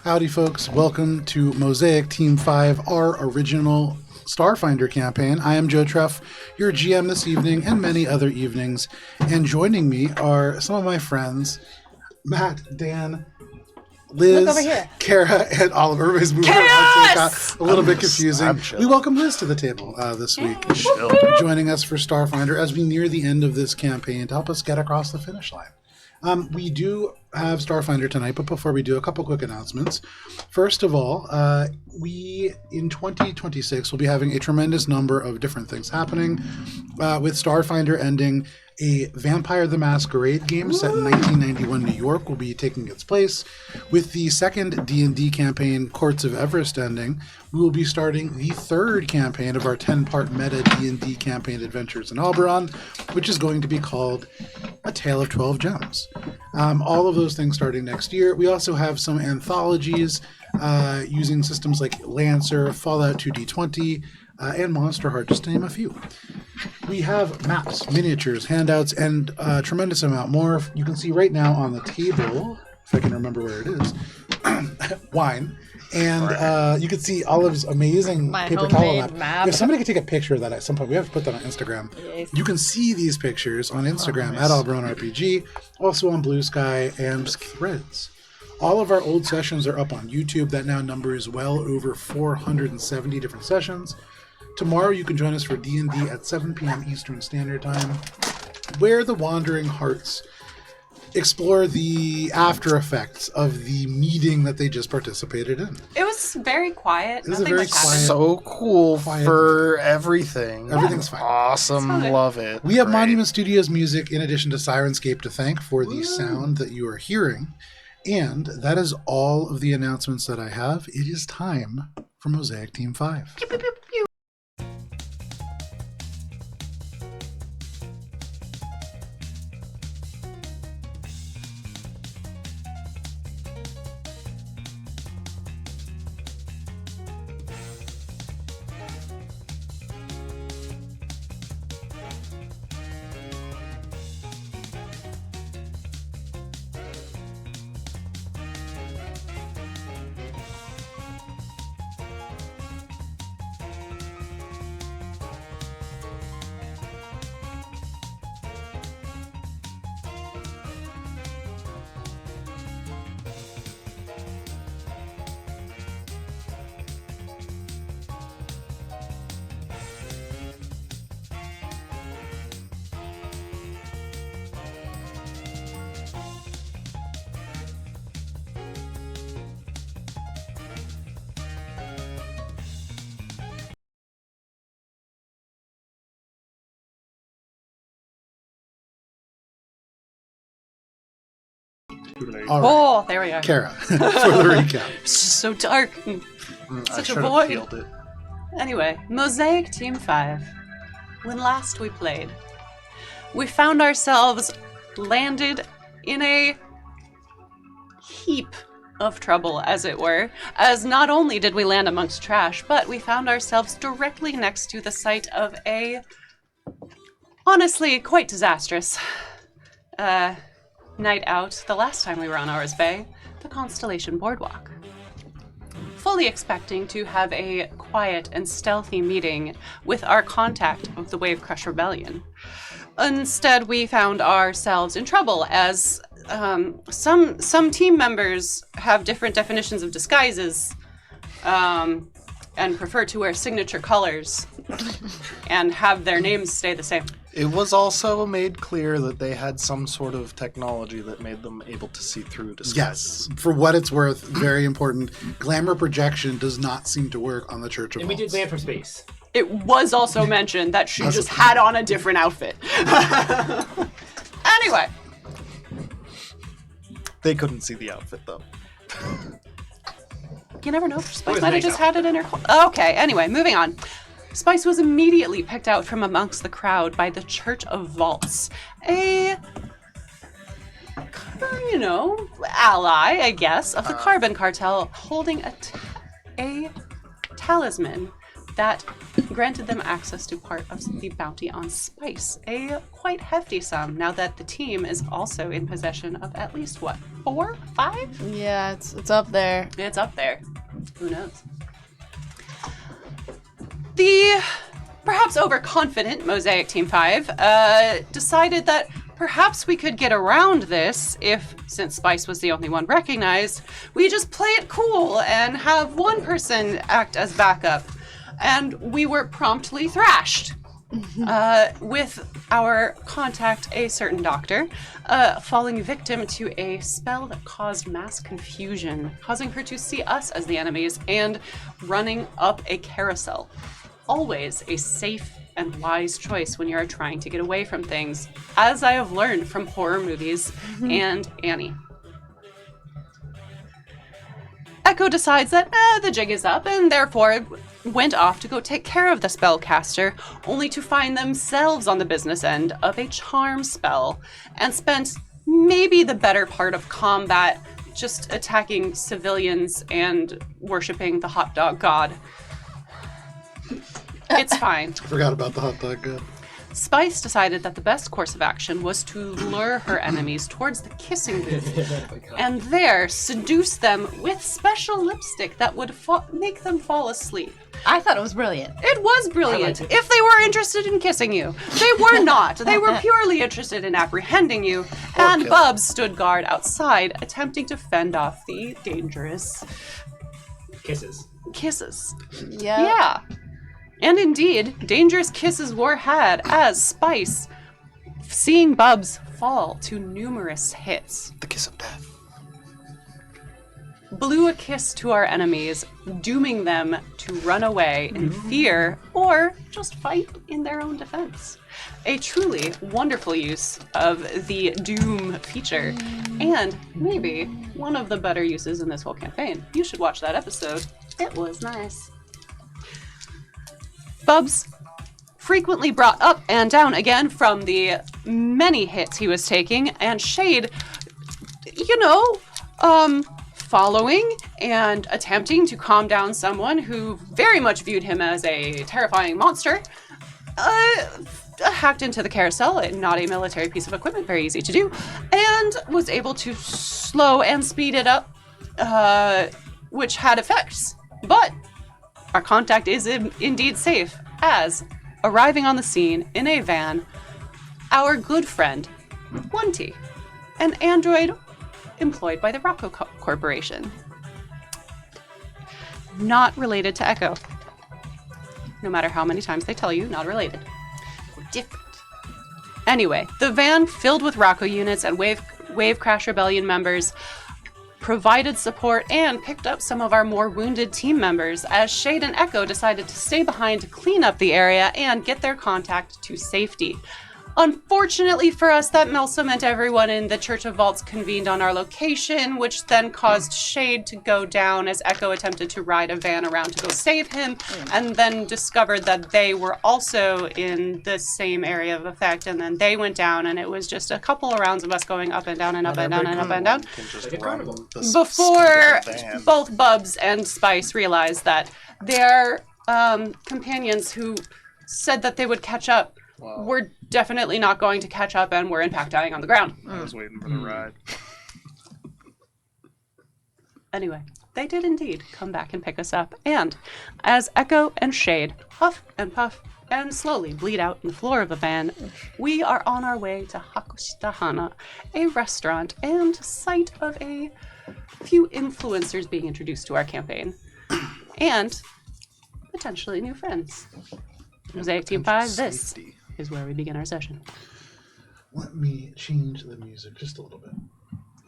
Howdy, folks. Welcome to Mosaic Team 5, our original Starfinder campaign. I am Joe Treff, your GM this evening and many other evenings. And joining me are some of my friends, Matt, Dan, Liz, Cara, and Oliver. Everybody's moving around, so a little bit confusing. We welcome Liz to the table this week, joining us for Starfinder as we near the end of this campaign to help us get across the finish line. We do have Starfinder tonight, but before we do, a couple quick announcements. First of all, we, in 2026, will be having a tremendous number of different things happening, with Starfinder ending. A Vampire the Masquerade game set in 1991 New York will be taking its place. With the second D&D campaign, Courts of Everest, ending, we will be starting the third campaign of our 10-part meta D&D campaign adventures in Alberon, which is going to be called A Tale of 12 Gems. All of those things starting next year. We also have some anthologies using systems like Lancer, Fallout 2D20, and Monster Heart, just to name a few. We have maps, miniatures, handouts, and a tremendous amount more. You can see right now on the table, if I can remember where it is, wine. And you can see Olive's amazing paper towel map. If somebody could take a picture of that at some point, we have to put that on Instagram. Yes. You can see these pictures on Instagram at AlberonRPG, also on Blue Sky and Threads. All of our old sessions are up on YouTube. That now numbers well over 470 different sessions. Tomorrow you can join us for D&D at 7 p.m. Eastern Standard Time, where the Wandering Hearts explore the after effects of the meeting that they just participated in. It was very quiet. It was a very quiet, so cool for everything. Everything's fine. Awesome. Love it. We have Monument Studios music in addition to Sirenscape to thank for the sound that you are hearing. And that is all of the announcements that I have. It is time for Mosaic Team 5. Pew, pew, pew, pew. All right. Oh, there we are. Cara, for the recap. It's just so dark. Such a void. Anyway, Mosaic Team 5. When last we played, we found ourselves landed in a heap of trouble, as it were, as not only did we land amongst trash, but we found ourselves directly next to the site of a, honestly, quite disastrous night out the last time we were on Ours Bay, the Constellation Boardwalk. Fully expecting to have a quiet and stealthy meeting with our contact of the Wave Crush Rebellion. Instead, we found ourselves in trouble as some team members have different definitions of disguises and prefer to wear signature colors and have their names stay the same. It was also made clear that they had some sort of technology that made them able to see through disguises. Yes, for what it's worth, very important. Glamour projection does not seem to work on the Church of And we did land from space. It was also mentioned that she just had on a different outfit. Anyway. They couldn't see the outfit, though. You never know. Spice might have just had it in her... Okay, anyway, moving on. Spice was immediately picked out from amongst the crowd by the Church of Vaults, a, ally, I guess, of the Carbon Cartel, holding a talisman that granted them access to part of the bounty on spice, a quite hefty sum now that the team is also in possession of at least, 4, 5? Yeah, it's up there. It's up there. Who knows? The perhaps overconfident Mosaic Team 5 decided that perhaps we could get around this if, since Spice was the only one recognized, we just play it cool and have one person act as backup. And we were promptly thrashed. With our contact, a certain doctor, falling victim to a spell that caused mass confusion, causing her to see us as the enemies and running up a carousel. Always a safe and wise choice when you're trying to get away from things, as I have learned from horror movies and Annie. Echo decides that the jig is up and therefore went off to go take care of the spellcaster, only to find themselves on the business end of a charm spell and spent maybe the better part of combat just attacking civilians and worshipping the hot dog god. It's fine. I forgot about the hot dog god. Spice decided that the best course of action was to lure her enemies towards the kissing booth and there seduce them with special lipstick that would make them fall asleep. I thought it was brilliant. It was brilliant if they were interested in kissing you. They were not. They were purely interested in apprehending you, and Bubs stood guard outside, attempting to fend off the dangerous Kisses. Yeah. And indeed, dangerous kisses were had as Spice, seeing Bubs fall to numerous hits, The kiss of death. blew a kiss to our enemies, dooming them to run away in fear or just fight in their own defense. A truly wonderful use of the Doom feature, and maybe one of the better uses in this whole campaign. You should watch that episode. It was nice. Bubs frequently brought up and down again from the many hits he was taking, and Shade, following and attempting to calm down someone who very much viewed him as a terrifying monster, hacked into the carousel, not a military piece of equipment, very easy to do, and was able to slow and speed it up, which had effects. But our contact is indeed safe, as, arriving on the scene in a van, our good friend, 1T, an android employed by the Rocco Corporation. Not related to Echo. No matter how many times they tell you, not related. We're different. Anyway, the van filled with Rocco units and Wave Crash Rebellion members provided support and picked up some of our more wounded team members as Shade and Echo decided to stay behind to clean up the area and get their contact to safety. Unfortunately for us, that also meant everyone in the Church of Vaults convened on our location, which then caused Shade to go down as Echo attempted to ride a van around to go save him, and then discovered that they were also in the same area of effect, and then they went down, and it was just a couple of rounds of us going up and down and up and down and up and down. Before both Bubs and Spice realized that their companions who said that they would catch up were definitely not going to catch up and were in fact dying on the ground. I was waiting for the ride. Anyway, they did indeed come back and pick us up, and as Echo and Shade huff and puff and slowly bleed out in the floor of the van, we are on our way to Hakushitahana, a restaurant and site of a few influencers being introduced to our campaign, and potentially new friends. Mosaic Team 5, this is where we begin our session. Let me change the music just a little bit.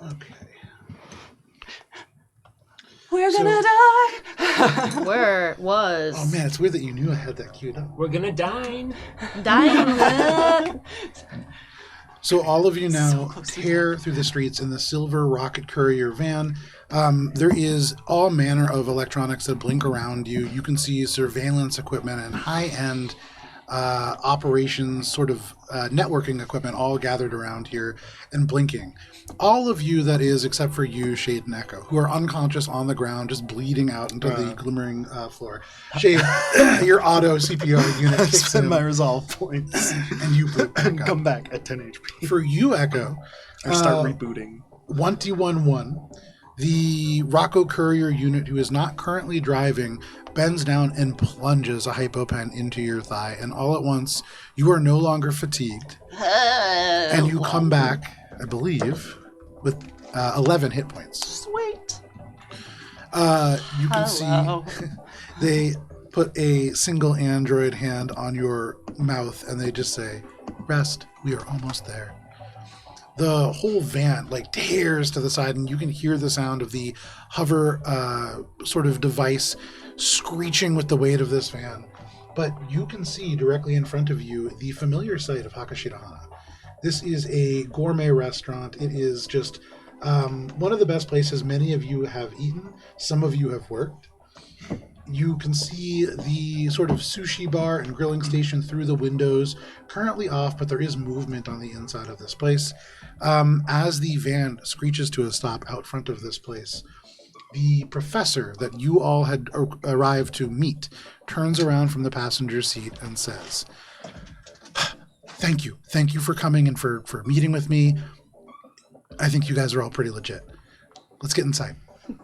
Okay. We're gonna die! Where was? Oh man, it's weird that you knew I had that queued up. We're gonna dine. Dying. So all of you now So close to tear through the streets in the silver rocket courier van. There is all manner of electronics that blink around you. You can see surveillance equipment and high-end operations, sort of networking equipment all gathered around here and blinking. All of you, that is, except for you, Shade and Echo, who are unconscious on the ground, just bleeding out into the glimmering floor. Shade, your auto CPR unit kicks Spend in, my resolve points and you boot back and up. come back at 10 HP. For you, Echo, I start rebooting. 1T11, the Rocco Courier unit, who is not currently driving, bends down and plunges a hypopen into your thigh, and all at once you are no longer fatigued, and you come back, I believe, with 11 hit points. Sweet. You can Hello. see they put a single android hand on your mouth, and they just say, "Rest, we are almost there." The whole van tears to the side, and you can hear the sound of the hover sort of device screeching with the weight of this van. But you can see directly in front of you the familiar sight of Hakashirahana. This is a gourmet restaurant. It is just one of the best places many of you have eaten. Some of you have worked. You can see the sort of sushi bar and grilling station through the windows, currently off, but there is movement on the inside of this place. As the van screeches to a stop out front of this place, the professor that you all had arrived to meet turns around from the passenger seat and says, "Thank you. Thank you for coming and for meeting with me. I think you guys are all pretty legit. Let's get inside."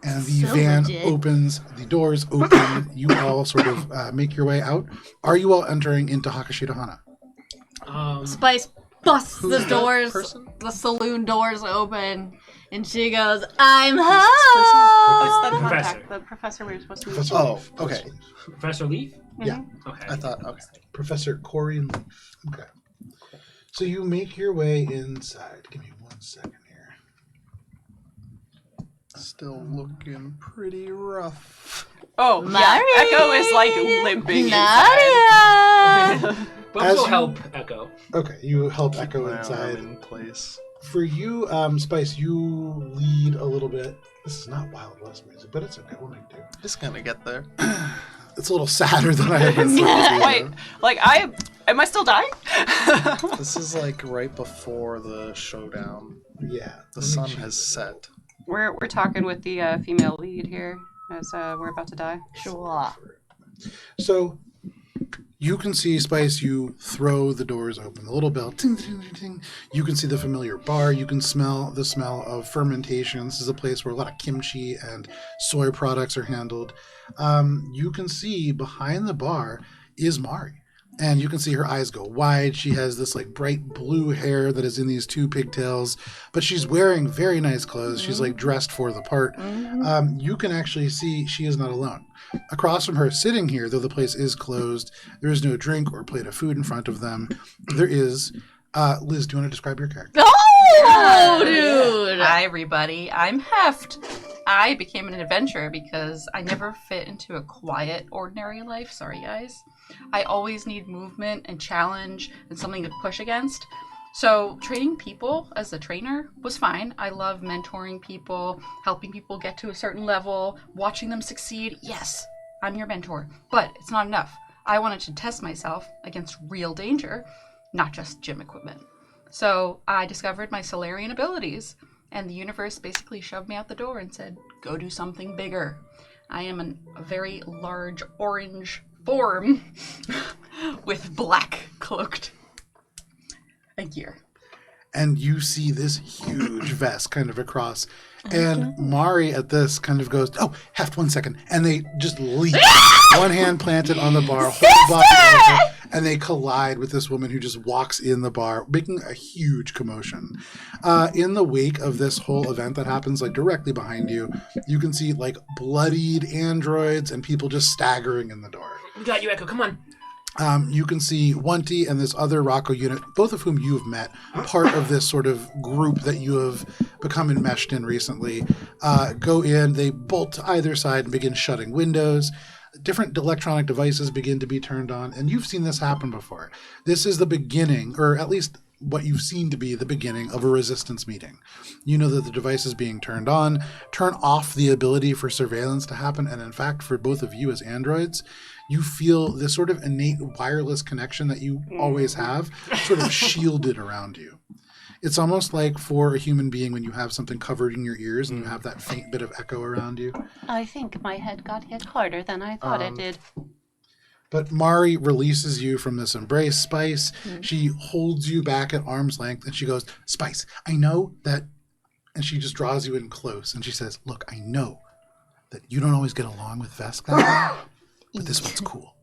And the van opens, the doors open, you all sort of make your way out. Are you all entering into Hakashirahana? Spice busts the that doors, person? the saloon doors open, and she goes, "I'm home!" What's the Professor. contact? The professor we were supposed to meet. Professor Oh, Leaf. okay. Professor Leaf? Yeah, Okay. I thought, okay. Professor Corey Leaf. Okay. So you make your way inside. Give me 1 second here. Still looking pretty rough. Oh, Maria! yeah. Echo is limping inside. Nadia! But As we'll you- help Echo. Okay, you help Keep Echo my arm inside. in place. For you, Spice, you lead a little bit. This is not Wild West music, but it's okay. We'll make do. Just gonna get there. It's a little sadder than I had been thinking. Wait, am I still dying? This is right before the showdown. Yeah. The sun has set. We're talking with the female lead here as we're about to die. Sure. So you can see, Spice, you throw the doors open. The little bell, ting, ting, ting, ting. You can see the familiar bar. You can smell the smell of fermentation. This is a place where a lot of kimchi and soy products are handled. You can see behind the bar is Mari. And you can see her eyes go wide. She has this bright blue hair that is in these two pigtails, but she's wearing very nice clothes. She's dressed for the part. You can actually see she is not alone. Across from her, sitting here, though the place is closed, there is no drink or plate of food in front of them. There is, Liz, do you want to describe your character? Oh, dude! Hi, everybody. I'm Heft. I became an adventurer because I never fit into a quiet, ordinary life. Sorry, guys. I always need movement and challenge and something to push against. So training people as a trainer was fine. I love mentoring people, helping people get to a certain level, watching them succeed. Yes, I'm your mentor. But it's not enough. I wanted to test myself against real danger, not just gym equipment. So I discovered my Solarian abilities, and the universe basically shoved me out the door and said, go do something bigger. I am a very large orange form with black cloaked gear. And you see this huge vest kind of across. And Mari at this kind of goes, "Oh, Heft, 1 second." And they just leap. One hand planted on the bar, whole body over, and they collide with this woman who just walks in the bar, making a huge commotion. In the wake of this whole event that happens directly behind you, you can see bloodied androids and people just staggering in the door. We got you, Echo. Come on. You can see Wunty and this other Rocco unit, both of whom you've met, part of this sort of group that you have become enmeshed in recently, go in, they bolt to either side and begin shutting windows. Different electronic devices begin to be turned on, and you've seen this happen before. This is the beginning, or at least what you've seen to be the beginning of a resistance meeting. You know that the device is being turned on, turn off the ability for surveillance to happen, and in fact, for both of you as androids, you feel this sort of innate wireless connection that you always have sort of shielded around you. It's almost like for a human being when you have something covered in your ears and you have that faint bit of echo around you. I think my head got hit harder than I thought it did. But Mari releases you from this embrace, Spice. She holds you back at arm's length and she goes, Spice, I know that, and she just draws you in close and she says, look, I know that you don't always get along with Vesk that way, but this one's cool.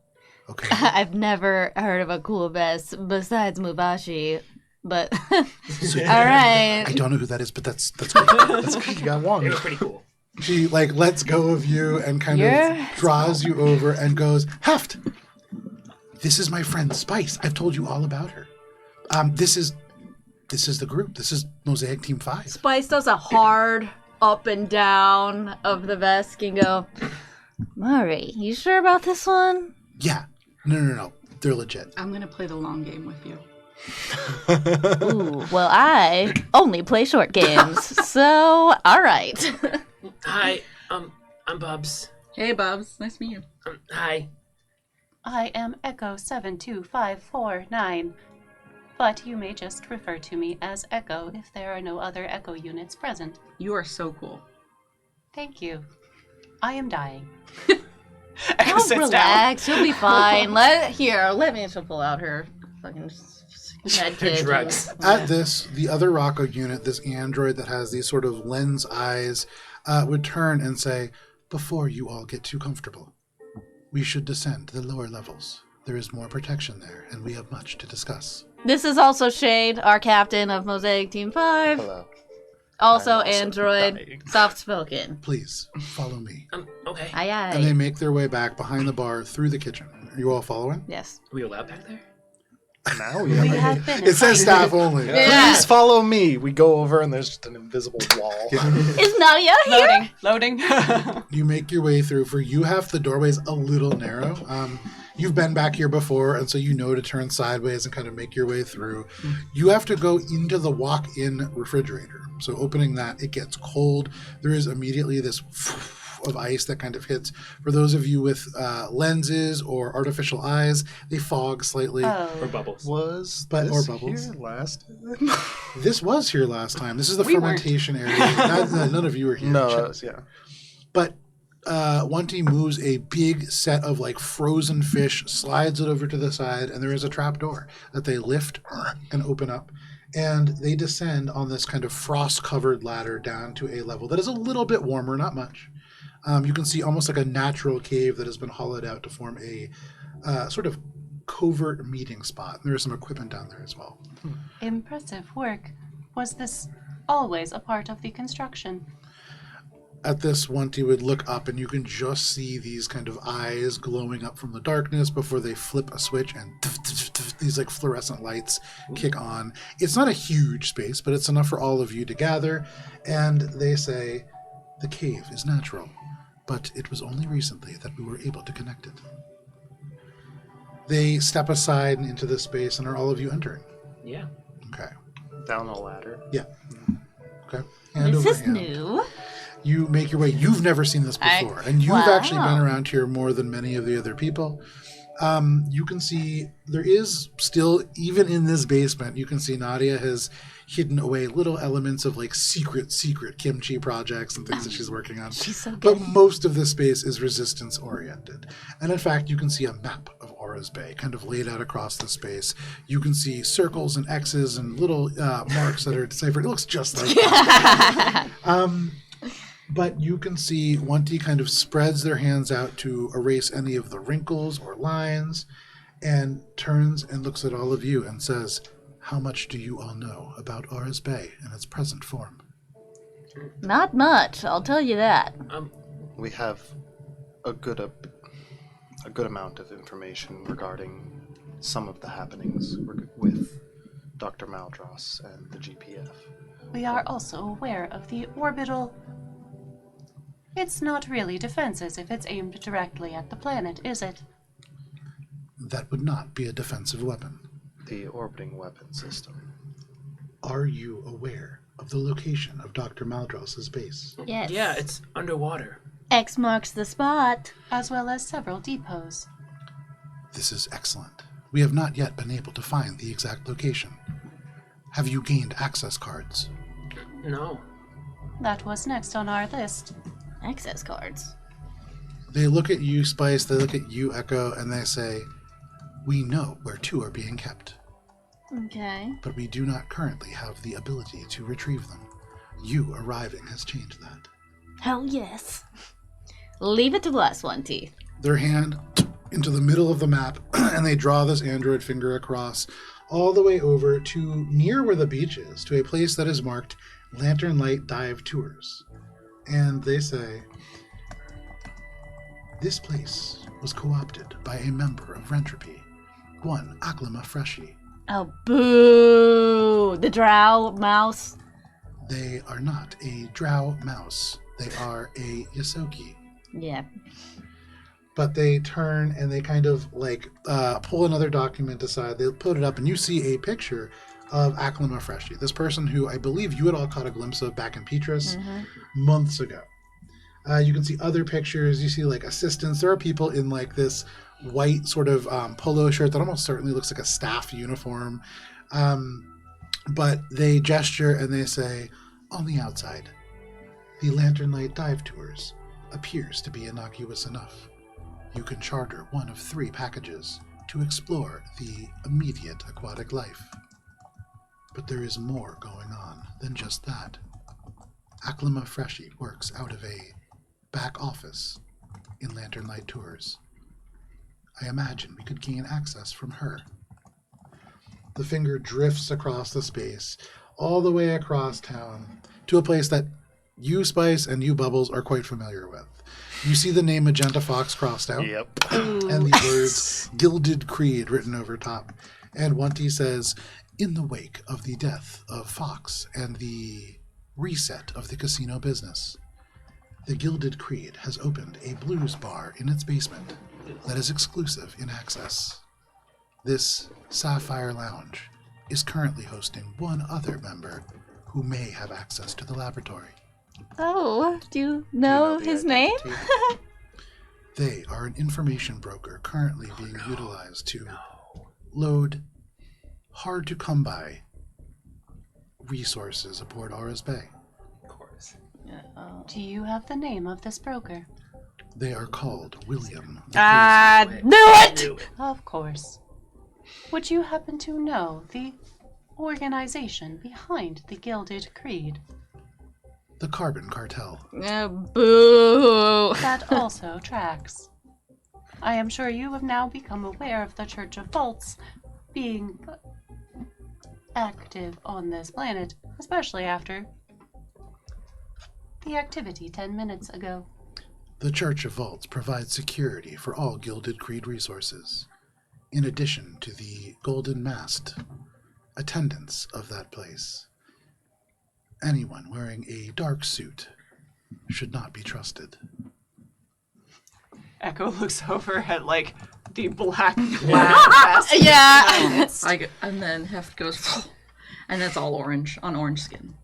Okay? I've never heard of a cool vest besides Mubashi, but all right. I don't know who that is, but that's great. That's good. You got one. It was pretty cool. She like lets go of you and kind of draws you over and goes, Heft, this is my friend Spice. I've told you all about her. This is the group. This is Mosaic Team 5. Spice does a hard up and down of the vest and go, Mari, you sure about this one? Yeah. No. They're legit. I'm gonna play the long game with you. Ooh, well, I only play short games, so all right. Hi, I'm Bubs. Hey, Bubs. Nice to meet you. Hi. I am Echo 72549, but you may just refer to me as Echo if there are no other Echo units present. You are so cool. Thank you. I am dying. Oh, relax, you'll be fine. Let me pull out her fucking med kit. Drugs. At this, the other Rocco unit, this android that has these sort of lens eyes, would turn and say, before you all get too comfortable, we should descend to the lower levels. There is more protection there, and we have much to discuss. This is also Shade, our captain of Mosaic Team 5. Hello. Also I'm also android, dying. soft-spoken. Please, follow me. Okay. Aye, aye. And they make their way back behind the bar through the kitchen. Are you all following? Yes. Are we allowed back there? Now We have been It says staff only. Yeah. Please follow me. We go over and there's just an invisible wall. Is Nadia here? Loading. You make your way through. For you, half the doorway's a little narrow. You've been back here before, and so you know to turn sideways and kind of make your way through. You have to go into the walk-in refrigerator. So opening that, it gets cold. There is immediately this of ice that kind of hits. For those of you with lenses or artificial eyes, they fog slightly. Or bubbles? Was But- this or bubbles. here last time? This was here last time. This is the We weren't. fermentation area. None of you were here. No, that was, yeah. But one team moves a big set of like frozen fish, slides it over to the side, and there is a trap door that they lift and open up. And they descend on this kind of frost-covered ladder down to a level that is a little bit warmer, not much. You can see almost like a natural cave that has been hollowed out to form a sort of covert meeting spot. There is some equipment down there as well. Impressive work. Was this always a part of the construction? At this, Wanty would look up and you can just see these kind of eyes glowing up from the darkness before they flip a switch and these like fluorescent lights kick on. It's not a huge space, but it's enough for all of you to gather. And they say, the cave is natural, but it was only recently that we were able to connect it. They step aside and into this space, and are all of you entering? Yeah. Okay. Down a ladder. Yeah. Okay. Hand This over is hand. new. You make your way. You've never seen this before, and you've actually been around here more than many of the other people. You can see there is still, even in this basement, you can see Nadia has hidden away little elements of like secret kimchi projects and things that she's working on. She's so good. But most of this space is resistance oriented. And in fact, you can see a map of Aura's Bay kind of laid out across the space. You can see circles and X's and little marks that are deciphered. It looks just like that. But you can see Wanty kind of spreads their hands out to erase any of the wrinkles or lines and turns and looks at all of you and says, how much do you all know about Aura's Bay in its present form? Not much, I'll tell you that. We have a good amount of information regarding some of the happenings with Dr. Maldros and the GPF. We are also aware of the orbital... It's not really defenses if it's aimed directly at the planet, is it? That would not be a defensive weapon. The orbiting weapon system. Are you aware of the location of Dr. Maldros's base? Yes. Yeah, it's underwater. X marks the spot. As well as several depots. This is excellent. We have not yet been able to find the exact location. Have you gained access cards? No. That was next on our list. Access cards. They look at you, Spice, they look at you, Echo, and they say, we know where 2 are being kept, Okay. but we do not currently have the ability to retrieve them. You arriving has changed that. Hell yes. Leave it to the last one, Teeth. Their hand into the middle of the map, and they draw this android finger across all the way over to near where the beach is, to a place that is marked Lantern Light Dive Tours. And they say, this place was co-opted by a member of Rentropy, one Aklama Freshi. Oh, boo! The drow mouse. They are not a drow mouse. They are a Yosoki. Yeah. But they turn and they kind of pull another document aside. They put it up, and you see a picture of Aklama Freshi, this person who I believe you had all caught a glimpse of back in Petrus months ago. You can see other pictures. You see assistants. There are people in this white sort of polo shirt that almost certainly looks like a staff uniform. But they gesture and they say, on the outside, the Lantern Light Dive Tours appears to be innocuous enough. You can charter one of 3 packages to explore the immediate aquatic life. But there is more going on than just that. Aklama Freshi works out of a back office in Lantern Light Tours. I imagine we could gain access from her. The finger drifts across the space, all the way across town, to a place that you, Spice, and you, Bubbles, are quite familiar with. You see the name Magenta Fox crossed out, Yep. and the words Gilded Creed written over top. And Wanty says, in the wake of the death of Fox and the reset of the casino business, the Gilded Creed has opened a blues bar in its basement that is exclusive in access. This Sapphire Lounge is currently hosting one other member who may have access to the laboratory. Oh, do you know the his name? identity? They are an information broker currently being utilized to load hard-to-come-by resources aboard Aura's Bay. Of course. Do you have the name of this broker? They are called William. the Ah, Crazy. knew it! Of course. Would you happen to know the organization behind the Gilded Creed? The Carbon Cartel. Boo! That also tracks. I am sure you have now become aware of the Church of Vaults being active on this planet, especially after the activity 10 minutes ago. The Church of Vaults provides security for all Gilded Creed resources, in addition to the golden masked attendants of that place. Anyone wearing a dark suit should not be trusted. Echo looks over at the black vest. Yeah. And then Heft goes, and it's all orange on orange skin.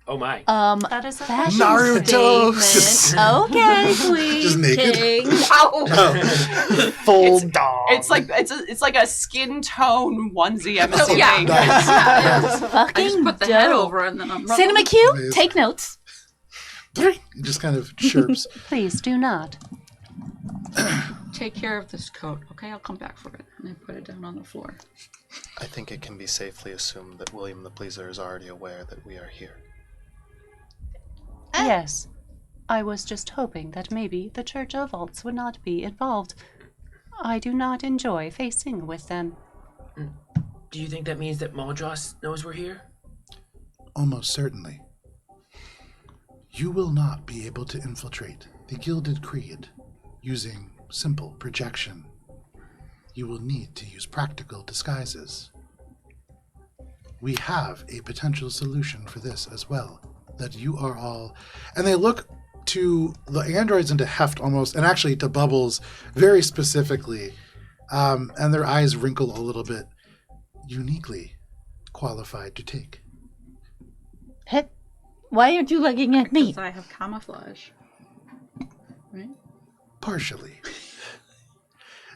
Oh my. That is a Fashion Naruto. statement. Okay, queen. Just naked? King. Full dog. It's like a skin tone onesie. I'm assuming. Yeah. Nice. That's I fucking just put the head dope. over and then I'm Cinema Q, Amazing. take notes. He just kind of chirps. Please do not. Take care of this coat, okay? I'll come back for it. And I put it down on the floor. I think it can be safely assumed that William the Pleaser is already aware that we are here. Yes. I was just hoping that maybe the Church of Vaults would not be involved. I do not enjoy facing with them. Do you think that means that Maldros knows we're here? Almost certainly. You will not be able to infiltrate the Gilded Creed using simple projection. You will need to use practical disguises. We have a potential solution for this as well, that you are all... And they look to the androids and to Heft almost, and actually to Bubbles very specifically, and their eyes wrinkle a little bit, uniquely qualified to take. Heh. Why aren't you looking at me? Because I have camouflage. Right? Partially.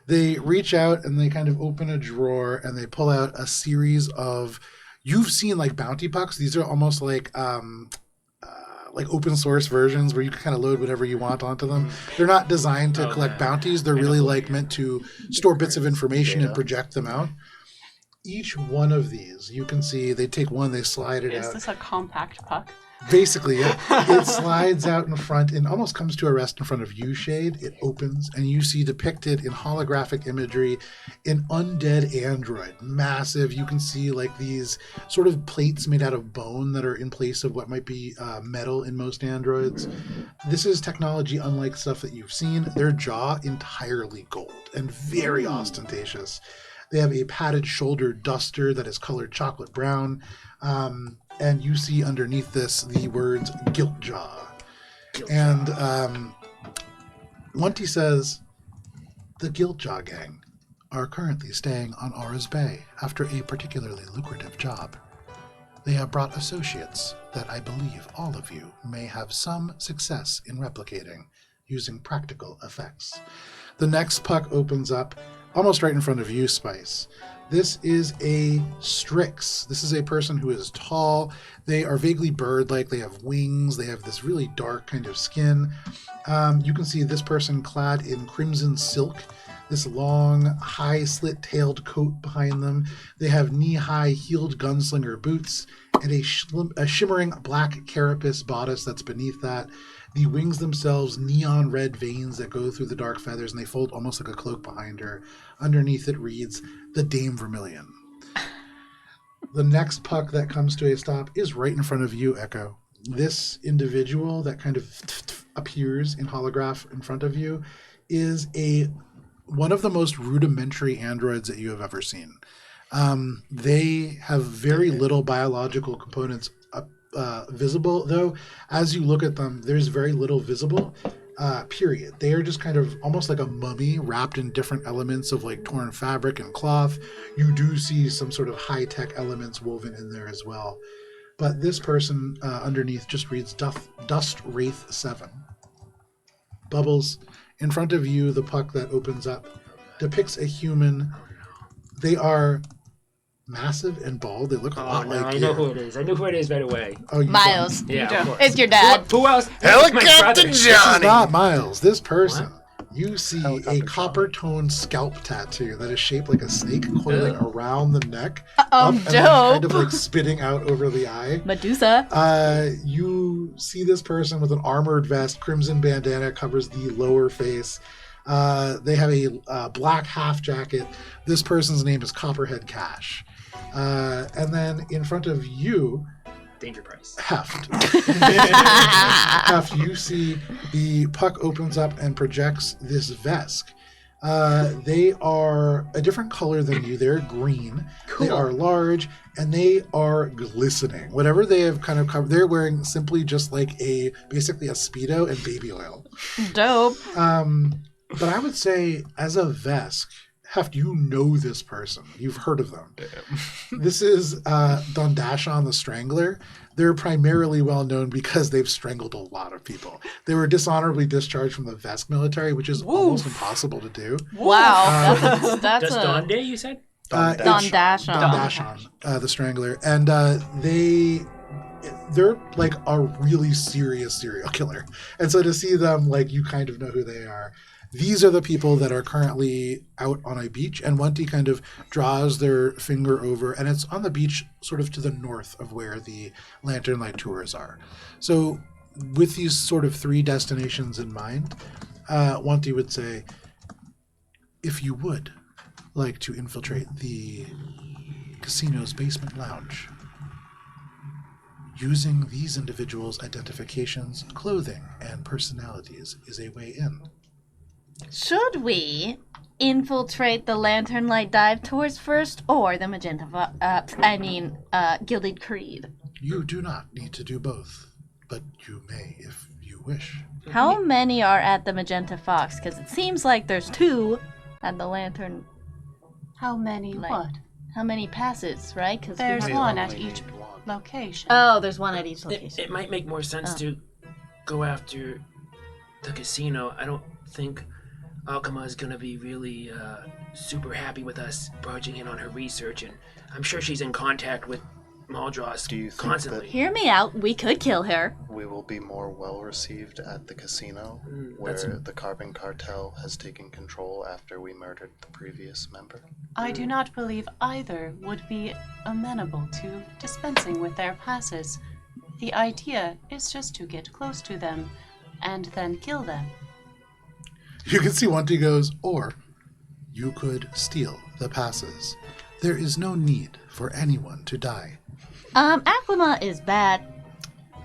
They reach out and they kind of open a drawer and they pull out a series of, you've seen like bounty pucks. These are almost like open source versions where you can kind of load whatever you want onto them. They're not designed to collect bounties. They're really like meant to store bits of information and project them out. Each one of these, you can see, they take one, they slide it out. Is this a compact puck? Basically, yeah. It slides out in front and almost comes to a rest in front of you, Shade. It opens, and you see depicted in holographic imagery an undead android. Massive. You can see like these sort of plates made out of bone that are in place of what might be metal in most androids. This is technology unlike stuff that you've seen. Their jaw entirely gold and very ostentatious. They have a padded shoulder duster that is colored chocolate brown. And you see underneath this the words Guilt Jaw. And Wunty says, the Guilt Jaw gang are currently staying on Aura's Bay after a particularly lucrative job. They have brought associates that I believe all of you may have some success in replicating using practical effects. The next puck opens up almost right in front of you, Spice. This is a Strix. This is a person who is tall. They are vaguely bird-like. They have wings. They have this really dark kind of skin. You can see this person clad in crimson silk, this long, high slit-tailed coat behind them. They have knee-high heeled gunslinger boots and a shimmering black carapace bodice that's beneath that. The wings themselves, neon red veins that go through the dark feathers, and they fold almost like a cloak behind her. Underneath it reads, the Dame Vermilion. The next puck that comes to a stop is right in front of you, Echo. This individual that kind of appears in holograph in front of you is one of the most rudimentary androids that you have ever seen. They have very little biological components visible, though as you look at them, there's very little visible, period. They are just kind of almost like a mummy wrapped in different elements of like torn fabric and cloth. You do see some sort of high-tech elements woven in there as well. But this person underneath just reads Dust Wraith 7. Bubbles, in front of you, the puck that opens up depicts a human. They are massive and bald. They look a lot like I know who it is. I knew who it is right away. Oh, you Miles. don't. Yeah, of course. It's your dad. Who else? Helicopter This is Johnny! not Miles. This person. You see Helicopter a copper-toned scalp tattoo that is shaped like a snake coiling around the neck. Oh, and then kind of dope. like spitting out over the eye. Medusa. You see this person with an armored vest, crimson bandana covers the lower face. They have a black half jacket. This person's name is Copperhead Cash. And then in front of you, Danger Price. Heft. Heft, you see the puck opens up and projects this Vesk. They are a different color than you. They're green. Cool. They are large, and they are glistening. Whatever they have kind of covered, they're wearing simply just like basically a Speedo and baby oil. Dope. But I would say, as a Vesk, Heft, you know this person. You've heard of them. This is Dondashon the Strangler. They're primarily well known because they've strangled a lot of people. They were dishonorably discharged from the Vesk military, which is almost impossible to do. Wow. That's Just Donde, you said? Dondashon. The Strangler. And they're like a really serious serial killer. And so to see them, like, you kind of know who they are. These are the people that are currently out on a beach, and Wunty kind of draws their finger over, and it's on the beach sort of to the north of where the Lantern Light tours are. So with these sort of three destinations in mind, Wunty would say, if you would like to infiltrate the casino's basement lounge, using these individuals' identifications, clothing, and personalities is a way in. Should we infiltrate the Lantern Light dive tours first, or the Gilded Creed? You do not need to do both, but you may if you wish. How many are at the Magenta Fox? Because it seems like there's 2 at the Lantern. How many what? How many passes, right? Because There's one at each location. Oh, there's one at each location. It might make more sense to go after the casino. I don't think Alchema is gonna be really super happy with us barging in on her research, and I'm sure she's in contact with Maldros Do you think constantly. Hear me out. We could kill her. we will be more well received at the casino, that's- where the Carbon Cartel has taken control after we murdered the previous member? I do not believe either would be amenable to dispensing with their passes. The idea is just to get close to them and then kill them. You can see Wanty goes, or you could steal the passes. There is no need for anyone to die. Acclima is bad.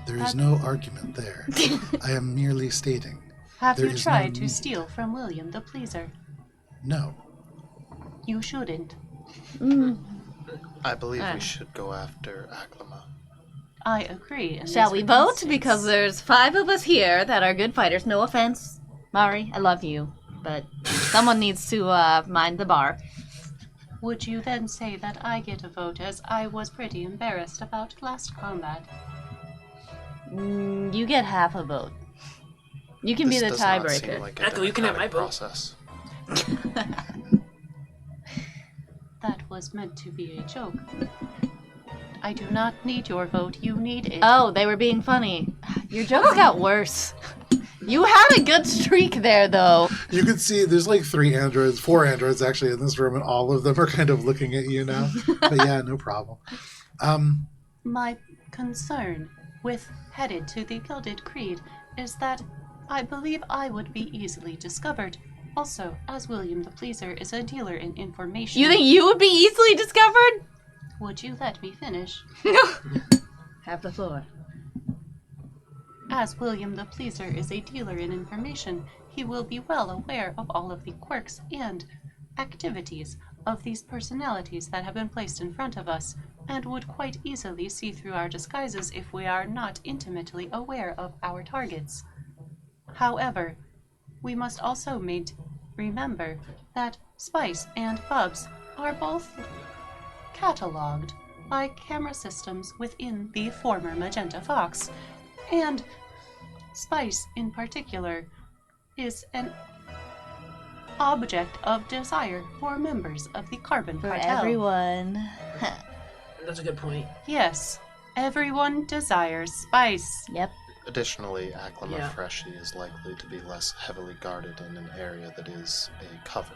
There is no argument there. I am merely stating. Have There you is tried no to need. steal from William the Pleaser? No. You shouldn't. I believe we should go after Acclima. I agree. in Shall this we vote? instance. Because there's 5 of us here that are good fighters. No offense, Mari. I love you. But someone needs to mind the bar. Would you then say that I get a vote, as I was pretty embarrassed about last combat? You get half a vote. You can This be the does not seem tiebreaker. like a Echo, you can have my democratic vote. process. That was meant to be a joke. I do not need your vote. You need it. Oh, they were being funny. Your jokes got worse. You had a good streak there, though. You can see there's like 4 androids actually in this room, and all of them are kind of looking at you now. But yeah, no problem. My concern with headed to the Gilded Creed is that I believe I would be easily discovered. Also, as William the Pleaser is a dealer in information. You think you would be easily discovered? Would you let me finish? Have the floor. As William the Pleaser is a dealer in information, he will be well aware of all of the quirks and activities of these personalities that have been placed in front of us, and would quite easily see through our disguises if we are not intimately aware of our targets. However, we must also remember that Spice and Bubs are both cataloged by camera systems within the former Magenta Fox, and Spice in particular is an object of desire for members of the Carbon For Cartel. everyone. That's a good point. Yes, everyone desires Spice. Yep. Additionally, Acclima Yeah. Freshie is likely to be less heavily guarded in an area that is a cover.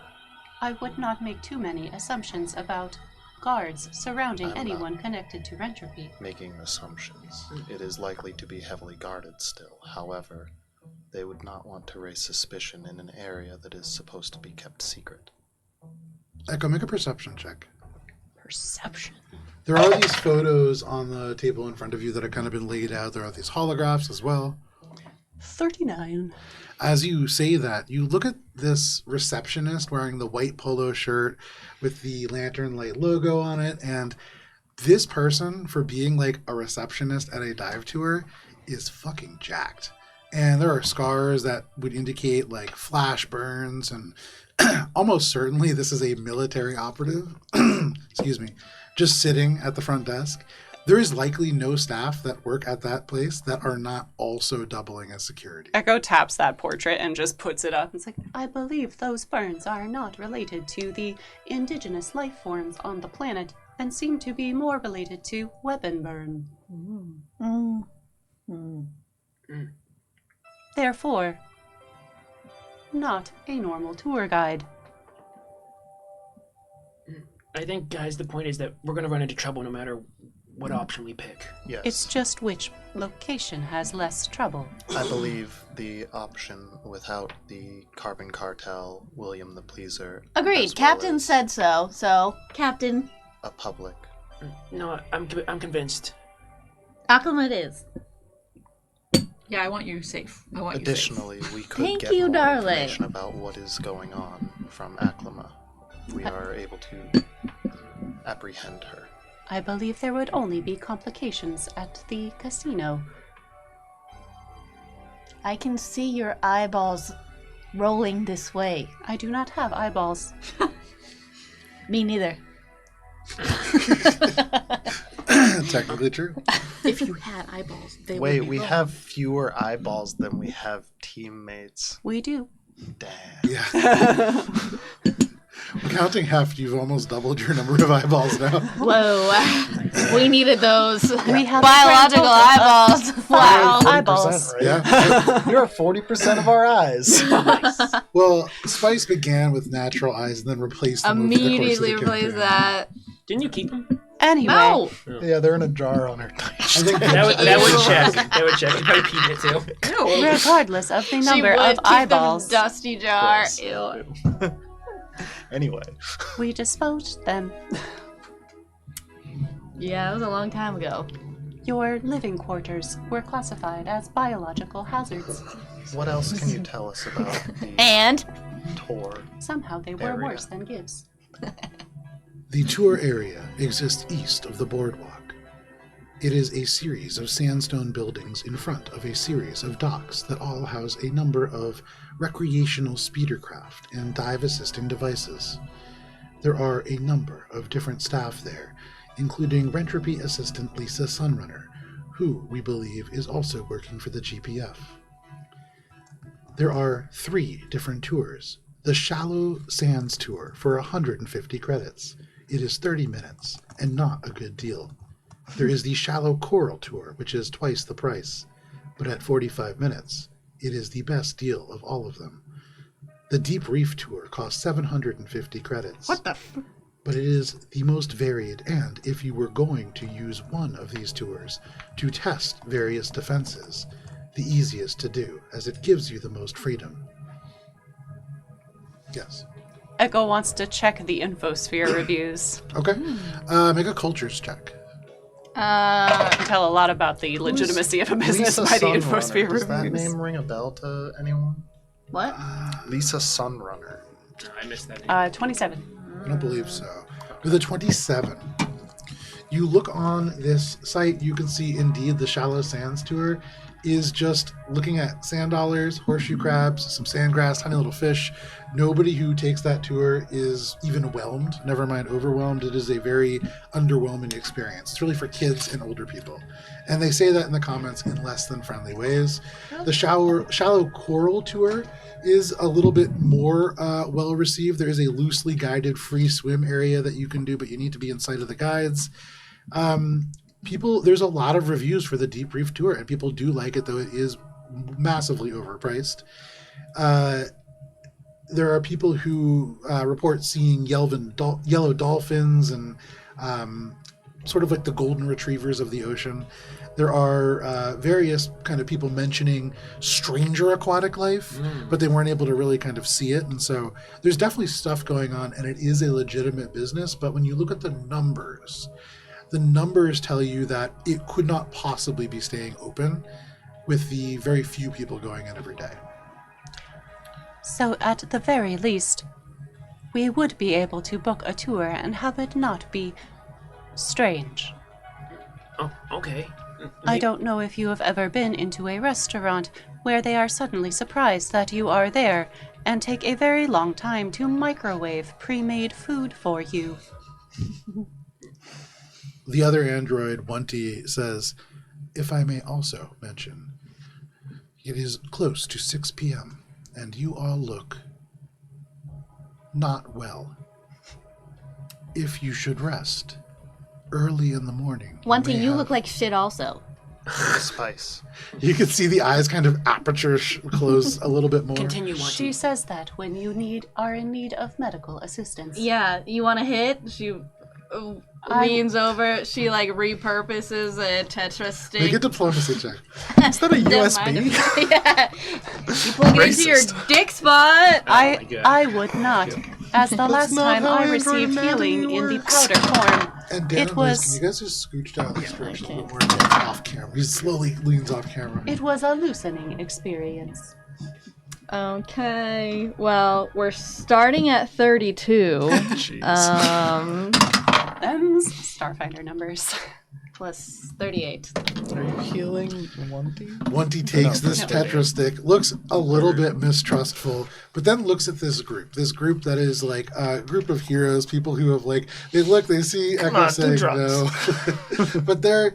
I would not make too many assumptions about guards surrounding I'm not. anyone connected to Rentropy. Making assumptions. It is likely to be heavily guarded still. However, they would not want to raise suspicion in an area that is supposed to be kept secret. Echo, make a perception check. Perception. There are these photos on the table in front of you that have kind of been laid out. There are these holographs as well. 39. As you say that, you look at this receptionist wearing the white polo shirt with the lantern light logo on it, and this person, for being like a receptionist at a dive tour, is fucking jacked. And there are scars that would indicate like flash burns, and almost certainly this is a military operative, excuse me, just sitting at the front desk. There is likely no staff that work at that place that are not also doubling as security. Echo taps that portrait and just puts it up. It's like, I believe those burns are not related to the indigenous life forms on the planet and seem to be more related to weapon burn. Therefore, not a normal tour guide. I think, guys, the point is that we're gonna run into trouble no matter what option we pick. Yes. It's just which location has less trouble. I believe the option without the Carbon Cartel, William the Pleaser. Agreed. as well Captain as said so. So, Captain, a public. No, I'm convinced. Acclima it is. Yeah, I want you safe. I want Additionally, we could Thank get you, more darling. information about what is going on from Acclima. We are able to apprehend her. I believe there would only be complications at the casino. I can see your eyeballs rolling this way. I do not have eyeballs. Me neither. Technically true. If you had eyeballs, they Wait, would be we wrong. have fewer eyeballs than we have teammates. We do. Damn. Yeah. Counting Heft, you've almost doubled your number of eyeballs now. Whoa. We needed those. We have biological eyeballs. Wow. 40%, Eyeballs. right? Yeah. You're 40% of our eyes. Well, Spice began with natural eyes and then replaced them over the course of Immediately the replace campaign. that. Didn't you keep them? Anyway, No. Yeah, they're in a jar on her I dice. think That would check. That would check. You probably peed it too. regardless of the She number would of keep them eyeballs, dusty jar. Gross. Ew. Anyway. we disposed them. Yeah, it was a long time ago. Your living quarters were classified as biological hazards. What else can you tell us about the And tour? Somehow they were Area. worse than Gibbs. The tour area exists east of the boardwalk. It is a series of sandstone buildings in front of a series of docks that all house a number of recreational speedercraft and dive-assisting devices. There are a number of different staff there, including Rentropy assistant Lisa Sunrunner, who we believe is also working for the GPF. There are 3 different tours. The Shallow Sands Tour for 150 credits. It is 30 minutes, and not a good deal. There is the Shallow Coral Tour, which is twice the price, but at 45 minutes, it is the best deal of all of them. The Deep Reef Tour costs 750 credits. what the? But it is the most varied, and if you were going to use one of these tours to test various defenses, the easiest to do, as it gives you the most freedom. Yes. Echo wants to check the infosphere reviews. Okay. Make a cultures check. You can tell a lot about the legitimacy of a business Lisa by the Sunrunner. infosphere Does that reviews. name ring a bell to anyone? What? Lisa Sunrunner. No, I missed that name. 27. I don't believe so. With a 27, you look on this site, you can see indeed the Shallow Sands Tour is just looking at sand dollars, horseshoe crabs, some sandgrass, tiny little fish. Nobody who takes that tour is even whelmed, never mind overwhelmed. It is a very underwhelming experience. It's really for kids and older people. And they say that in the comments in less than friendly ways. The Shallow Coral Tour is a little bit more well received. There is a loosely guided free swim area that you can do, but you need to be in sight of the guides. There's a lot of reviews for the Deep Reef Tour, and people do like it, though it is massively overpriced. There are people who report seeing yellow dolphins and sort of like the golden retrievers of the ocean. There are various kind of people mentioning stranger aquatic life, but they weren't able to really kind of see it. And so there's definitely stuff going on, and it is a legitimate business. But when you look at the numbers tell you that it could not possibly be staying open with the very few people going in every day. So at the very least, we would be able to book a tour and have it not be strange. Oh, okay. I don't know if you have ever been into a restaurant where they are suddenly surprised that you are there and take a very long time to microwave pre-made food for you. The other android, Wunty, says, if I may also mention, it is close to 6 p.m., and you all look not well. If you should rest early in the morning. One thing, may you have- look like shit also. Spice. You can see the eyes kind of aperture close a little bit more. Continue She watching. says that when you are in need of medical assistance. Yeah, you want to hit? She leans over. She like repurposes a Tetra stick. Make a diplomacy check. Is that a Don't mind USB? it. Yeah. You plug it into your Racist. dick spot. my God. I would not, as the last not time how I Android received anatomy healing in the works. powder form. And Dan It and Liz, was- can you guys just scooch down this direction a little more and get off camera? He slowly leans off camera. It was a loosening experience. Okay. Well, we're starting at 32. Them's Starfinder numbers. Plus 38. Are you healing Wunty? Wunty takes this Tetra stick, looks a little bit mistrustful, but then looks at this group that is like a group of heroes, people who have like, they see Echo on, do saying drugs. no. But they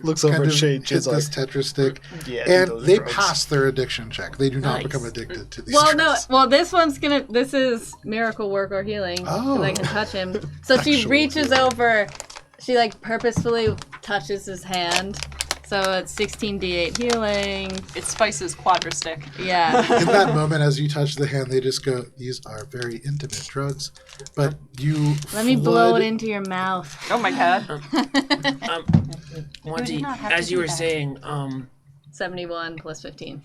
Looks over kind at of Shade. hit this Tetris stick, Yeah, and those they drugs. pass their addiction check. They do not Nice. become addicted to these Well, drugs. no. Well, this is miracle work or healing. Oh. 'Cause I can touch him. So she Actual reaches healing. over. She like purposefully touches his hand. So it's 16d8 healing. It spices quadristick. Yeah. In that moment, as you touch the hand, they just go, "These are very intimate drugs," but you Let me blow flood- it into your mouth. Oh my god. Monty, not have to as you do were that. saying, 71 plus 15.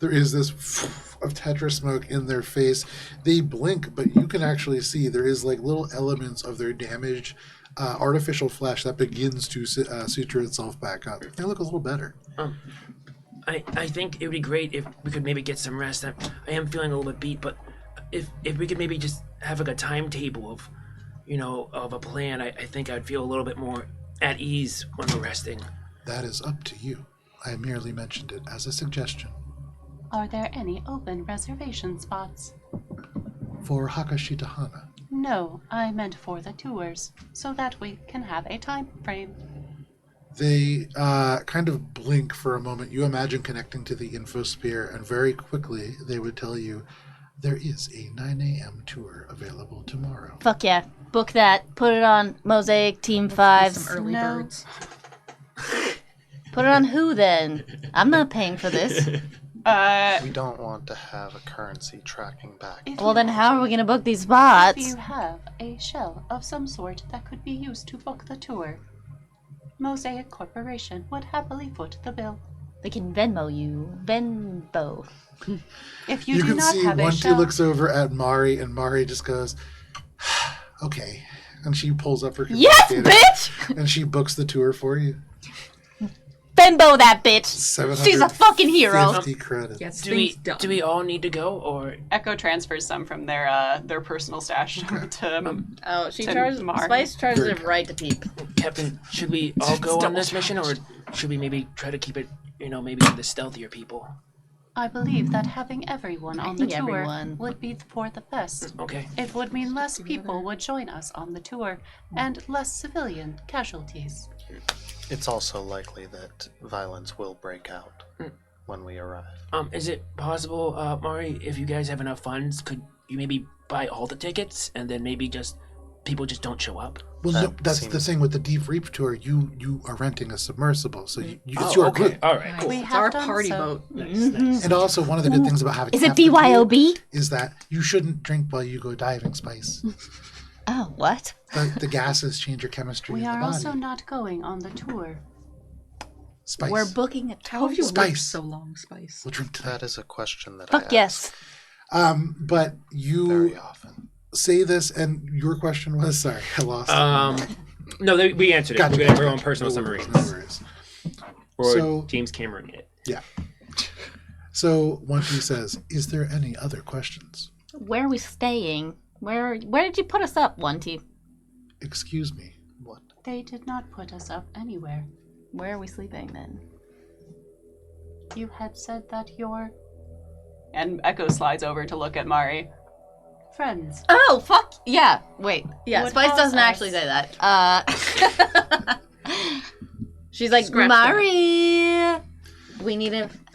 There is this of Tetris smoke in their face. They blink, but you can actually see there is like little elements of their damaged artificial flesh that begins to suture itself back up. They look a little better. I think it would be great if we could maybe get some rest. I am feeling a little bit beat, but if we could maybe just have like a timetable of, of a plan, I think I'd feel a little bit more at ease when we're resting. That is up to you. I merely mentioned it as a suggestion. Are there any open reservation spots? For Hakashitahana. No, I meant for the tours, so that we can have a time frame. They kind of blink for a moment. You imagine connecting to the infosphere, and very quickly they would tell you there is a 9 a.m. tour available tomorrow. Fuck yeah. Book that. Put it on Mosaic Team 5s. Some early No. birds. Put it on who then? I'm not paying for this. We don't want to have a currency tracking back. If Well, you- then how are we going to book these If spots? you have a shell of some sort that could be used to book the tour, Mosaic Corporation would happily foot the bill. They can Venmo you. Venmo. If you, You do can not see have a Monty shell, looks over at Mari, and Mari just goes, "Okay," and she pulls up her Yes, communicator, bitch! and she books the tour for you. Venmo that bitch! 750 She's a fucking hero. credits. Yes, Do we things done. do we all need to go, or Echo transfers some from their personal stash to Oh, she To charges. Mari. Spice charges Very it right to peep. Captain? Should we all go on this mission, or should we maybe try to keep it, maybe for the stealthier people? I believe that having everyone on the think tour everyone. would be for the best. Okay. It would mean less people would join us on the tour and less civilian casualties. It's also likely that violence will break out when we arrive. Is it possible, Mari, if you guys have enough funds, could you maybe buy all the tickets and then maybe people just don't show up? Well, That no, that's the seems- thing with the Deep Reap tour. You are renting a submersible, so it's Oh, your okay. group. All right. Cool. We It's have our done party so. boat. Nice. And also, one of the good things about having Is it Captain here BYOB? is that you shouldn't drink while you go diving, Spice. Oh, what? The gases change your chemistry We in the are body. also not going on the tour. Spice. We're booking a How have you Spice. lived so long, Spice? We'll drink tonight. That is a question that I Fuck ask yes. But you very often. say this, and your question was, sorry, I lost it. No, we answered it. Gotcha. We're gonna have our own personal No worries, submarines. no worries. Or So- James Cameron it. Yeah. So, Monty says, is there any other questions? Where are we staying? Where did you put us up, One-T? Excuse me. What? They did not put us up anywhere. Where are we sleeping then? You had said that your... And Echo slides over to look at Mari. Friends. Oh, fuck. Yeah. Wait. Yeah, Would Spice house doesn't us. actually say that. She's like, Scratch that. Mari,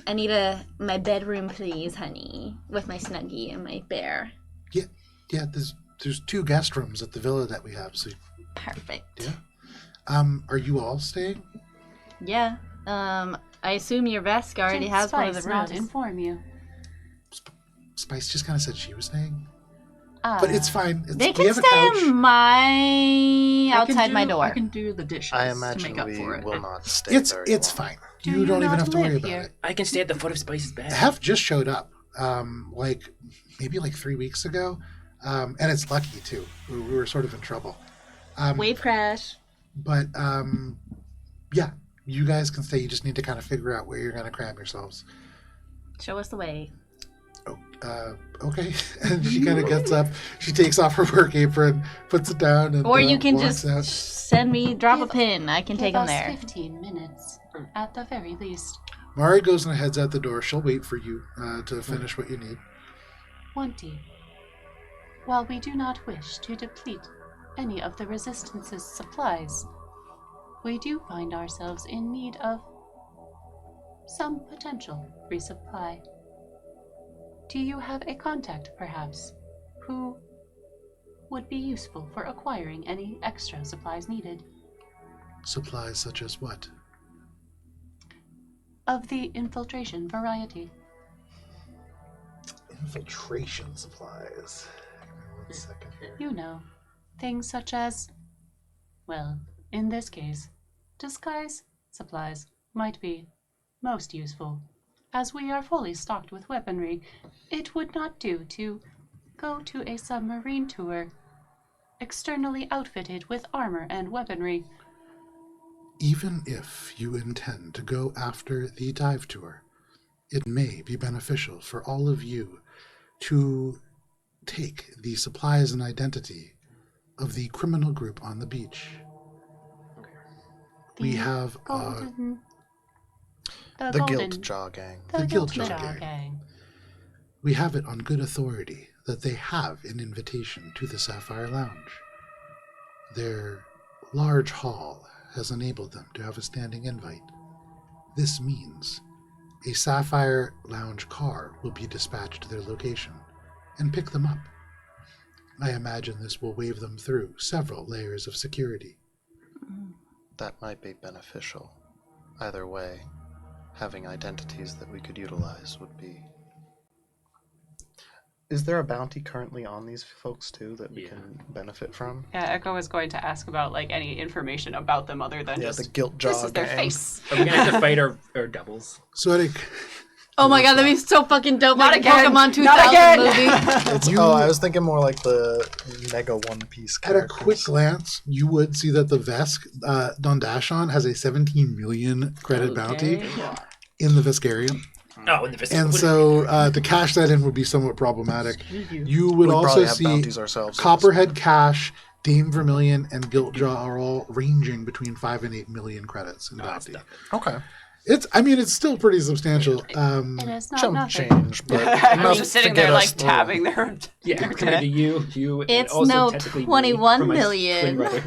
I need my bedroom, please, honey, with my snuggie and my bear. Yeah, there's 2 guest rooms at the villa that we have, so Perfect. yeah. Are you all staying? Yeah. I assume your Vesk already Did has one of Spice the not rooms. inform you? Spice just kind of said she was staying. Ah, But it's fine. They we can have a stay couch. in my outside my door. I can do the dishes I to imagine make up we for it. will not stay It's very long. fine. Do You you don't even not have to worry live about here? it. I can stay at the foot of Spice's bed. Hef just showed up, maybe 3 weeks ago, and it's lucky too. We were sort of in trouble. Wave crash. But yeah, you guys can stay. You just need to kind of figure out where you're going to cram yourselves. Show us the way. Okay. And she kind of gets up. She takes off her work apron, puts it down, and Or you can walks just out. send me, drop a Give- pin. I can take Give them us there. 15 minutes, at the very least. Mari goes and heads out the door. She'll wait for you to finish what you need. 20. While we do not wish to deplete any of the Resistance's supplies, we do find ourselves in need of some potential resupply. Do you have a contact, perhaps, who would be useful for acquiring any extra supplies needed? Supplies such as what? Of the infiltration variety. Infiltration supplies. 1 second here. You know, things such as, well, in this case, disguise supplies might be most useful. As we are fully stocked with weaponry, it would not do to go to a submarine tour externally outfitted with armor and weaponry. Even if you intend to go after the dive tour, it may be beneficial for all of you to take the supplies and identity of the criminal group on the beach. We have The Guilt Jaw Gang. the Guilt Jaw Jaw Gang. We have it on good authority that they have an invitation to the Sapphire Lounge. Their large hall has enabled them to have a standing invite. This means a Sapphire Lounge car will be dispatched to their location and pick them up. I imagine this will wave them through several layers of security. That might be beneficial. Either way, having identities that we could utilize would be... Is there a bounty currently on these folks, too, that we can benefit from? Yeah, Echo was going to ask about like any information about them other than just the Guilt Jaw this is their Gang. face. Are we gonna have to fight our doubles? So Eric, Oh my god, that'd be so fucking dope. Not Like a again. Pokemon Not 2000 again. movie. I was thinking more like the Mega One Piece at a characters. quick glance, you would see that the Vesk Dondashon has a 17 million credit bounty in the Veskarium. Oh, in the vicinity. And so to cash that in would be somewhat problematic. You would We'd also probably have see bounties ourselves. Copperhead Cash, Dame Vermilion, and Guiltjaw are all ranging between 5 and 8 million credits in bounty. Okay. It's still pretty substantial. It is not Chump nothing. change, but I'm enough just to sitting get there like us through. tabbing their. Yeah, compared to you, and It's also no technically me 21 for my million. twin brother.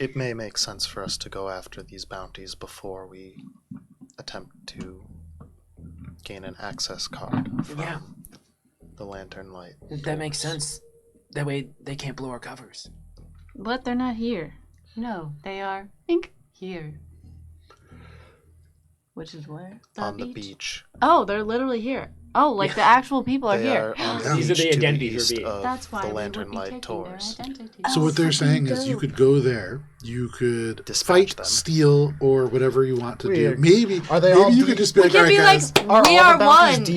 It may make sense for us to go after these bounties before we attempt to gain an access card from Yeah. the Lantern Light. That makes sense. That way they can't blow our covers. But they're not here. No, they are. Think here. Which is where? On the beach. Oh, they're literally here. Oh, like the actual people are They here. are on the These are beach the to identities east we're being. of That's why the we would Lantern be Light taking tours. their identities. So what they're fucking saying is you dope. could go there, you could Dispatch fight, them. steal, or whatever you want to do. Weird. Maybe Are they all you D- could just be We like, could all right, be like, guys. Are we all are the bounties one.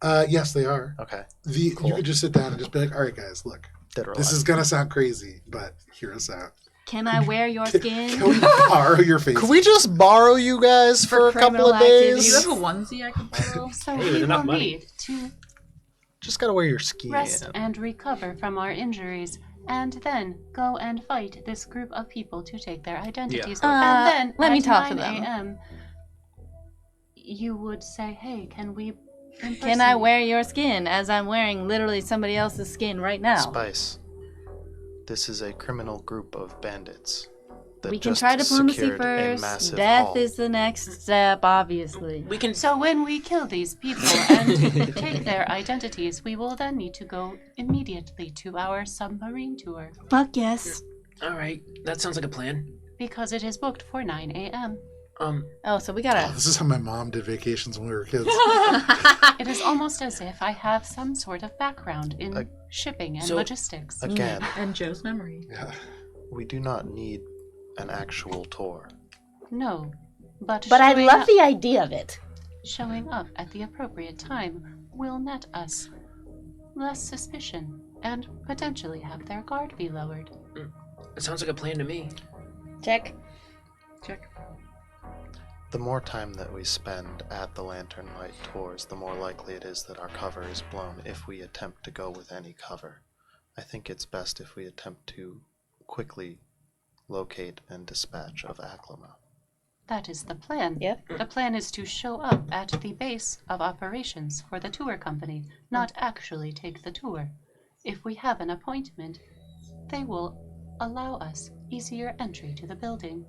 DOA? Yes, they are. Okay. You Cool. could just sit down and just be like, all right, guys, look, Literally. this is gonna sound crazy, but hear us out. Can I wear your skin? Can we borrow your face? Could we just borrow you guys for a couple criminal of Do days? you have a onesie I can borrow? So Hey, we with will enough money. need to Just gotta wear your ski. rest and recover from our injuries, and then go and fight this group of people to take their identities. And then let me at talk to 9 them. a.m., you would say, "Hey, can we?" Can I wear your skin as I'm wearing literally somebody else's skin right now? Spice. This is a criminal group of bandits. That We can just try diplomacy secured a first. massive Death haul. is the next step, obviously. We can. So when we kill these people and take their identities, we will then need to go immediately to our submarine tour Fuck yes. All right, that sounds like a plan. because it is booked for 9 a.m. Oh, so we Oh, gotta. this is how my mom did vacations when we were kids. It is almost as if I have some sort of background in shipping and So- logistics. Again, And Joe's memory. Yeah. we do not need an actual tour. No, but But I showing love up- the idea of it. Showing up at the appropriate time will net us less suspicion and potentially have their guard be lowered. It sounds like a plan to me. Check. Check. The more time that we spend at the Lantern Light tours, the more likely it is that our cover is blown if we attempt to go with any cover. I think it's best if we attempt to quickly locate and dispatch of Aklama. That is the plan. Yep. The plan is to show up at the base of operations for the tour company, not actually take the tour. If we have an appointment, they will allow us easier entry to the building.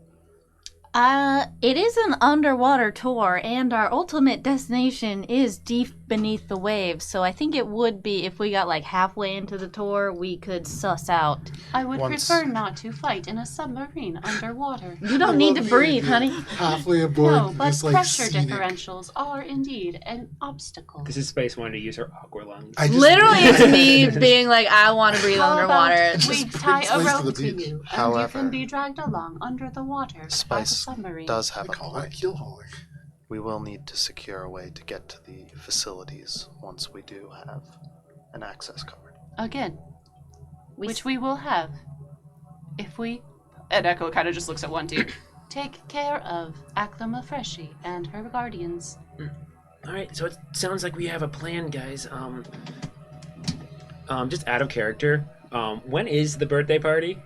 It is an underwater tour, and our ultimate destination is deep beneath the waves, so I think it would be if we got like halfway into the tour, we could suss out. I would Once- prefer not to fight in a submarine underwater. You don't need to breathe, honey. Halfway aboard No, but this like pressure scenic. differentials are indeed an obstacle. This is Spice wanting to use her aqua lungs. I just- Literally, it's me being like, I want to breathe How underwater. about we Just tie a brings Spice to rope the to beach. you, and you However, can be dragged along under the water by the Spice submarine. does have I a call that point. keel hauling. We will need to secure a way to get to the facilities once we do have an access card. Again, which we will have if we... And Echo kind of just looks at one team. Take care of Aklama Freshie and her guardians. All right, so it sounds like we have a plan, guys. Just out of character. When is the birthday party?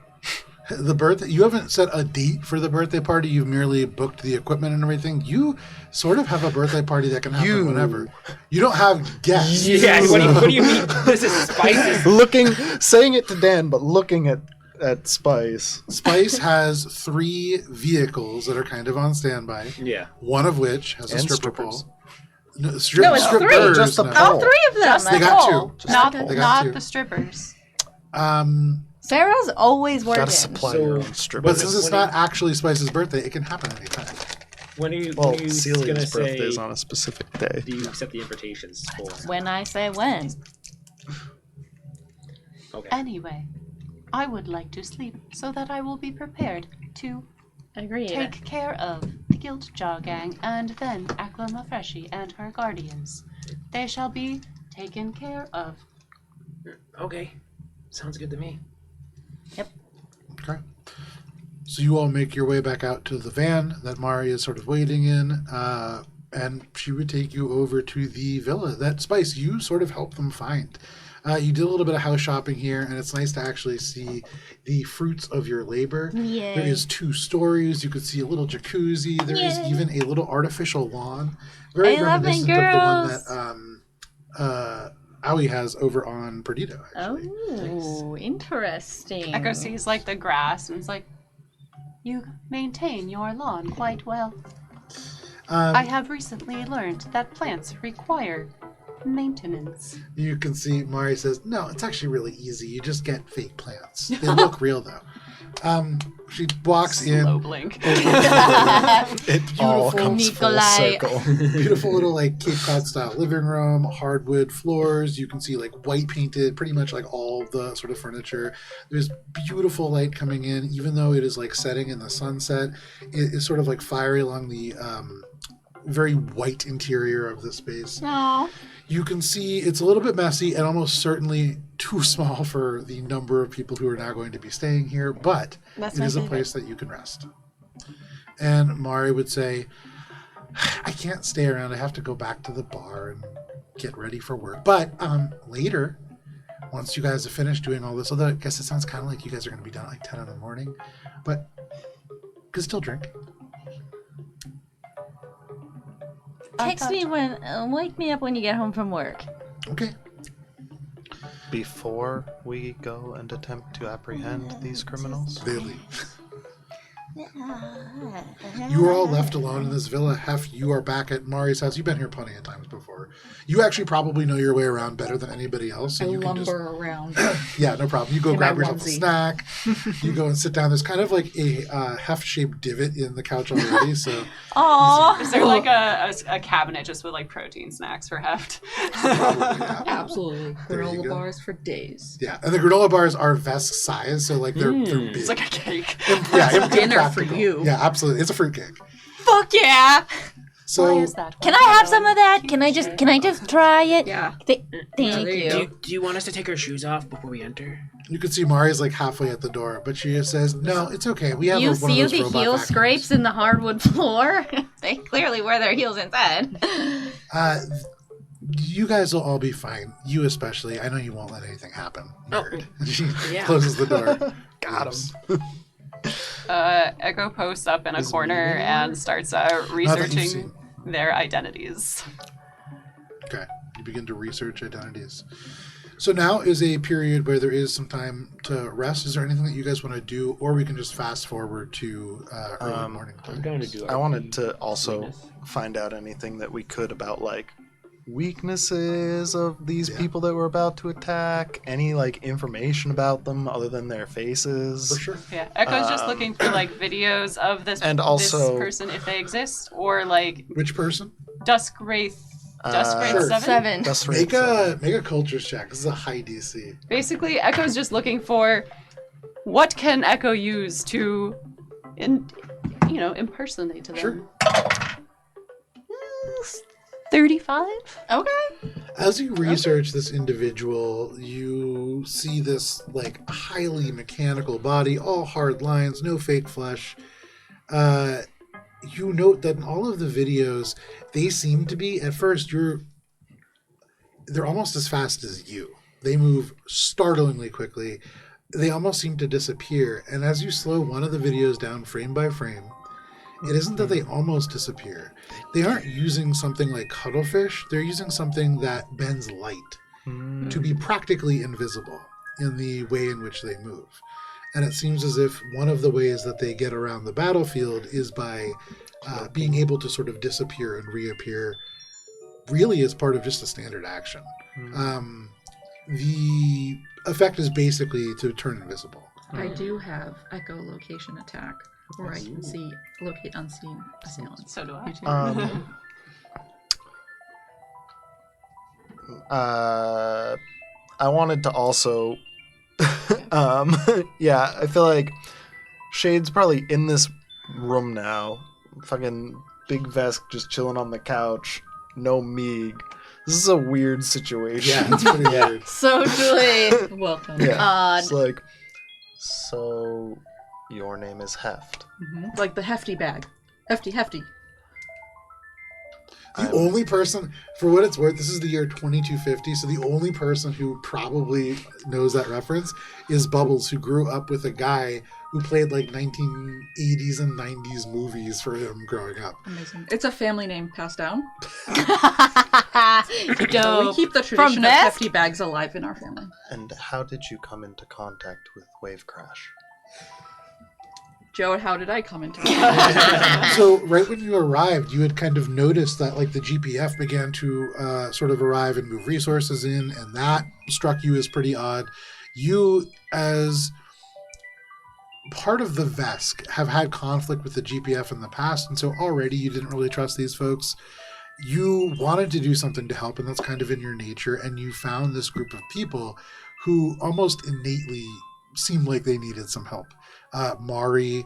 The birthday, you haven't set a date for the birthday party. You've merely booked the equipment and everything. You sort of have a birthday party that can happen whenever. You don't have guests. Yeah, what do you mean? This is Spice's. Saying it to Dan, but looking at Spice. Spice has 3 vehicles that are kind of on standby. Yeah. One of which has a And stripper strippers. pole. No, No, it's strippers, 3. Just a no. pole. All 3 of them. They that's got all. 2. Not, They got not 2. the strippers. Sarah's always working. Gotta supply your own strippers. But since it's not actually Spice's birthday, it can happen anytime. When are you, Well, when are you gonna Celia's say? birthday is on a specific day. Do you accept the invitations for? When I say when. Okay. Anyway, I would like to sleep so that I will be prepared to Agreed. take care of the Guilt Jaw Gang and then Aklama Freshie and her guardians. They shall be taken care of. Okay. Sounds good to me. Okay. So you all make your way back out to the van that Mari is sort of waiting in, and she would take you over to the villa that Spice, you sort of helped them find. You did a little bit of house shopping here, and it's nice to actually see the fruits of your labor. Yay. There is 2 stories. You could see a little jacuzzi. There is Yay. even a little artificial lawn. Very I love it, reminiscent of the one girls. that Aoi has over on Perdido, actually. Oh, interesting. Echo sees like the grass and is like, you maintain your lawn quite well. I have recently learned that plants require maintenance. You can see Mari says, no, it's actually really easy. You just get fake plants. They look real, though. She walks Slow in. blink. It all Beautiful comes full Nikolai. circle. Beautiful little like Cape Cod style living room, hardwood floors. You can see like white painted, pretty much like all the sort of furniture. There's beautiful light coming in, even though it is like setting in the sunset. It is sort of like fiery along the very white interior of the space. Aw. You can see it's a little bit messy and almost certainly too small for the number of people who are now going to be staying here, but That's it my is a favorite. place that you can rest. And Mari would say, I can't stay around. I have to go back to the bar and get ready for work. But later, once you guys have finished doing all this, although I guess it sounds kind of like you guys are going to be done at like 10 in the morning, but you can still drink. Text me when, wake me up when you get home from work. Okay. Before we go and attempt to apprehend these criminals, They leave. You are all left alone in this villa. Hef, you are back at Mari's house. You've been here plenty of times before. You actually probably know your way around better than anybody else. So I you can just, lumber around. yeah, no problem. You go In grab my yourself a onesie. snack. You go and sit down. There's kind of like a Hef-shaped divot in the couch already. So Aww. Is there like a cabinet just with like protein snacks for Heft? probably, yeah. Absolutely. There you Granola go. bars for days. Yeah, and the granola bars are vest size, so like they're big. It's like a cake. Yeah, Dinner for impractical. you. Yeah, absolutely. It's a fruitcake. Fuck yeah! So Why is that? Can I have some of that? Can I just try it? Yeah. Thank there you you. go. Do you want us to take our shoes off before we enter? you can see Mari's like halfway at the door, but she just says, "No, it's okay. We have You one of see those the robot heel vacuums." scrapes in the hardwood floor? They clearly wear their heels inside. You guys will all be fine. You especially. I know you won't let anything happen. Oh, Nerd. She yeah. closes the door. Got him. Echo posts up in a Is corner Megan and starts you've researching seen. their identities. Okay. You begin to research identities. So now is a period where there is some time to rest. Is there anything that you guys want to do, or we can just fast forward to early morning I'm time? going to do. I wanted to also weakness. find out anything that we could about like weaknesses of these Yeah. people that we're about to attack. Any like information about them other than their faces. For sure. Yeah, Echo's just looking for like videos of this And also- this person if they exist, or like Which person? Dusk Wraith Sure. 7. That's Make a cultures check. This is a high DC. Basically, Echo's just looking for what can Echo use to, impersonate to them. Sure. 35. Okay. As you research this individual, you see this like highly mechanical body, all hard lines, no fake flesh. You note that in all of the videos, they seem to be at first they're almost as fast as you. They move startlingly quickly. They almost seem to disappear. And as you slow one of the videos down frame by frame, it isn't that they almost disappear. They aren't using something like cuttlefish. They're using something that bends light to be practically invisible in the way in which they move. And it seems as if one of the ways that they get around the battlefield is by being able to sort of disappear and reappear really as part of just a standard action. The effect is basically to turn invisible. I do have Echo Location Attack, where I can see locate unseen assailants. So do I. You too? I wanted to also yeah, I feel like Shade's probably in this room now. Fucking Big Vesk just chilling on the couch. No Meeg. This is a weird situation. Yeah, it's pretty weird. Socially. Welcome. Yeah. Odd. It's like, so your name is Heft. Like the hefty bag. Hefty. The only person, for what it's worth, this is the year 2250, so the only person who probably knows that reference is Bubbles, who grew up with a guy who played like 1980s and 90s movies for him growing up. Amazing. It's a family name passed down. So we Dope. keep the tradition of Vesk? hefty bags alive in our family. And how did you come into contact with Wave Crash? Joe, how did I come into So right when you arrived, you had kind of noticed that like the GPF began to sort of arrive and move resources in, and that struck you as pretty odd. You, as part of the Vesk, have had conflict with the GPF in the past, and so already you didn't really trust these folks. You wanted to do something to help, and that's kind of in your nature, and you found this group of people who almost innately seemed like they needed some help. Mari,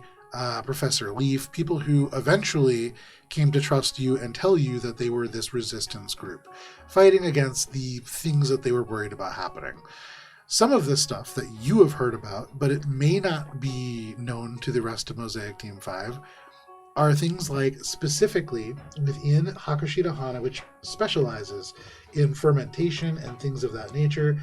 Professor Leaf, people who eventually came to trust you and tell you that they were this resistance group, fighting against the things that they were worried about happening. Some of this stuff that you have heard about, but it may not be known to the rest of Mosaic Team 5, are things like specifically within Hakushita Hana, which specializes in fermentation and things of that nature.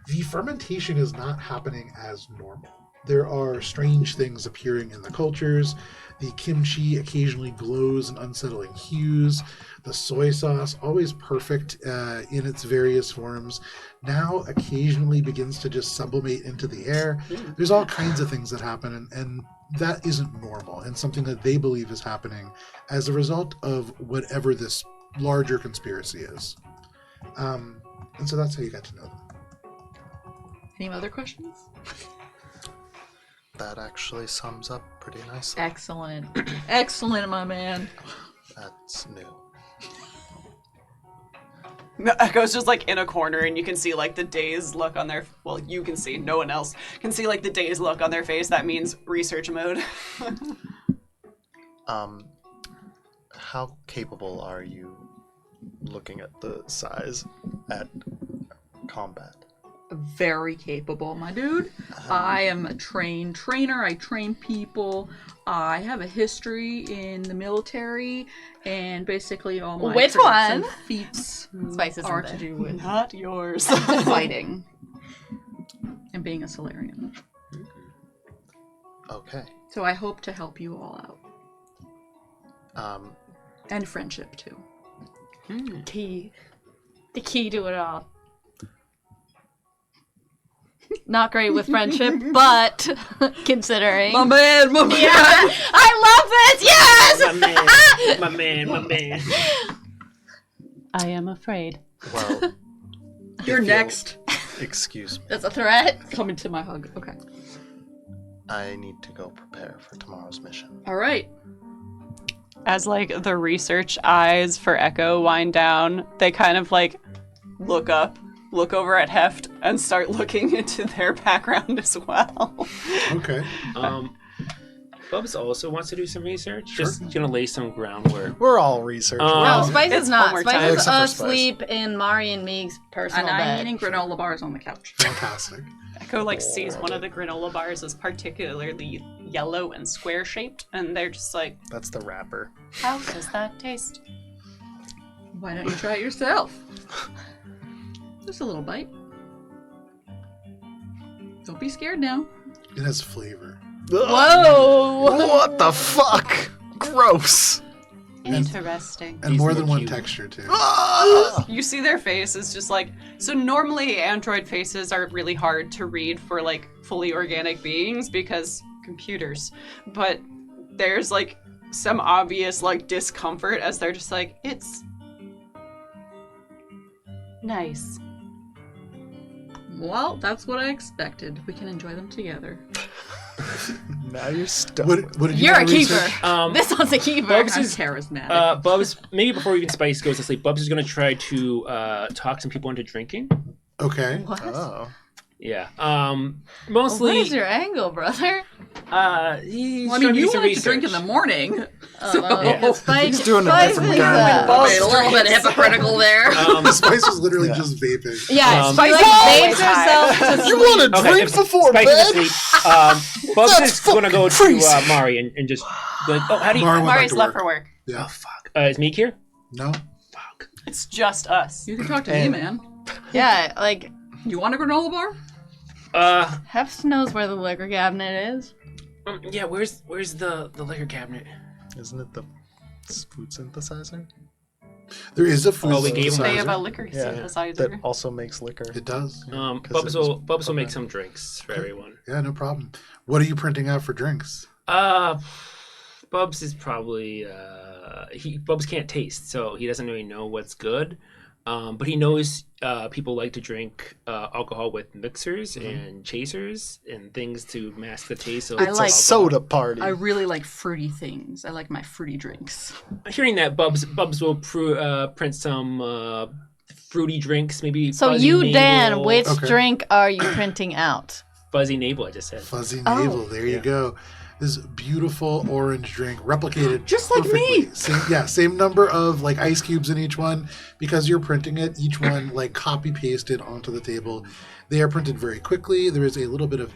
The fermentation is not happening as normal. There are strange things appearing in the cultures. The kimchi occasionally glows in unsettling hues. The soy sauce, always perfect in its various forms, now occasionally begins to just sublimate into the air. There's all kinds of things that happen, and that isn't normal, and something that they believe is happening as a result of whatever this larger conspiracy is. And so that's how you got to know them. Any other questions? That actually sums up pretty nicely. Excellent. Excellent, my man. That's new. Echo's just like in a corner, and you can see like the dazed look on their. Well, you can see. No one else can see like the dazed look on their face. That means research mode. How capable are you, looking at the size, at combat? Very capable, my dude. I am a trained trainer. I train people. I have a history in the military, and basically all my Which tricks one? and feats Spices are in to there. do with Not yours. fighting and being a Solarian. Okay. So I hope to help you all out. Um, And friendship, too. Key. The key to it all. not great with friendship, but considering. My man. Yeah, I love this. Yes. My man. I am afraid. Well, You're next. excuse me. That's a threat. Come into my hug. Okay. I need to go prepare for tomorrow's mission. All right. As like the research eyes for Echo wind down, they kind of like look over at Heft, and start looking into their background as well. Okay. Bubs also wants to do some research. Sure. Just gonna lay some groundwork. We're all researchers. No, Spice It's is not. homework Spice time. is Except for Spice. asleep in Mari and Meeg's personal And I'm bed. eating granola bars on the couch. Fantastic. Echo like sees one of the granola bars as particularly yellow and square shaped, and they're just like, That's the wrapper. how does that taste? Why don't you try it yourself? Just a little bite. Don't be scared now. It has flavor. Whoa! What the fuck? Gross. Interesting. And He's more more than one cute. texture, too. You see their face is just like, so normally android faces are really hard to read for like fully organic beings because computers, but there's like some obvious like discomfort as they're just like, it's nice. Well, that's what I expected. We can enjoy them together. Now you're stuck. What did you You're a wanna keeper. research? This one's a keeper. Bubs I'm is charismatic. Bubs. Maybe before even Spice goes to sleep, Bubs is gonna try to talk some people into drinking. Okay. What? Oh. Yeah. What Mostly. is your angle, brother? He's Well, I mean, trying to do you some wanted to drink in research. the morning. Yeah. Spice, He's doing a Spice different is, kind of I mean, a little bit hypocritical there. Spice was literally Yeah. just vaping. Yeah, Spice Always saves high. herself to You sleep. want to drink if before Spice bed? is asleep, Bubs That's is gonna go fucking to crazy. Mari and just be like, oh, how do you? Mari went back Mari's to left work. for work. Yeah. Fuck. Is Meek here? No? Fuck. It's just us. You can talk to me, man. Yeah, like, You want a granola bar? Heft knows where the liquor cabinet is. Yeah. Where's the liquor cabinet? Isn't it the food synthesizer? There is a food Oh, we gave him They have a synthesizer. liquor Yeah. synthesizer. That also makes liquor. It does. Bubs it was will make some drinks for everyone. Yeah, no problem. What are you printing out for drinks? Bubs is probably Bubs can't taste, so he doesn't really know what's good. But he knows people like to drink alcohol with mixers and chasers and things to mask the taste of I It's like a soda party. I really like fruity things. I like my fruity drinks. Hearing that, Bubs will print some fruity drinks, maybe. So Fuzzy you, Navel. Dan, which Okay. drink are you printing out? Fuzzy Navel, I just said. Fuzzy Oh. navel. There you go. This beautiful orange drink replicated Just like perfectly. me. Same number of like ice cubes in each one because you're printing it. Each one like copy pasted onto the table. They are printed very quickly. There is a little bit of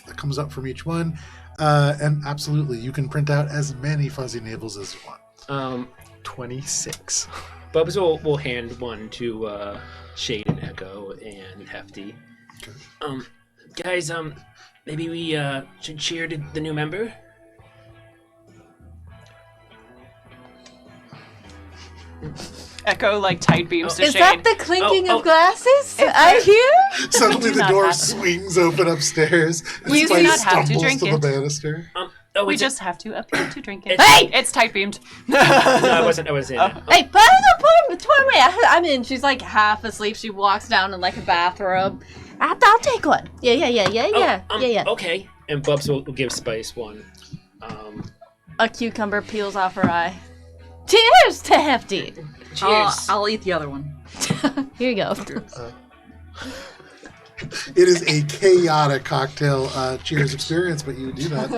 that comes up from each one, and absolutely you can print out as many fuzzy navels as you want. 26. Bubs will hand one to Shade and Echo and Hefty. Okay. Guys, maybe we should cheer to the new member. Echo like tight beams to Is Shade. that the clinking Oh, of glasses? I hear? Suddenly do the not door have to. swings open upstairs. And We do Spice not have to stumbles drink to the it. banister. Oh, We it's just have to appear to drink it. Hey! It's tight beamed. no, I wasn't. Hey, put me. I mean, she's like half asleep. She walks down in like a bathrobe. I'll take one. Yeah. Okay. And Bubs will give Spice one. A cucumber peels off her eye. Cheers to Hefty. Cheers. I'll eat the other one. Here you go. It is a chaotic cocktail cheers experience, but you do that.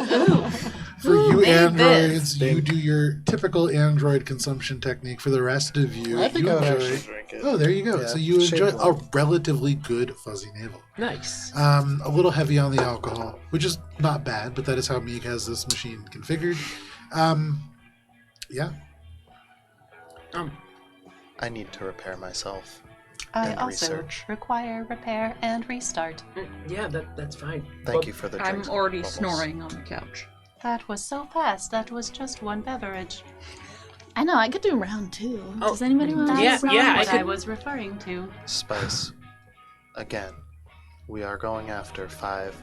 For you made androids, this. you do your typical android consumption technique. For the rest of you, I think you I would enjoy. actually drink it. Oh, there you go. Yeah, So you shade enjoy of a lime. relatively good fuzzy navel. Nice. A little heavy on the alcohol, which is not bad, but that is how Meek has this machine configured. Yeah. I need to repair myself. I And also research. require repair and restart. Yeah, that's fine. Thank you for the I'm drinks. already Bubbles. snoring on the couch. That was so fast. That was just one beverage. I know, I could do round two. Oh, Does anybody want to That's yeah, not I what could- I was referring to. Spice. Again. We are going after 5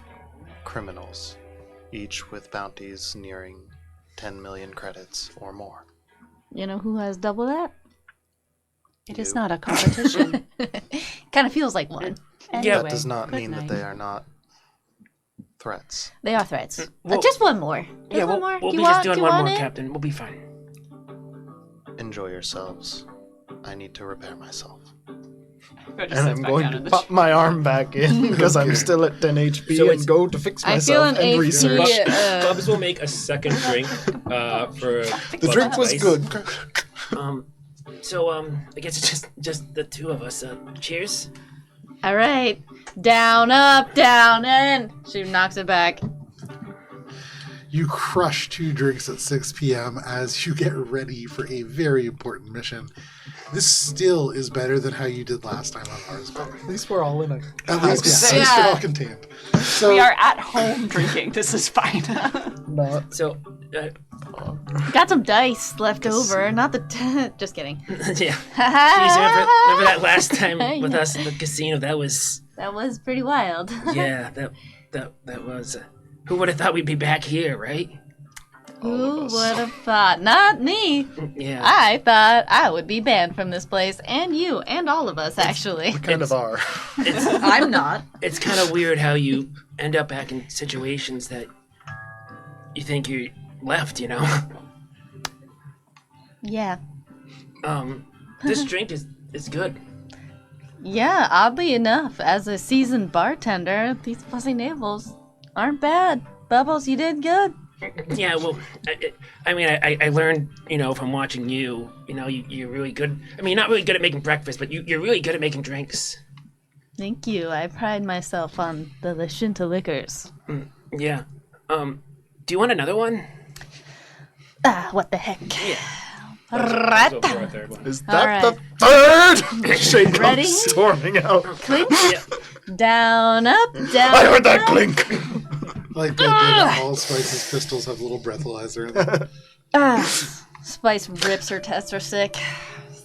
criminals, each with bounties nearing 10 million credits or more. You know who has double that? It is not a competition. Kind of feels like one. Anyway, That does not good mean that night. they are not threats. They are threats. Well- Just one more. Yeah, one more. we'll Do be you just want- doing do you one want more, it? Captain. We'll be fine. Enjoy yourselves. I need to repair myself. Go just And sits I'm back going down to in the pop my arm back in because I'm still at 10 HP So and it's- go to fix I feel myself an and HP. research. Bubs will make a second drink for The drink was Spice. good. So I guess it's just the two of us. Cheers. All right. Down, up, down, and she knocks it back. You crush 2 drinks at 6 p.m. as you get ready for a very important mission. This still is better than how you did last time on ours. At least we're all in a At least, house. at least Yeah. you're all contained. So, We are at home drinking. This is fine. Not So Got some dice left over. Not the. Just kidding. yeah. Jeez, remember that last time with Yeah. us in the casino? That was That was pretty wild. yeah. That was. Who would have thought we'd be back here, right? Who would have thought? Not me. Yeah. I thought I would be banned from this place, and you, and all of us, actually. kind of are. I'm not. It's kind of weird how you end up back in situations that you think you left. You know. Yeah. This drink is good. Yeah, oddly enough, as a seasoned bartender, these fuzzy navels aren't bad. Bubbles, you did good. Yeah, well, I learned, from watching you, you're really good. I mean, you're not really good at making breakfast, but you're really good at making drinks. Thank you. I pride myself on the Lashinta liquors. Yeah. Do you want another one? Ah, what the heck? Yeah. So for our third one. Is that All the third? Shane comes Ready? storming out. Clink. Yeah. Down, up, down. I heard that up. clink. like they did, all Spice's pistols have a little breathalyzer in them. Spice rips her tester stick.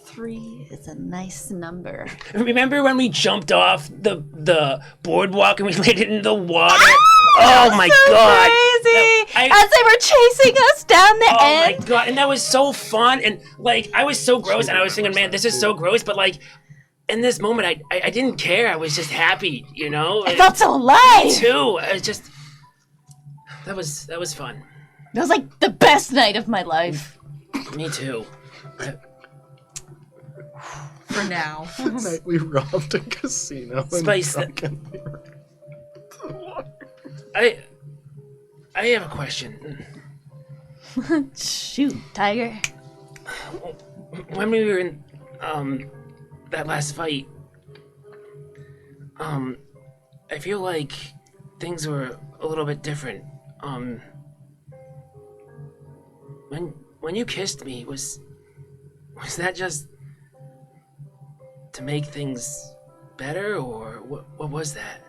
3 is a nice number. Remember when we jumped off the boardwalk and we landed in the water? Oh my god! Crazy! I- As they were chasing us down the Oh my end. god! And that was so fun, and I was so gross, and I was thinking, man, this is so gross. But in this moment, I didn't care. I was just happy, I felt so alive. too. I was just that was fun. That was like the best night of my life. Me too. For now. Night we robbed a casino. and Spice, drunkenly- I have a question. Shoot, Tiger. When we were in that last fight, I feel like things were a little bit different. When you kissed me, was that just to make things better, or what was that?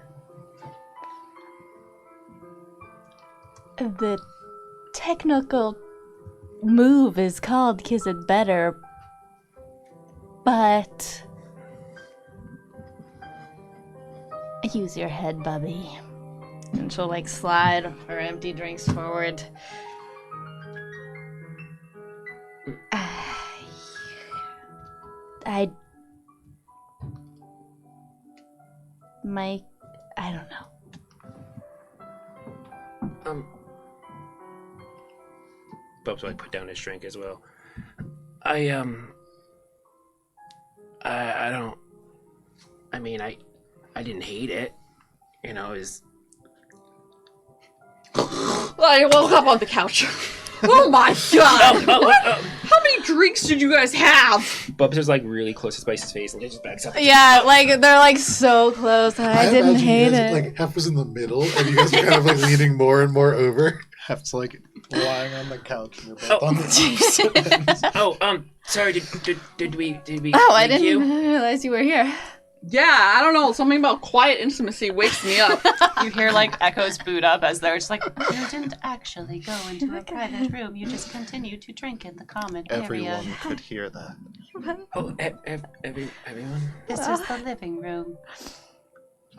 The technical move is called Kiss It Better, but use your head, Bubby. And she'll slide her empty drinks forward. I don't know. Bubs will put down his drink as well. I don't. I mean, I didn't hate it. It was. I woke up on the couch. Oh my god! How many drinks did you guys have? Bubs is really close to Spice's face and just backs up. Yeah, they're so close. I didn't imagine hate you it. guys, Hef was in the middle, and you guys were kind of leaning more and more over. Hef's lying on the couch and you're both on the Sorry. Did we? Oh, I wake didn't you? realize you were here. Yeah, I don't know. Something about quiet intimacy wakes me up. You hear echoes boot up as they're just you didn't actually go into a private room. You just continued to drink in the common Everyone area. could hear that. Oh, everyone. This is the living room.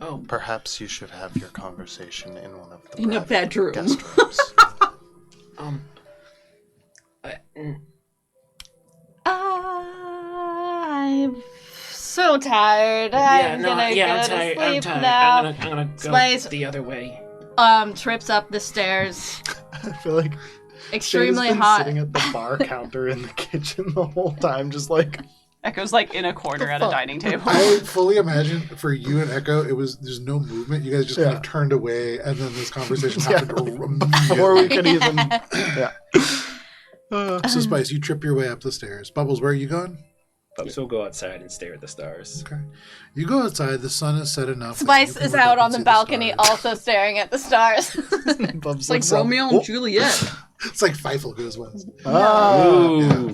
Oh, Perhaps you should have your conversation in one of the In a private bedroom. guest rooms. I'm so tired. I'm gonna go I'm to tired. sleep I'm tired. now. I'm gonna go Spice. the other way. Trips up the stairs. I feel like Extremely Shay's been hot. sitting at the bar counter in the kitchen the whole time, just like Echo's like in a corner at a dining table. I fully imagine for you and Echo, there's no movement. You guys just kind of turned away, and then this conversation happened before immediately. we could even. Yeah. So Spice, you trip your way up the stairs. Bubbles, where are you going? So we'll go outside and stare at the stars. Okay. You go outside. The sun is set enough. that Spice you can is look out up on and the see balcony, stars. also staring at the stars. Bubs It's like looks up. Romeo and Juliet. It's like Feifel goes west. Ooh.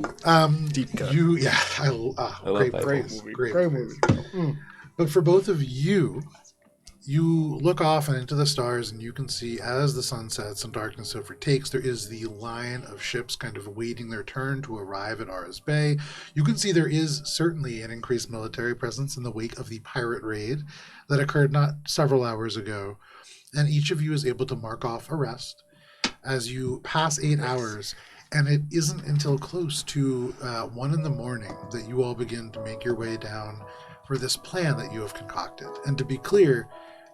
Deep cut. Great Feifel praise. movie. Great movie. But for both of you, you look off and into the stars, and you can see as the sun sets and darkness overtakes, there is the line of ships kind of waiting their turn to arrive at Aras Bay. You can see there is certainly an increased military presence in the wake of the pirate raid that occurred not several hours ago. And each of you is able to mark off a rest as you pass 8 hours. And it isn't until close to 1 in the morning that you all begin to make your way down for this plan that you have concocted. And to be clear,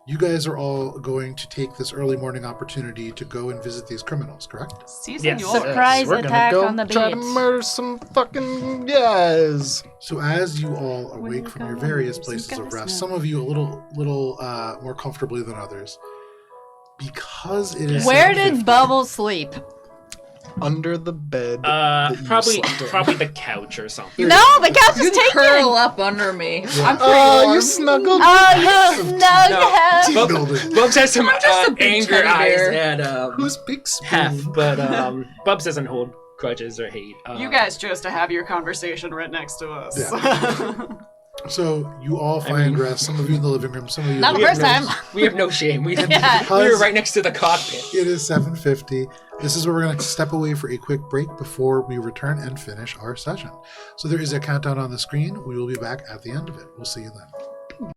you guys are all going to take this early morning opportunity to go and visit these criminals, correct? Si, Yes. senor. Surprise We're gonna attack go on the try to beach. murder some fucking guys. So as you all awake from your various places of rest, some of you a little more comfortably than others, because it is Where 7:50. did Bubbles sleep? Under the bed. that you Probably slept on. the couch or something. No, the couch is You taken. curl up under me. I'm pretty Oh, warm. you snuggled. Oh, you snug Team Bub- building. Bubs has some just a big anger teddy eyes bear. at Who's big spoon? Hef, but Bubs doesn't hold grudges or hate. You guys chose to have your conversation right next to us. So you all find rest. Some of you in the living room. Some of you. Not in the the first bedrooms. time. We have no shame. We Yeah. were right next to the cockpit. It is 7:50. This is where we're going to step away for a quick break before we return and finish our session. So there is a countdown on the screen. We will be back at the end of it. We'll see you then.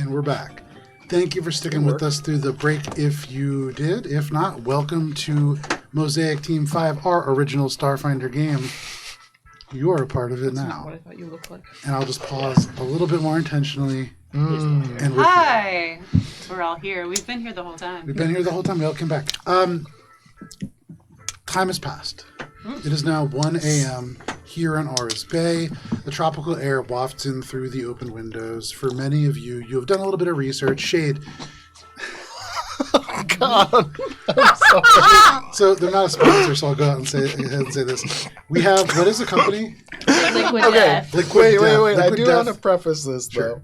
And we're back. Thank you for sticking with us through the break if you did. If not, welcome to Mosaic Team 5, our original Starfinder game. You are a part of it That's now. not what I thought you looked like. And I'll just pause a little bit more intentionally. And with you. Hi! We're all here. We've been here the whole time. We've been here the whole time. We all came back. Time has passed. It is now 1 a.m. here on Aura's Bay. The tropical air wafts in through the open windows. For many of you, you have done a little bit of research. Shade. God. I'm sorry. So they're not a sponsor, so I'll go out and say this. We have, what is the company? Liquid Okay. death. Liquid Death. Wait. I Liquid do Death. want to preface this, Sure. though.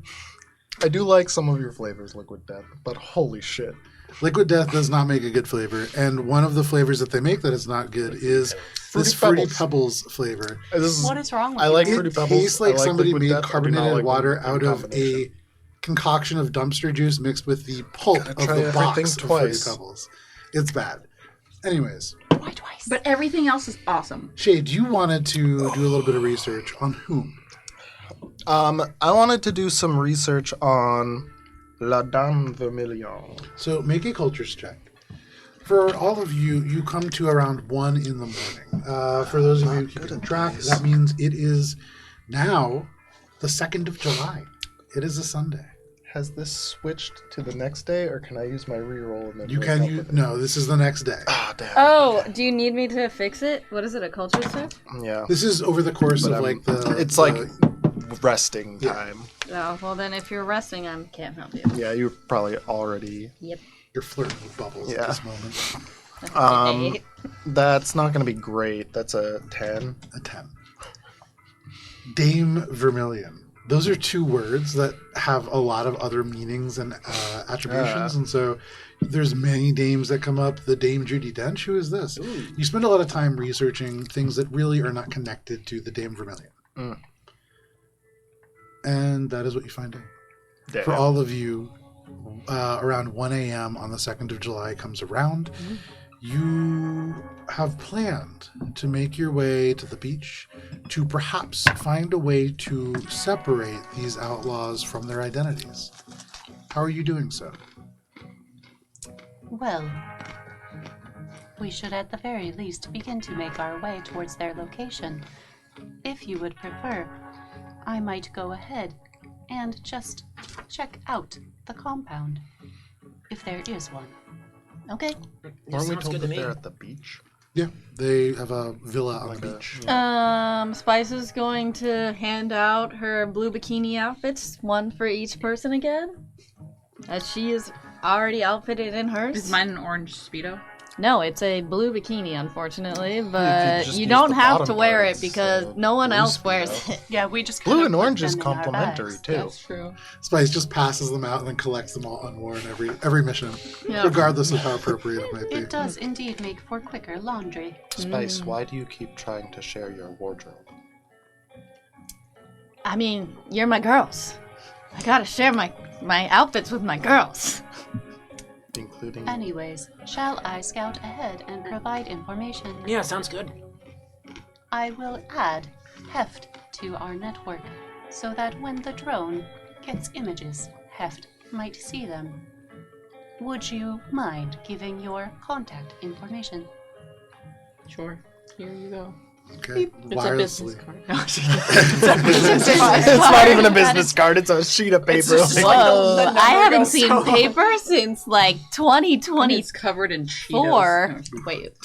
I do like some of your flavors, Liquid Death, but holy shit. Liquid Death does not make a good flavor, and one of the flavors that they make that is not good is this Fruity Pebbles flavor. What is wrong with I you? like It Fruity Pebbles. tastes like I like somebody Liquid made Death. I do not carbonated like water them in out of combination. a concoction of dumpster juice mixed with the pulp Gotta of try the box everything of Fruity twice. Pebbles. It's bad. Anyways, Why twice? But everything else is awesome. Shade, you wanted to do a little bit of research on whom? I wanted to do some research on La Dame Vermilion. So make a cultures check. For all of you, you come to around 1 in the morning. For those of you keeping track, that means it is now the 2nd of July. It is a Sunday. Has this switched to the next day, or can I use my reroll and then You wake can up use, with it? no, this is the next day. Ah, damn. Oh, do you need me to fix it? What is it, a culture check? Yeah. This is over the course But of like the. It's the- like resting Yeah. time. Oh, well then if you're resting, I can't help you. Yeah, you're probably already. Yep. You're flirting with bubbles Yeah. at this moment. Um, that's not going to be great. That's a 10. A 10. Dame Vermilion. Those are 2 words that have a lot of other meanings and attributions, and so there's many dames that come up. The Dame Judy Dench, who is this? You spend a lot of time researching things that really are not connected to the Dame Vermilion. Mm. And that is what you find out. Damn. For all of you, around 1 a.m. on the 2nd of July comes around. You have planned to make your way to the beach to perhaps find a way to separate these outlaws from their identities. How are you doing so? Well, we should at the very least begin to make our way towards their location. If you would prefer, I might go ahead and just check out the compound, if there is one. Okay. Weren't we Sounds told good that to me. they're at the beach? Yeah, they have a villa on Like the a- beach. Spice is going to hand out her blue bikini outfits, one for each person again, as she is already outfitted in hers. Is mine an orange Speedo? No, it's a blue bikini, unfortunately, but just you use don't the have to bottom wear part, it it's, because no one blue else Speedo. wears it. Yeah, we just Blue kind and of put orange is them in our complimentary, bags. too. That's true. Spice just passes them out and then collects them all unworn every mission, Yeah. regardless of how appropriate it might be. It does indeed make for quicker laundry. Spice, why do you keep trying to share your wardrobe? I mean, you're my girls. I gotta share my outfits with my girls. Including Anyways, shall I scout ahead and provide information? Yeah, sounds good. I will add Heft to our network so that when the drone gets images, Heft might see them. Would you mind giving your contact information? Sure. Here you go. Okay, It's a business wirelessly. card. No, It's not even a business card. It's a sheet of paper. just like- like Whoa, the number I haven't goes seen so- paper since like and 2024. it's covered in Cheetos. No, Wait,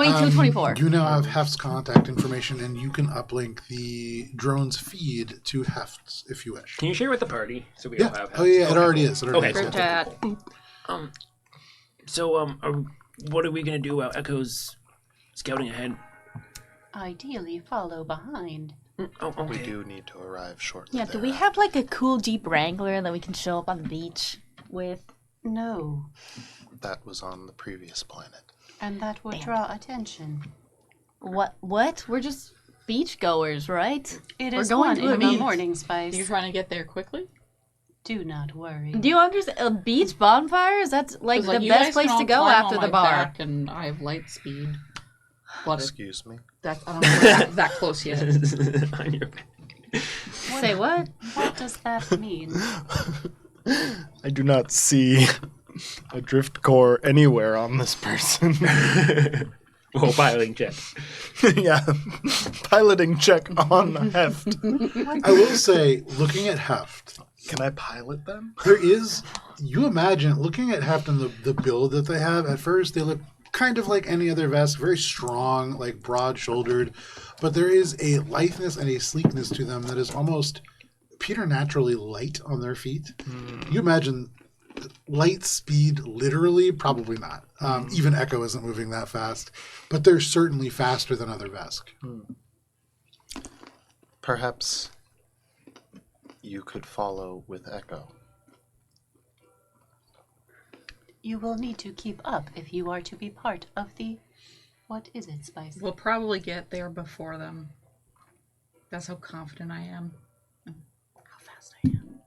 22, 24. You now have Heft's contact information, and you can uplink the drone's feed to Heft's if you wish. Can you share with the party so we all Yeah. have? Oh yeah, it Okay, already cool. is. It already Okay, is. Group Yeah. chat. So what are we gonna do while Echo's scouting ahead? Ideally, follow behind. Oh, okay. we do need to arrive shortly. Yeah, do we have like a cool Jeep Wrangler that we can show up on the beach with? No, That was on the previous planet. and that would Damn. draw attention. What? We're just beach goers, right? It We're is going one to a in the beach. morning, Spice. You're trying to get there quickly? Do not worry. Do you understand? A beach bonfires? That's like 'Cause, the you best guys place can to all go climb after on the my bar. back and I have light speed. But Excuse me? that, I don't know if we're that close yet. On your back. Say what? What does that mean? I do not see a drift core anywhere on this person. Well, piloting check. Yeah. Piloting check on Heft. I will say, looking at Heft, Can I pilot them? there is, you imagine, looking at Heft and the build that they have, at first they look kind of like any other vest, very strong, like broad-shouldered, but there is a litheness and a sleekness to them that is almost preternaturally light on their feet. You imagine light speed, literally, probably not. Even Echo isn't moving that fast, but they're certainly faster than other Vesk. Perhaps you could follow with Echo. You will need to keep up if you are to be part of the... What is it, Spice? We'll probably get there before them. That's how confident I am. How fast I am.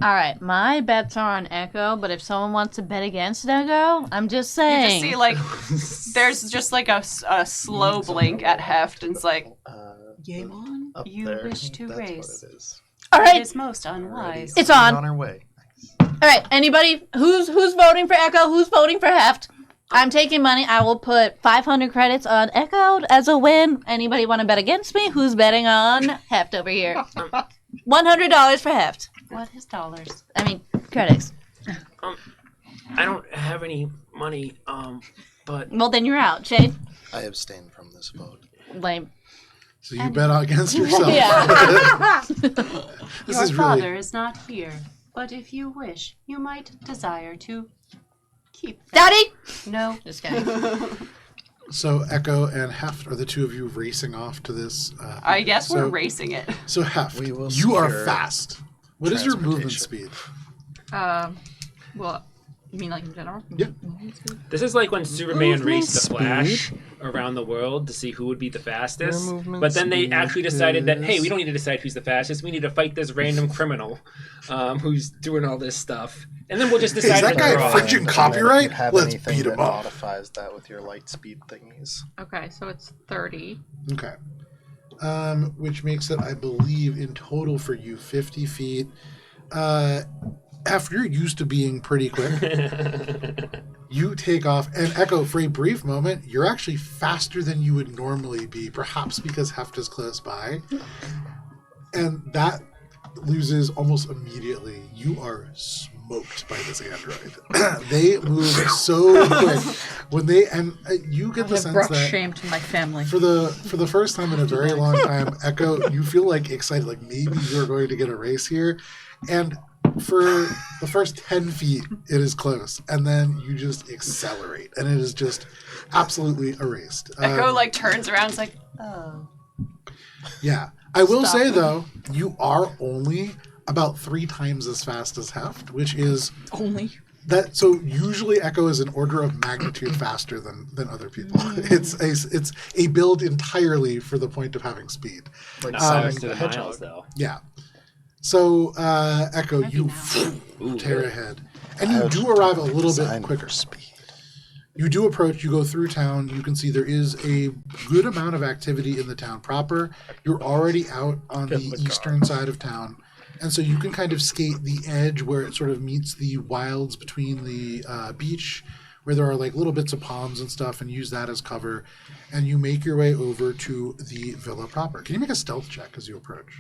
All right, my bets are on Echo, but if someone wants to bet against Echo, I'm just You saying. just see, like, there's just, like, a slow blink at Heft, and it's like, Game on? Up You there, wish to that's race. what it is. All it right, is most unwise. It's on. On our way. all right. Anybody who's voting for Echo? Who's voting for Heft? I'm taking money. I will put 500 credits on Echo as a win. Anybody want to bet against me? Who's betting on Heft over here? $100 for Heft. What is dollars? I mean, credits. I don't have any money, but Well, then you're out, Shade. I abstain from this vote. Lame. So you bet against yourself. Yeah. This Your is father really... is not here, but if you wish, you might desire to keep... Daddy. No. Just kidding. So Echo and Heft are the two of you racing off to this. I guess so, we're racing it. So Heft, We will you are secure fast. What is your movement transportation. speed? Well, you mean like in general? Yeah. this is like when Superman Movement raced the speed. Flash around the world to see who would be the fastest. Your movement But then they speed actually decided that, hey, is- we don't need to decide who's the fastest. We need to fight this random criminal who's doing all this stuff. And then we'll just decide that to guy draw. infringing And then copyright? if you have Let's anything beat him that up. modifies that with your light speed thingies. Okay, so it's 30. Okay. Which makes it, I believe, in total for you 50 feet. After you're used to being pretty quick, you take off. And Echo, for a brief moment, you're actually faster than you would normally be, perhaps because Heft is close by. And that loses almost immediately. You are smoked by this android. They move so quick. When they you get the I have sense brought that shame to my family. for the first time in a very long time, Echo, you feel like excited, like maybe you're going to get a race here. And for the first 10 feet, it is close. And then you just accelerate. And it is just absolutely erased. Echo, like, turns around and is like, oh. Yeah. I will say, though, you are only about 3 times as fast as Heft, which is... Only. That so usually Echo is an order of magnitude faster than other people. It's a build entirely for the point of having speed. Like Not Sonic fast to the the Hedgehog. miles, though. Yeah. So Echo, you Ooh, tear good. ahead, and you do arrive a little bit Designed quicker. for speed. You do approach. You go through town. You can see there is a good amount of activity in the town proper. You're already out on the eastern side of town. And so you can kind of skate the edge where it sort of meets the wilds between the beach, where there are like little bits of palms and stuff, and use that as cover. And you make your way over to the villa proper. Can you make a stealth check as you approach?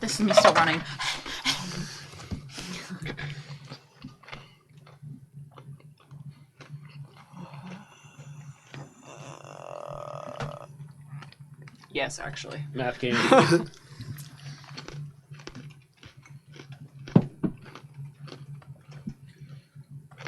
This is me still running. Yes, actually. Math game.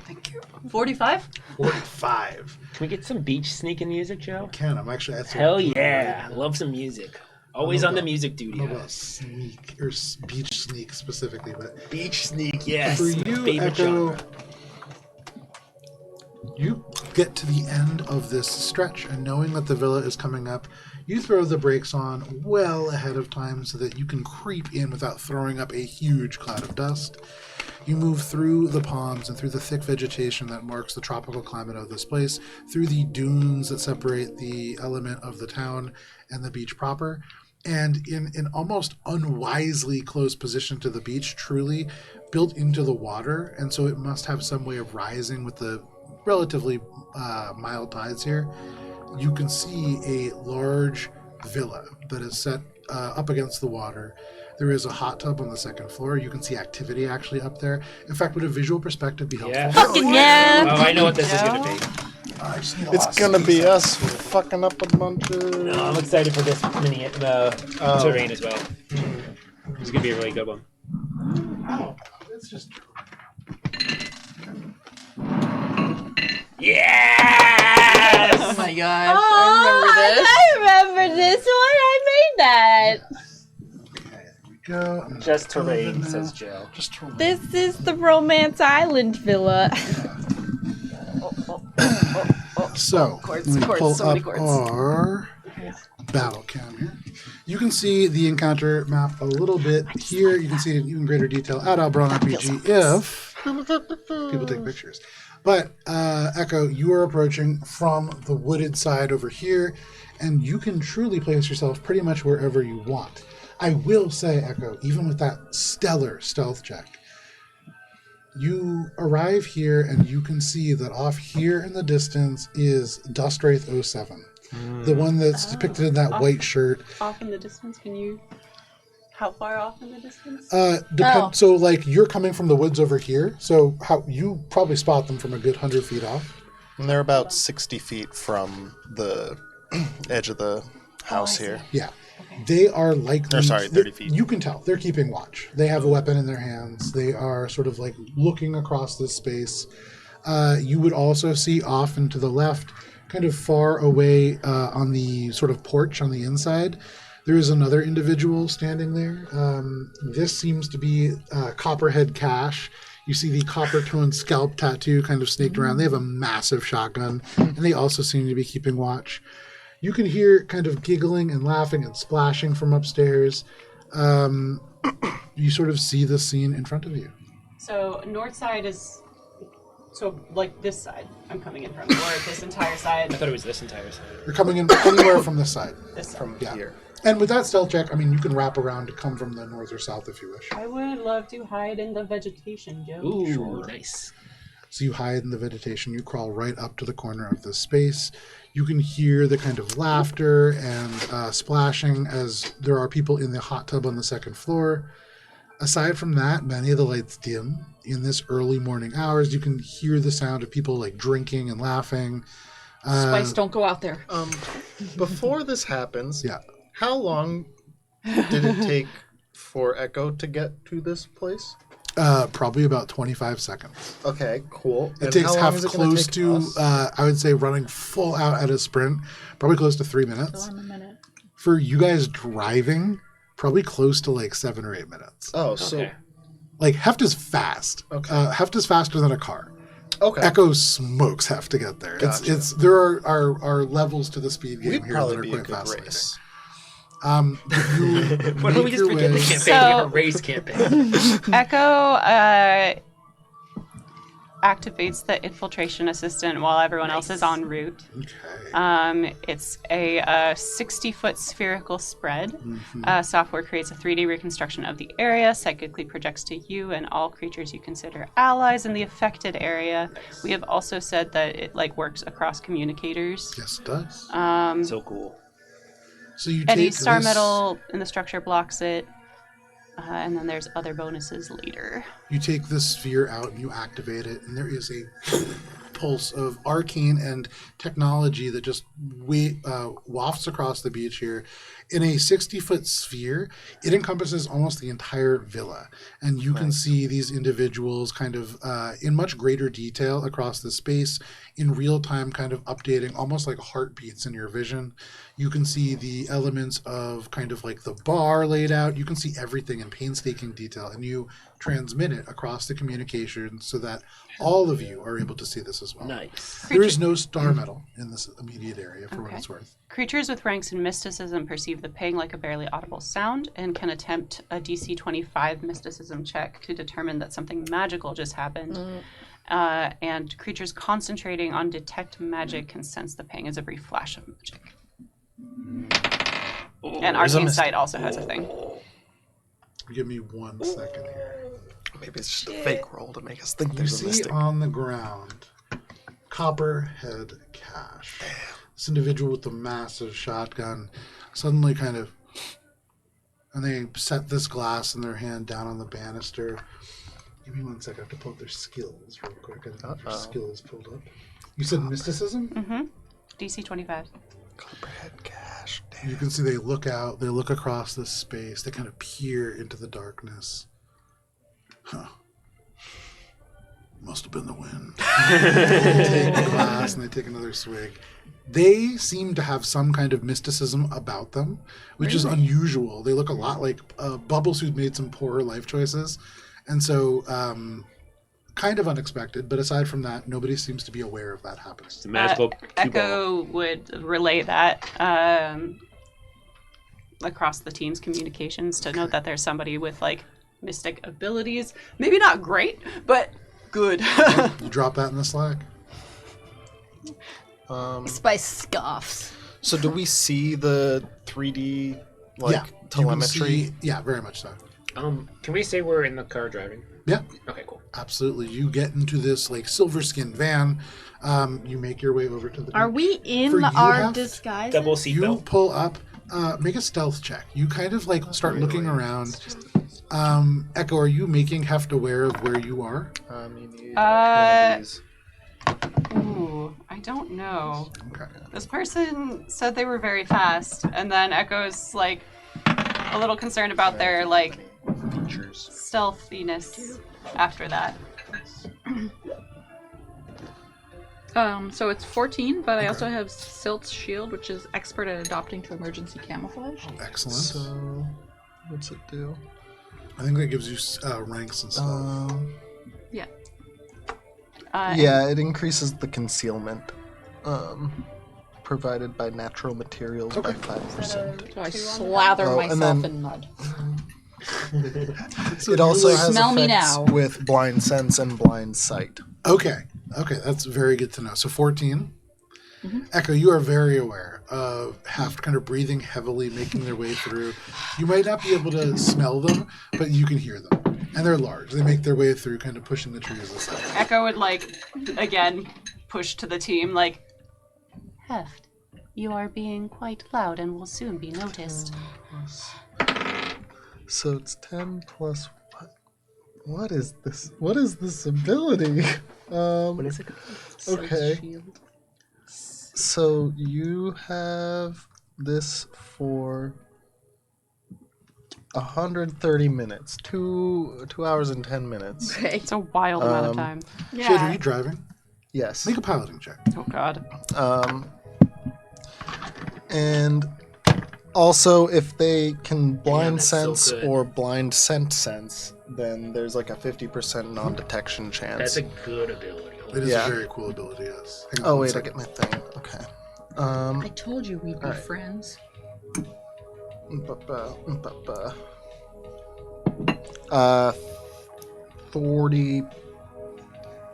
Thank you. 45? 45. Can we get some beach sneaking music, Joe? Ken, I'm actually... That's Hell yeah. Love some music. Always on the music I duty. don't know about sneak, or beach sneak specifically, but... Beach sneak, yes. For My you, favorite Echo, genre. you get to the end of this stretch, and knowing that the villa is coming up, you throw the brakes on well ahead of time so that you can creep in without throwing up a huge cloud of dust. You move through the palms and through the thick vegetation that marks the tropical climate of this place, through the dunes that separate the element of the town and the beach proper, and in an almost unwisely close position to the beach, truly built into the water, and so it must have some way of rising with the relatively mild tides here. You can see a large villa that is set up against the water. There is a hot tub on the second floor. You can see activity actually up there. In fact, would a visual perspective be helpful? Yeah. Fucking yeah. Oh, I know what this is going to be. I just need a It's lot of gonna be space. us fucking up a bunch of. No, I'm excited for this terrain as well. It's going to be a really good one. Oh, it's just... Yes! Oh my gosh. Oh, I I remember this one. I made that. Okay, there we go. I'm Just gonna terrain, open says that. Joe. Just terrain. This is the Romance Island villa. So, Quartz, let me quartz, pull so many up quartz. our battle cam here. You can see the encounter map a little bit here. You can see it in even greater detail at AlberonRPG if people take pictures. But, Echo, you are approaching from the wooded side over here, and you can truly place yourself pretty much wherever you want. I will say, Echo, even with that stellar stealth check, you arrive here and you can see that off here in the distance is Dustwraith 07. The one that's depicted in that white shirt. Off in the distance, can you... How far off in the distance? So, like, you're coming from the woods over here, so how you probably spot them from a good 100 feet off. And they're about 60 feet from the edge of the house here. Yeah. They are likely... 30 feet. You can tell. They're keeping watch. They have a weapon in their hands. They are sort of, like, looking across this space. You would also see off and to the left, kind of far away on the sort of porch on the inside, there is another individual standing there. This seems to be Copperhead Cash. You see the copper-toned scalp tattoo kind of snaked around. They have a massive shotgun, and they also seem to be keeping watch. You can hear kind of giggling and laughing and splashing from upstairs. You sort of see the scene in front of you. So north side is... So, like, this side I'm coming in from, or this entire side. I thought it was this entire side. You're coming in anywhere from this side. This side. From Yeah. here. And with that stealth check, I mean, you can wrap around to come from the north or south if you wish. I would love to hide in the vegetation, Joe. Ooh, nice. So you hide in the vegetation. You crawl right up to the corner of this space. You can hear the kind of laughter and splashing as there are people in the hot tub on the second floor. Aside from that, many of the lights dim. In this early morning hours, you can hear the sound of people like drinking and laughing. Spice, don't go out there. Before this happens, Yeah. how long did it take for Echo to get to this place? Probably about 25 seconds. Okay, cool. It And takes how long half is it gonna close take to, us? I would say, running full out at a sprint, probably close to 3 minutes. Go on a minute. For you guys driving, probably close to like 7 or 8 minutes. Oh, so Okay. Like, Heft is fast. Okay. Heft is faster than a car. okay. Echo smokes Heft to get there. Gotcha. It's there are levels to the speed game We'd here probably that are be a quite good fascinating. race. But you Why don't we make just your forget the way- campaign? So- We have a race campaign. Echo activates the infiltration assistant while everyone else is en route. Okay. It's a 60-foot spherical spread. Mm-hmm. Software creates a 3D reconstruction of the area, psychically projects to you and all creatures you consider allies in the affected area. We have also said that it works across communicators. Yes, it does. So cool. So you Any take star this- metal in the structure blocks it. And then there's other bonuses later. You take this sphere out and you activate it, and there is a pulse of arcane and technology that just wafts across the beach here. In a 60-foot sphere, it encompasses almost the entire villa. And you can see these individuals kind of in much greater detail across the space, in real time, kind of updating almost like heartbeats in your vision. You can see the elements of kind of like the bar laid out. You can see everything in painstaking detail, and you transmit it across the communication so that all of you are able to see this as well. Nice. There is no star metal in this immediate area for what Okay. it's worth. Creatures with ranks in mysticism perceive the ping like a barely audible sound and can attempt a DC 25 mysticism check to determine that something magical just happened. And creatures concentrating on detect magic can sense the ping as a brief flash of magic. Oh, And There's a Arcane mistake. Sight also has a thing. Give me 1 second here. Maybe it's just a fake roll to make us think You there's a see mistake. on the ground Copperhead Cash. This individual with the massive shotgun suddenly kind of, and they set this glass in their hand down on the banister. Give me 1 second. I have to pull up their skills real quick. I don't have their skills pulled up. You said mysticism? Mm-hmm. DC 25. Copperhead Cash. Damn. You can see they look out, they look across this space, they kind of peer into the darkness. Huh. Must have been the wind. They take the glass and they take another swig. They seem to have some kind of mysticism about them, which is unusual. They look a lot like Bubbles, who'd made some poor life choices. And so, kind of unexpected, but aside from that, nobody seems to be aware of that happening. It's a magical cue ball. Echo would relay that across the team's communications to note that there's somebody with like mystic abilities. Maybe not great, but good. You drop that in the Slack. Spice scoffs. So do we see the 3D You can telemetry? see- yeah, very much so. Can we say we're in the car driving? Yeah. Okay, cool. Absolutely. You get into this like silver-skinned van. You make your way over to the Are beach. we in For you, our Hef, disguise? Double You seatbelt. pull up, make a stealth check. You kind of like start looking around. Echo, are you making Heft aware of where you are? You need Uh, one of these. Ooh, I don't know. Okay. This person said they were very fast, and then Echo's like a little concerned about their like Features. stealthiness after that. So it's 14, but I also have Silt's Shield, which is expert at adopting to emergency camouflage. Excellent. So, what's it do? I think that gives you ranks and stuff. Yeah. Yeah, it increases the concealment provided by natural materials by 5%. So I slather Oh, and myself then- in mud. It also has Smell me effects now. with blind sense and blind sight. Okay, that's very good to know. So 14. Echo, you are very aware of Heft kind of breathing heavily, making their way through. You might not be able to smell them, but you can hear them. And they're large. They make their way through, kind of pushing the trees aside. Echo would like again push to the team like, Heft, you are being quite loud and will soon be noticed. So it's 10 plus what? What is this? What is this ability? What is it? Okay. So you have this for 130 minutes. 2 hours and 10 minutes. Okay. It's a wild amount of time. Shade, are you driving? Yes. Make a piloting check. Oh god. And also, if they can blind that's so sense good. or blind scent sense, then there's like a 50% non-detection chance. That's a good ability. It is Yeah. a very cool ability, yes. Hang on Oh one wait, I second. get my thing. Okay. I told you we'd be Alright. friends.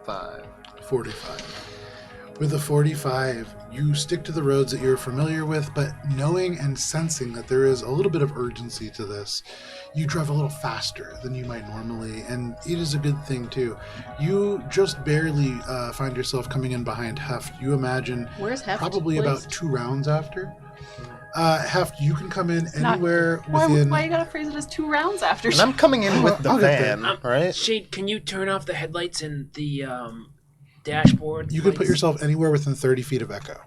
45. 45. With a 45, you stick to the roads that you're familiar with, but knowing and sensing that there is a little bit of urgency to this, you drive a little faster than you might normally, and it is a good thing too. You just barely find yourself coming in behind Heft. You imagine Where's Heft probably placed? about 2 rounds after. Heft, you can come in Not- anywhere Why within... you gotta phrase it as 2 rounds after? And I'm coming in with the I'll get van, there. right? Shade, can you turn off the headlights and the dashboard? You can put lights? yourself anywhere within 30 feet of Echo.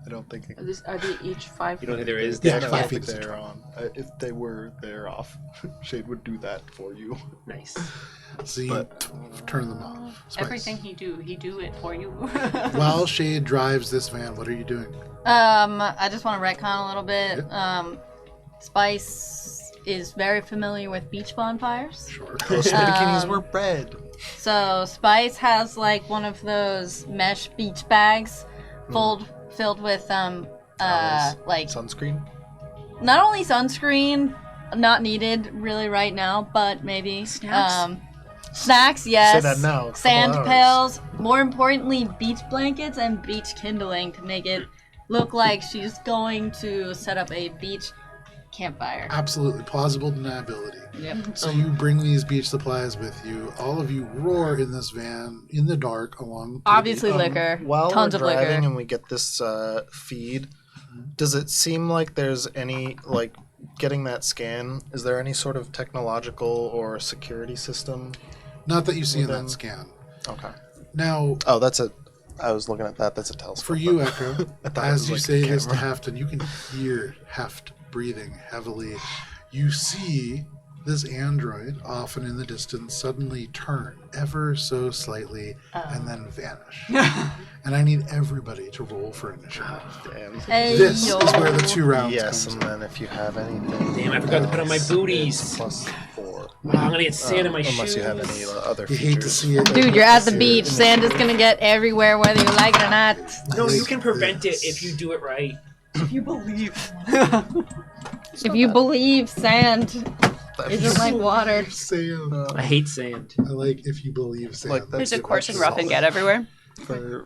I don't think. Are they each 5? You don't think there is? Yeah, I don't 5 think feet is they're on. If they were, they're off. Shade would do that for you. Nice. So you turn them off. Spice. Everything he do it for you. While Shade drives this van, what are you doing? I just want to retcon a little bit. Spice is very familiar with beach bonfires. Sure. Those bikinis were red. So Spice has like one of those mesh beach bags filled with like Sunscreen. not only sunscreen, not needed really right now, but maybe Snacks? snacks, yes. Say that now, couple Sand hours. pills. More importantly, beach blankets and beach kindling to make it look like she's going to set up a beach campfire. Absolutely. Plausible deniability. Yep. So you bring these beach supplies with you. All of you roar in this van in the dark along. Obviously liquor. While Tons we're of driving liquor. and we get this feed, does it seem like there's any, like, getting that scan, is there any sort of technological or security system? Not that you see in Within- that scan. Okay. Now, Oh, that's a... I was looking at that. That's a telescope. for you, Echo, I thought it as was you like say a this to camera. Heft, and you can hear Heft breathing heavily, you see this android, often in the distance, suddenly turn ever so slightly and then vanish. And I need everybody to roll for initiative. Damn. Hey, This yo. is where the 2 rounds Yes, comes and then if you have anything... Damn, I forgot to put on my else, booties. it's plus 4. Oh, I'm gonna get sand in my shoes. Unless you have any other You features. hate to see it. Dude, you're at the beach. Sand is gonna get everywhere, whether you like it or not. No, you can prevent it if you do it right. If you believe. If you believe sand isn't like water. Sand. I hate sand. I like if you believe sand. Like, There's a that's- course in that's rough and solid. get everywhere.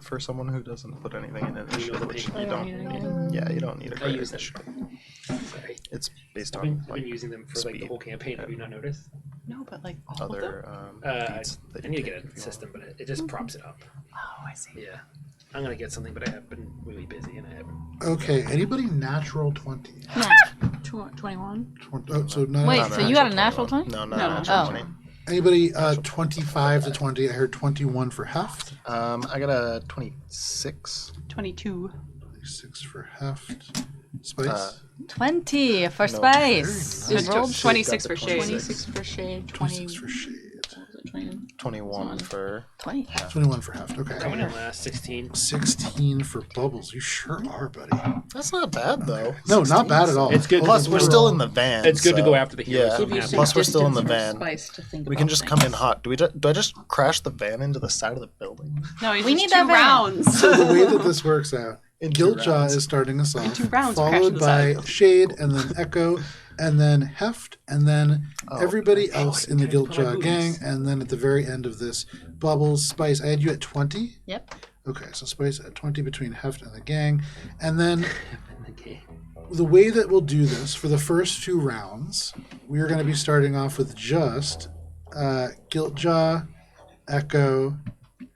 For someone who doesn't put anything in initiative, the which paper. you don't. Yeah, you don't need a I great use them. initiative. Sorry. It's based I've on been like using them for like the speed. whole campaign. Have you not noticed? No, but like all of them. other feats that I you need to take get if a you system, but it just props it up. Oh, I see. Yeah. I'm gonna get something, but I have been really busy and I haven't. Okay, anybody natural 20? 21. Oh, so not Wait, No, so no, you got a natural natural 21. 20? No, No, no, no. 20. Anybody 25 to 20? I heard 21 for Heft. I got a 26. 22. 26 for Heft. Spice? 20 for No, Spice. very Good nice. roll. 26 for shade. 26 for shade. 26 for Shade. 21 for 20. 21 for Heft. Okay. Coming in last 16. 16 for Bubbles. You sure are, buddy. That's not bad though. No, not bad at all. It's good. Plus, we're still in the van. It's good to so- go after the heroes. Yeah. Give you some Plus, we're still in the Distance from van. Spice to think We can about just come in things. hot. Do I just crash the van into the side of the building? No, it's We just need 2 that van. rounds. So the way that this works out, In 2 Guildjaw rounds. is starting us off, 2 rounds, crash followed the side. by Shade, and then Echo, and then Heft, and then everybody else in the Guildjaw gang, and then at the very end of this, Bubbles, Spice. I had you at 20? Yep. Okay, so Spice at 20 between Heft and the gang. And then the way that we'll do this for the first 2 rounds, we are going to be starting off with just Guildjaw, Echo,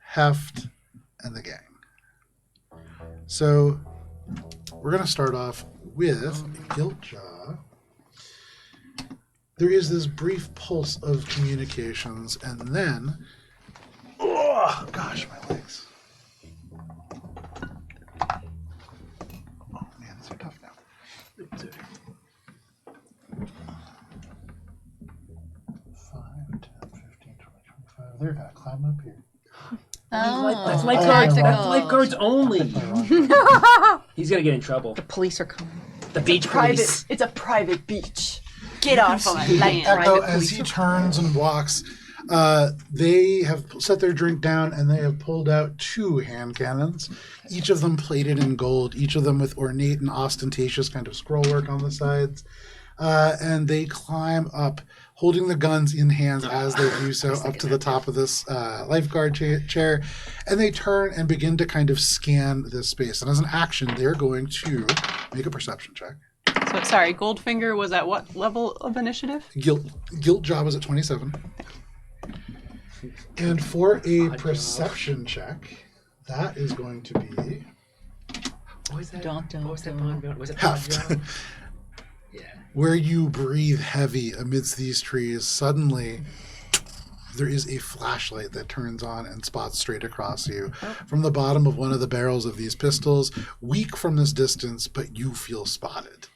Heft, and the gang. So we're going to start off with Guildjaw. There is this brief pulse of communications, and then... Oh, gosh, my legs. Oh, man, these are tough now. 5, 10, 15, 20, 25. They're going to climb up here. Oh, That's Oh, lifeguards. no. That's lifeguards only. He's gonna get in trouble. The police are coming. The beach police. It's a private beach. Get off on See land. Echo, as he turns and walks, they have set their drink down and they have pulled out 2 hand cannons, each of them plated in gold, each of them with ornate and ostentatious kind of scrollwork on the sides. And they climb up, holding the guns in hands as they do so, up to the top of this lifeguard chair. And they turn and begin to kind of scan this space. And as an action, they're going to make a perception check. So, sorry, Goldfinger was at what level of initiative? Guilt job is at 27. And for a perception check, that is going to be What was that? Don't. What was that bond? Was it Heft. bond? Yeah. Where you breathe heavy amidst these trees, suddenly there is a flashlight that turns on and spots straight across you from the bottom of one of the barrels of these pistols, weak from this distance, but you feel spotted.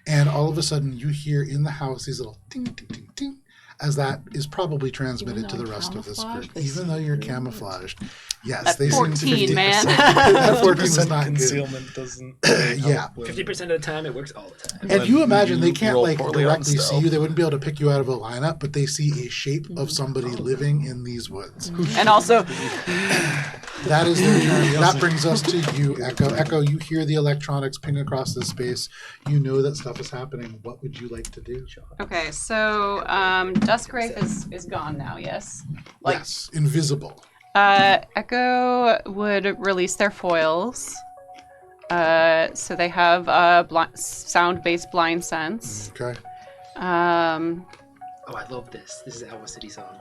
And all of a sudden you hear in the house these little ting, ting, ting, ting, as that is probably transmitted to the rest of this group. Even though you're camouflaged. Yes, At they 14, seem to man. That 14 was not good. Concealment doesn't. Yeah. 50% of the time, it works all the time. And you imagine they you can't roll like poorly on directly see stealth. you. They wouldn't be able to pick you out of a lineup, but they see a shape of somebody living in these woods. And also, That is their turn. That brings us to you, Echo. Echo, you hear the electronics ping across this space. You know that stuff is happening. What would you like to do? okay, so Duskwraith is gone now, yes? Yes, invisible. Echo would release their foils. So they have sound-based blind sense. Okay. Oh, I love this. This is Owl City song.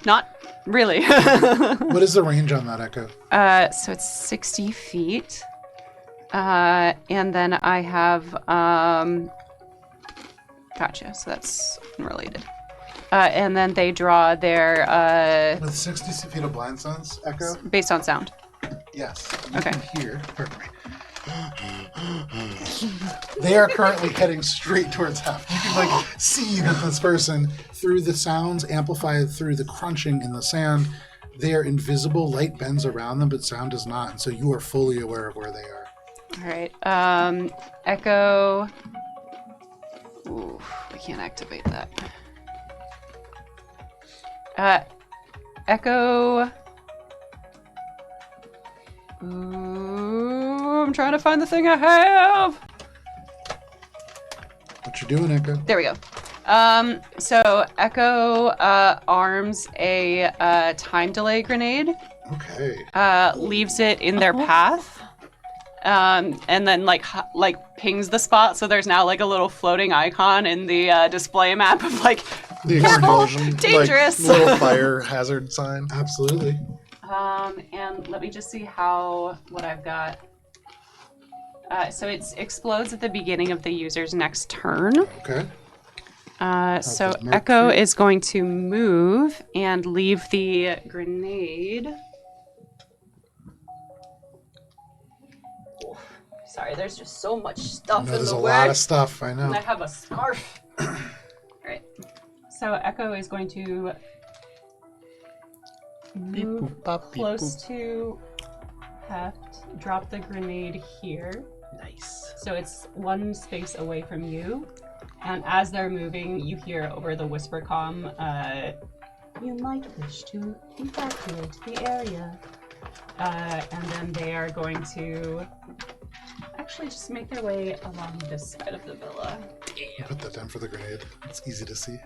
Not really. What is the range on that, Echo? So it's 60 feet. And then I have... Gotcha, so that's unrelated. And then they draw their... With 60 feet of blind sense, Echo? based on sound. Yes. Okay. Here. They are currently heading straight towards Heft. You can see that this person, through the sounds amplified through the crunching in the sand, they are invisible. Light bends around them, but sound does not, and so you are fully aware of where they are. All right. Echo. Ooh, we can't activate that. Echo. Ooh, I'm trying to find the thing I have. What you doing, Echo? There we go. So Echo arms a time delay grenade. Okay. Leaves it in their path. And then pings the spot, so there's now a little floating icon in the display map of The careful, explosion, dangerous. little fire hazard sign. Absolutely. And let me just see what I've got. So it explodes at the beginning of the user's next turn. Okay. So does Mark Echo treat? is going to move and leave the grenade. Sorry, there's just so much stuff in There's the a way. lot of stuff, I know. And I have a scarf. Alright. So Echo is going to move close to Heft, drop the grenade here. Nice. So it's one space away from you. And as they're moving, you hear over the whisper comm, you might wish to evacuate the area. And then they are going to actually just make their way along this side of the villa. Put that down for the grenade. It's easy to see.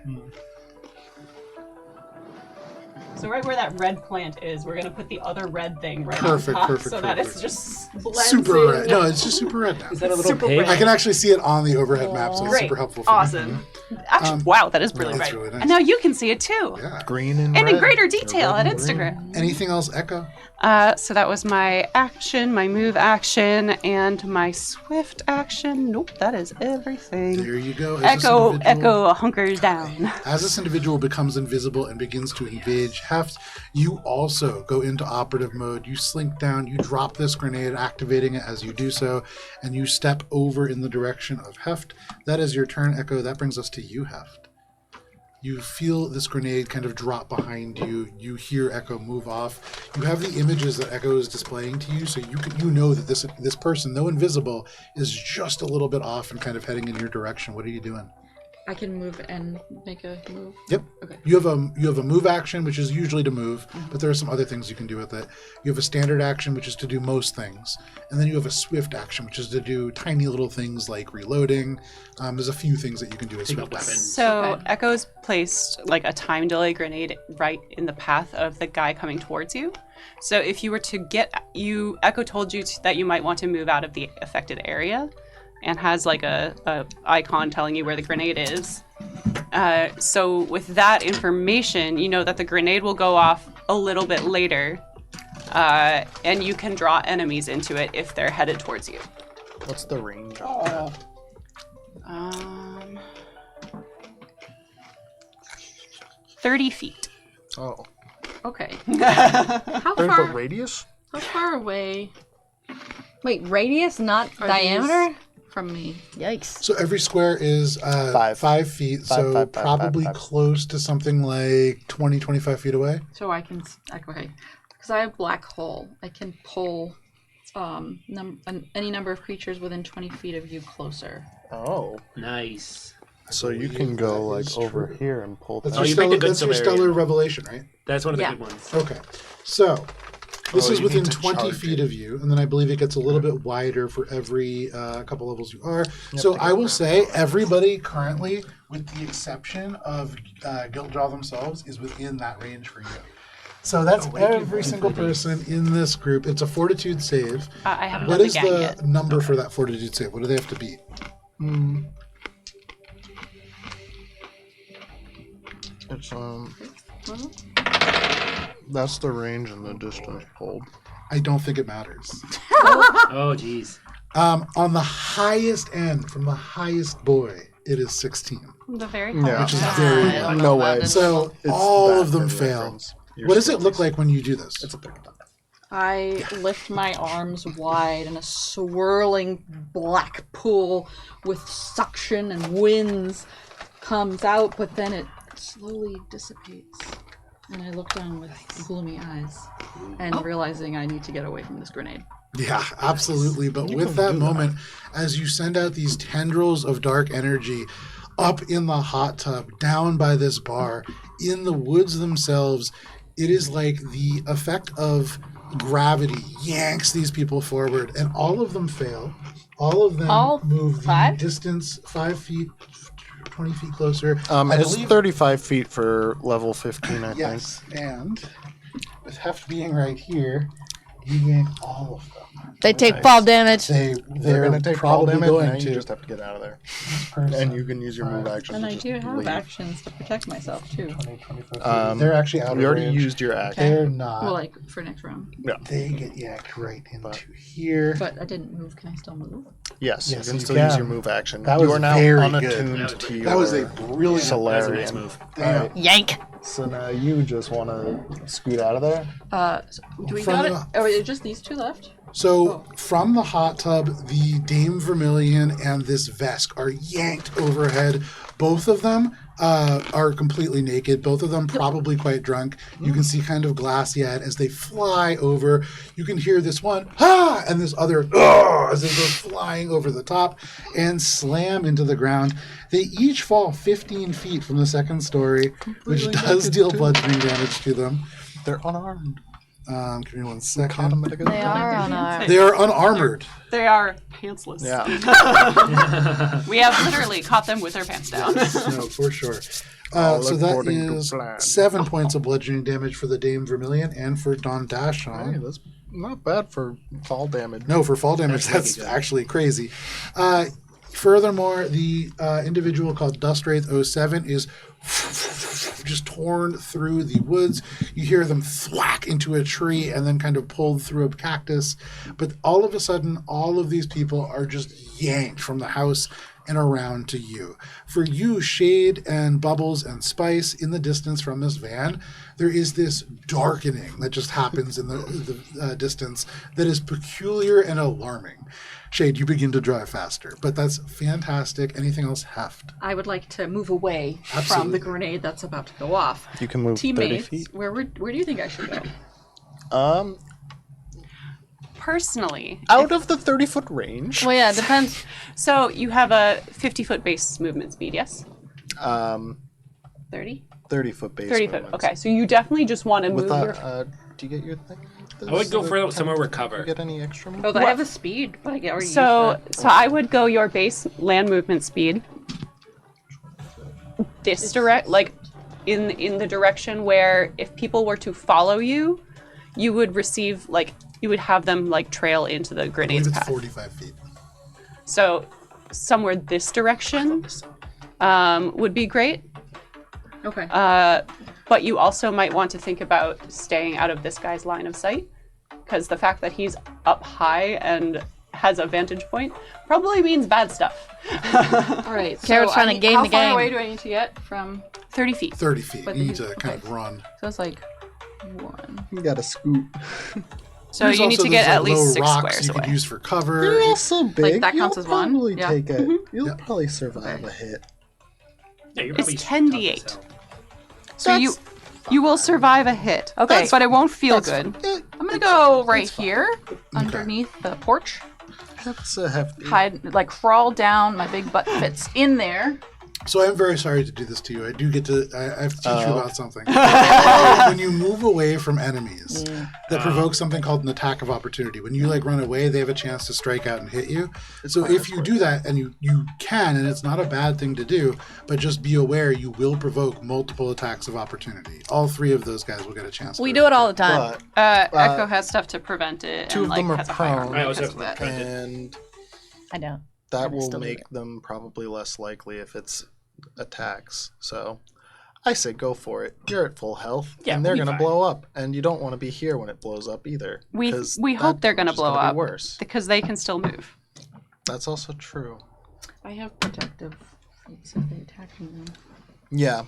So right where that red plant is, we're gonna put the other red thing right Perfect, on top, perfect, so that perfect. it's just blends Super in. red. No, it's just super red now. Is that a little Super pig? red. I can actually see it on the overhead map, so it's Great. super helpful for me. Awesome. Actually, wow, that is really that's bright. really nice. And now you can see it too. Yeah. Green and And red. in greater detail Red on and green. Instagram. Anything else, Echo? So that was my action, my move action, and my swift action. Nope, that is everything. There you go. As this Echo individual- hunkers down. As this individual becomes invisible and begins to engage Heft, you also go into operative mode. You slink down, you drop this grenade, activating it as you do so, and you step over in the direction of Heft. That is your turn, Echo. That brings us to you, Heft. You feel this grenade kind of drop behind you. You hear Echo move off. You have the images that Echo is displaying to you, so you know that this person, though invisible, is just a little bit off and kind of heading in your direction. What are you doing? I can move and make a move. Yep. Okay. You have a move action, which is usually to move, but there are some other things you can do with it. You have a standard action, which is to do most things, and then you have a swift action, which is to do tiny little things like reloading. There's a few things that you can do with Take a swift. weapon. So Okay. Echo's placed a time delay grenade right in the path of the guy coming towards you. So if you were to Echo told you that you might want to move out of the affected area, and has a icon telling you where the grenade is. So with that information, you know that the grenade will go off a little bit later, and you can draw enemies into it if they're headed towards you. What's the range on that? 30 feet. Oh. Okay. How 30 foot far? radius? How far away Wait, radius, not are diameter? these from me? Yikes. So every square is 5 feet, so five, probably five. close to something like 20, 25 feet away. So I can okay, because I have black hole. I can pull any number of creatures within 20 feet of you closer. Oh. Nice. So you can go That is over true. here and pull That's that. Oh, your, you picked a good stellar Solarian. revelation, right? That's one of the Yeah. good ones. Okay. So this Oh, is you within need to 20 charge feet it. of you, and then I believe it gets a little bit wider for every couple levels you are. You So have to I go will around say it. everybody currently, with the exception of Guildjaw themselves, is within that range for you. So that's every single person in this group. It's a fortitude save. I haven't What done is the gang the yet. number for that fortitude save? What do they have to beat? It's that's the range and the distance pulled. I don't think it matters. Oh, jeez. On the highest end, from the highest boy, it is 16. The very Yeah. Which is highest. very I don't low. No know way. about this. So It's all that of them big fail. difference. What does it look like when you do this? It's a 35. I lift my arms wide and a swirling black pool with suction and winds comes out, but then it slowly dissipates. And I look down with gloomy eyes and realizing I need to get away from this grenade. Yeah, absolutely. But with that moment, as you send out these tendrils of dark energy up in the hot tub, down by this bar, in the woods themselves, it is like the effect of gravity yanks these people forward, and all of them fail. All of them All move the five? distance 5 feet, 20 feet closer. It's 35 feet for level 15, I think. Yes, and with Heft being right here, you yank all of them. They take fall damage. They're They're going to take fall probably damage, going and to. you just have to get out of there. And you can use your move action And to I just do have leave. actions to protect myself too. 25 feet. They're actually out of You already range. used your action. They're not. Well, like for next round. They get yanked right into here. But I didn't move. Can I still move? Yes, Yes, you can you still use can. your move action. That you was are now very unattuned good. to your That was a brilliant Solarian. That's a nice move. Damn. Yank. So now you just want to scoot out of there? So do we From got the- it? Or is it just these two left? So from the hot tub, the Dame Vermilion and this Vesk are yanked overhead. Both of them are completely naked. Both of them probably quite drunk. You can see kind of glassy-eyed as they fly over. You can hear this one, ha! And this other, as they go flying over the top and slam into the ground. They each fall 15 feet from the second story, which does deal bludgeoning damage to them. They're unarmed. Give me 1 second. They are on our. They are unarmored. They are pantsless. Yeah. We have literally caught them with their pants down. No, for sure. All So that according to is plan. 7 points of bludgeoning damage for the Dame Vermilion and for Don Hey, Dashon. that's not bad for fall damage. No, for fall damage, that's good. actually crazy. Furthermore, the individual called Dust Wraith 07 is just torn through the woods. You hear them thwack into a tree and then kind of pulled through a cactus. But all of a sudden, all of these people are just yanked from the house and around to you. For you, Shade and Bubbles and Spice in the distance from this van, there is this darkening that just happens in the distance that is peculiar and alarming. Shade, you begin to drive faster, but that's fantastic. Anything else, Heft? I would like to move away from Absolutely. the grenade that's about to go off. You can move 30 Teammates, feet. where do you think I should go? Personally, Out of the 30-foot range. Well, yeah, it depends. so you have a 50-foot base movement speed, yes? 30? 30-foot base. 30 foot. movements. Okay, so you definitely just want to move With your... that, do you get your thing? I would go for somewhere with Do cover. you get any extra move? Oh, I have a speed, but I get already So, used so I would go your base land movement speed. This direct, like in the direction where if people were to follow you, you would receive like you would have them like trail into the I believe grenade's it's path. 45 feet. So somewhere this direction would be great. that. Okay. But you also might want to think about staying out of this guy's line of sight, because the fact that he's up high and has a vantage point probably means bad stuff. All right. Carrot's trying to game how the far game. away do I need to get from? 30 feet. 30 feet. But You need the- to kind okay. of run. So it's like 1. You got to scoot. So There's you need also to get those, at like, least low 6 rocks squares you could away. use for cover. You're also big. that counts You'll as one? probably Yeah. take it. You'll Yeah. probably survive a hit. Yeah, you're It's probably 10d8. tough as hell. So you will survive a hit. Okay, but it won't feel good. I'm gonna go right here, underneath the porch. That's a hefty. Hide, like crawl down. My big butt fits in there. So I'm very sorry to do this to you. I do get to. I have to teach you about something. When you move away from enemies, that provokes something called an attack of opportunity. When you like run away, they have a chance to strike out and hit you. So if you do that, and you can, and it's not a bad thing to do, but just be aware you will provoke multiple attacks of opportunity. All 3 of those guys will get a chance. We do it all the time. Echo has stuff to prevent it. 2 and, of them like, are has a high armor prone, I also because have of that. and I don't. that I will still do make it. them probably less likely if it's attacks. So I say go for it. You're at full health, Yeah, and they're we'll going be to fine. blow up, and you don't want to be here when it blows up either. We 'cause hope that they're going to damage is blow gonna be up worse. because they can still move. That's also true. I have protective feats if they attack me. Then. Yeah.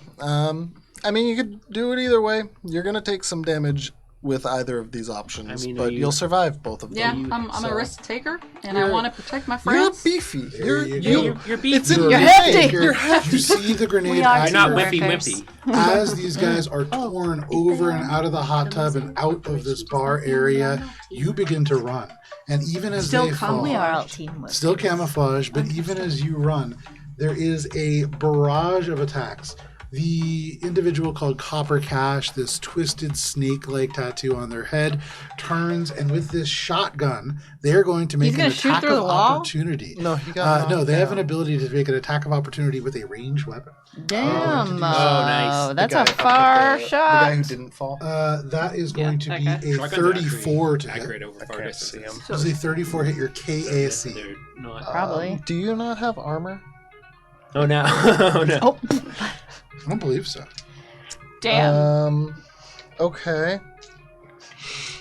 I mean, you could do it either way. You're going to take some damage with either of these options, I mean, but you'll survive both of them. Yeah, I'm so. a risk taker, and I You're- want to protect my You're friends. beefy. There you go. You're beefy. It's in You're your hefty. name. You're hefty. You see the grenade We are at You're not your wimpy Workers. wimpy. as these guys are torn over and out of the hot tub and out of this bar area, you begin to run. And even as Still they come- fall, We are all teamwork. still camouflage, but even as you run, there is a barrage of attacks. The individual called Copper Cash, this twisted snake-like tattoo on their head, turns, and with this shotgun, they're going to make He's an gonna shoot attack through of the wall? opportunity. No, he got no, knocked they have down. an ability to make an attack of opportunity with a ranged weapon. Damn. nice. The That's guy a up at far the shot. guy who didn't fall. That is going to be okay. a Shotguns are 34 to actually hit. accurate over far can't see distances. him. Does a 34 hit your KAC? They're not. Probably. Do you not have armor? Oh no! Oh no! Oh. I don't believe so. Damn. Okay.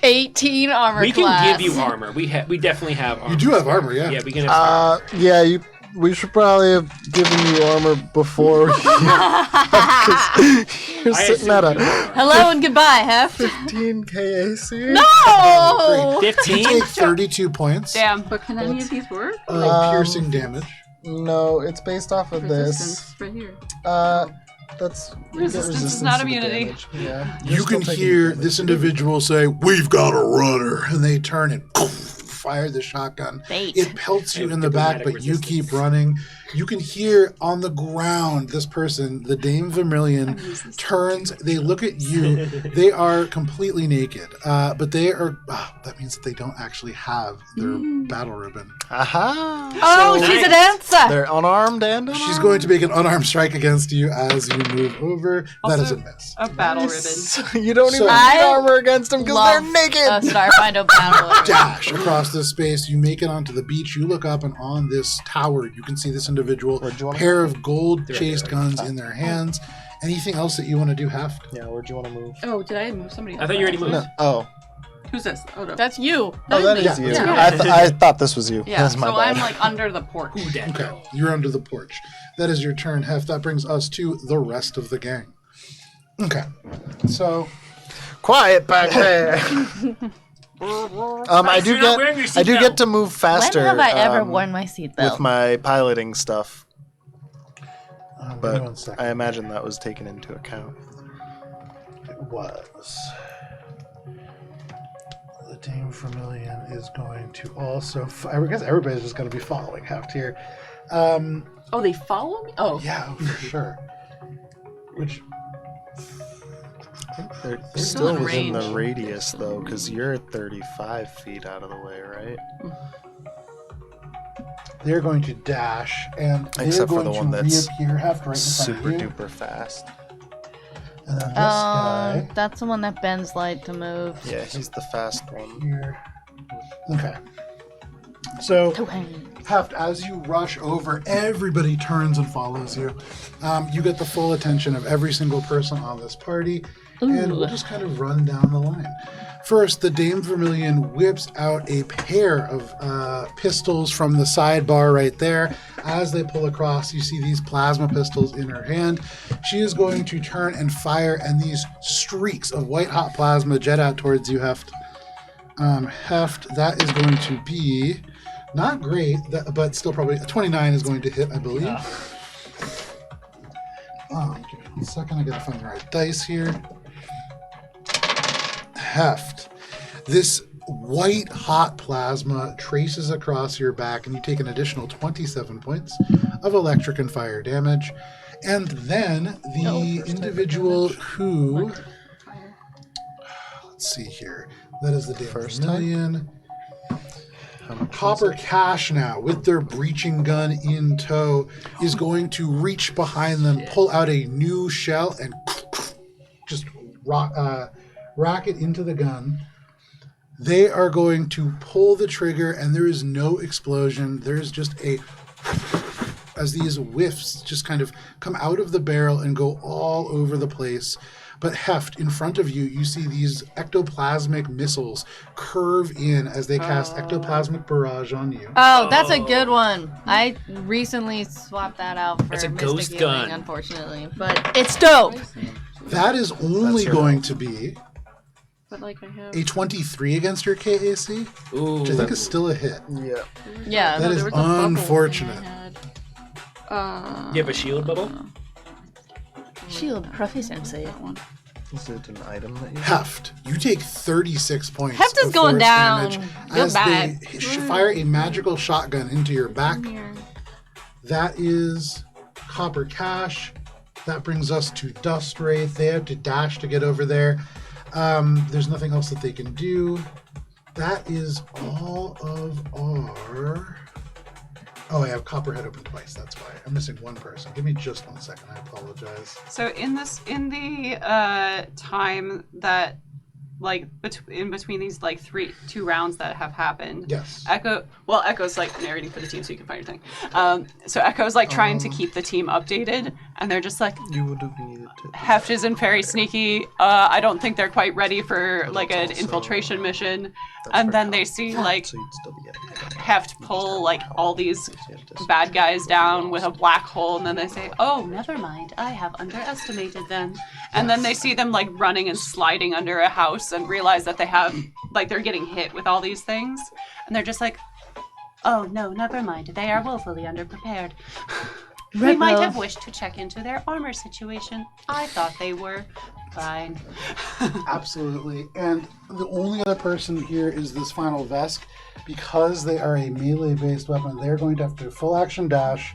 18 armor We can class. give you armor. We definitely have armor. You do have armor, yeah. Yeah, we can have. Yeah, we should probably have given you armor before. You're I sitting at assumed you a had Hello and goodbye, Heft. 15 KAC. No! 15. Take 32 points Damn. But can any of these work? of piercing damage. No, it's based off of this. Resistance right here. That's you get Resistance is not to the immunity. damage. Yeah. You You're can still taking hear damage. this individual say, "We've got a runner," and they turn and fire the shotgun. Bait. It pelts you And in the back, diplomatic but you resistance. keep running. You can hear on the ground this person, the Dame Vermilion, turns. They look at you. They are completely naked, but they are. That means that they don't actually have their battle ribbon. Aha! Oh, So- she's an Nice. answer. They're unarmed and unarmed. She's going to make an unarmed strike against you as you move over. That Also- is a miss. A battle ribbon. You don't So- even I need armor against them because they're Love naked. a Starfinder battle. Dash across this space. You make it onto the beach. You look up, and on this tower, you can see this individual, Where'd you wanna- pair of gold They're chased there. guns in their hands. Anything else that you want to do, Heft? Yeah, where'd you want to move? Oh, did I move somebody else? I thought you already moved. No. Oh. Who's this? Oh, no. That's you. Oh, that is Yeah. you. Yeah. I thought this was you. Yeah, That's my so bad. I'm like under the porch. Who dat? Okay, you're under the porch. That is your turn, Heft. That brings us to the rest of the gang. Okay, so Quiet back there. I do You're not wearing your I do seatbelt. get to move faster. When have I ever worn my seatbelt? with my piloting stuff? give me But 1 second. I imagine that was taken into account. It was. The Dame Vermilion is going to also. I guess everybody's just going to be following Heft here. Oh, they follow me? Oh. Yeah, for sure. Which They're still still in within the range. radius, though, because you're 35 feet out of the way, right? they're going to dash, and they're Except for going the to one that's reappear Heft right in front Super of you. duper fast. And then this guy That's the one that bends light to move. Yeah, he's the fast one. here. Okay. So, Two-hand. Heft, as you rush over, everybody turns and follows you. You get the full attention of every single person on this party, and we'll just kind of run down the line. First, the Dame Vermilion whips out a pair of pistols from the sidebar right there. As they pull across, you see these plasma pistols in her hand. She is going to turn and fire, and these streaks of white-hot plasma jet out towards you, Heft. Heft, that is going to be not great, but still probably a 29 is going to hit, I believe. Give me 1 second, I gotta find the right dice here. Heft. This white hot plasma traces across your back, and you take an additional 27 points of electric and fire damage. And then the individual who... Let's see here. That is the First Million. Copper Cash now, with their breaching gun in tow, is going to reach behind them, pull out a new shell, and just rack it into the gun. They are going to pull the trigger, and there is no explosion. There's just as these whiffs just kind of come out of the barrel and go all over the place. But Heft, in front of you, you see these ectoplasmic missiles curve in as they cast ectoplasmic barrage on you. Oh, that's a good one. I recently swapped that out for That's a Mystic ghost Healing, gun. unfortunately. But it's dope. That is only going to be But like I have. a 23 against your KAC, which I think is still a hit. Yeah. Yeah. That is there was a bubble thing I unfortunate. had. You have a shield bubble? Shield proficiency. Is it an item that you Heft, you take 36 points. Heft is of going force down. damage Feel as bad. they fire a magical shotgun into your back. That is Copper Cash. That brings us to Dust Wraith. They have to dash to get over there. There's nothing else that they can do. That is all of our... Oh, I have Copperhead open twice. That's why. I'm missing one person. Give me just 1 second. I apologize. So in the time that, like, in between these, like, two rounds that have happened. Yes. Echo's, like, narrating for the team so you can find your thing. So Echo's, like, trying to keep the team updated, and they're just like, You would have needed to. Heft isn't very sneaky. I don't think they're quite ready for, like, an infiltration mission. And then they see, like, So you'd still be getting it. Heft pull, like, all these bad guys down with a black hole, and then they say, oh, never mind, I have underestimated them. And then they see them, like, running and sliding under a house and realize that they have, like, they're getting hit with all these things. And they're just like, oh, no, never mind, they are woefully underprepared. We might have wished to check into their armor situation. I thought they were fine. Absolutely. And the only other person here is this final Vesk. Because they are a melee-based weapon, they're going to have to full action dash,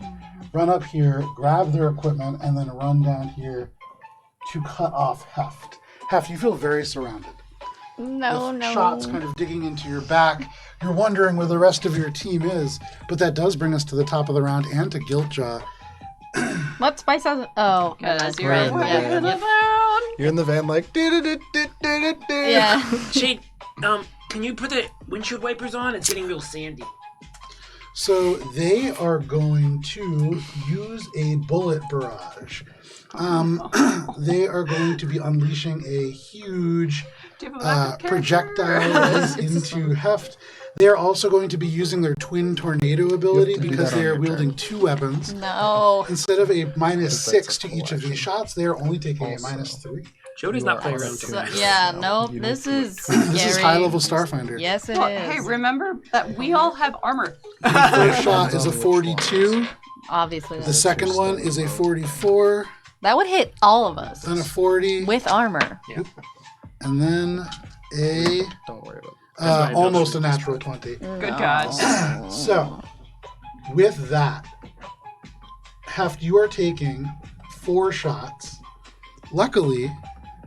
run up here, grab their equipment, and then run down here to cut off Heft. Heft, you feel very surrounded. With shots kind of digging into your back. You're wondering where the rest of your team is. But that does bring us to the top of the round and to Guiltjaw. What Spice has? Oh, Because you're right. in the You're in the van like. Yeah. Shade, can you put the windshield wipers on? It's getting real sandy. So they are going to use a bullet barrage. They are going to be unleashing a huge projectile into Heft. They are also going to be using their twin tornado ability because they are wielding two weapons. No. Instead of a -6 to each of these shots, they are only taking a -3. Jody's not playing around too much. Yeah, no, this is This is high-level Starfinder. Yes, it Well, is. hey, remember that we all have armor. The first shot is a 42. Obviously. The second one is a 44. That would hit all of us. Then a 40. With armor. And then a... Don't worry about it. almost a natural 20. Good God. So, with that, Heft, you are taking 4 shots. Luckily,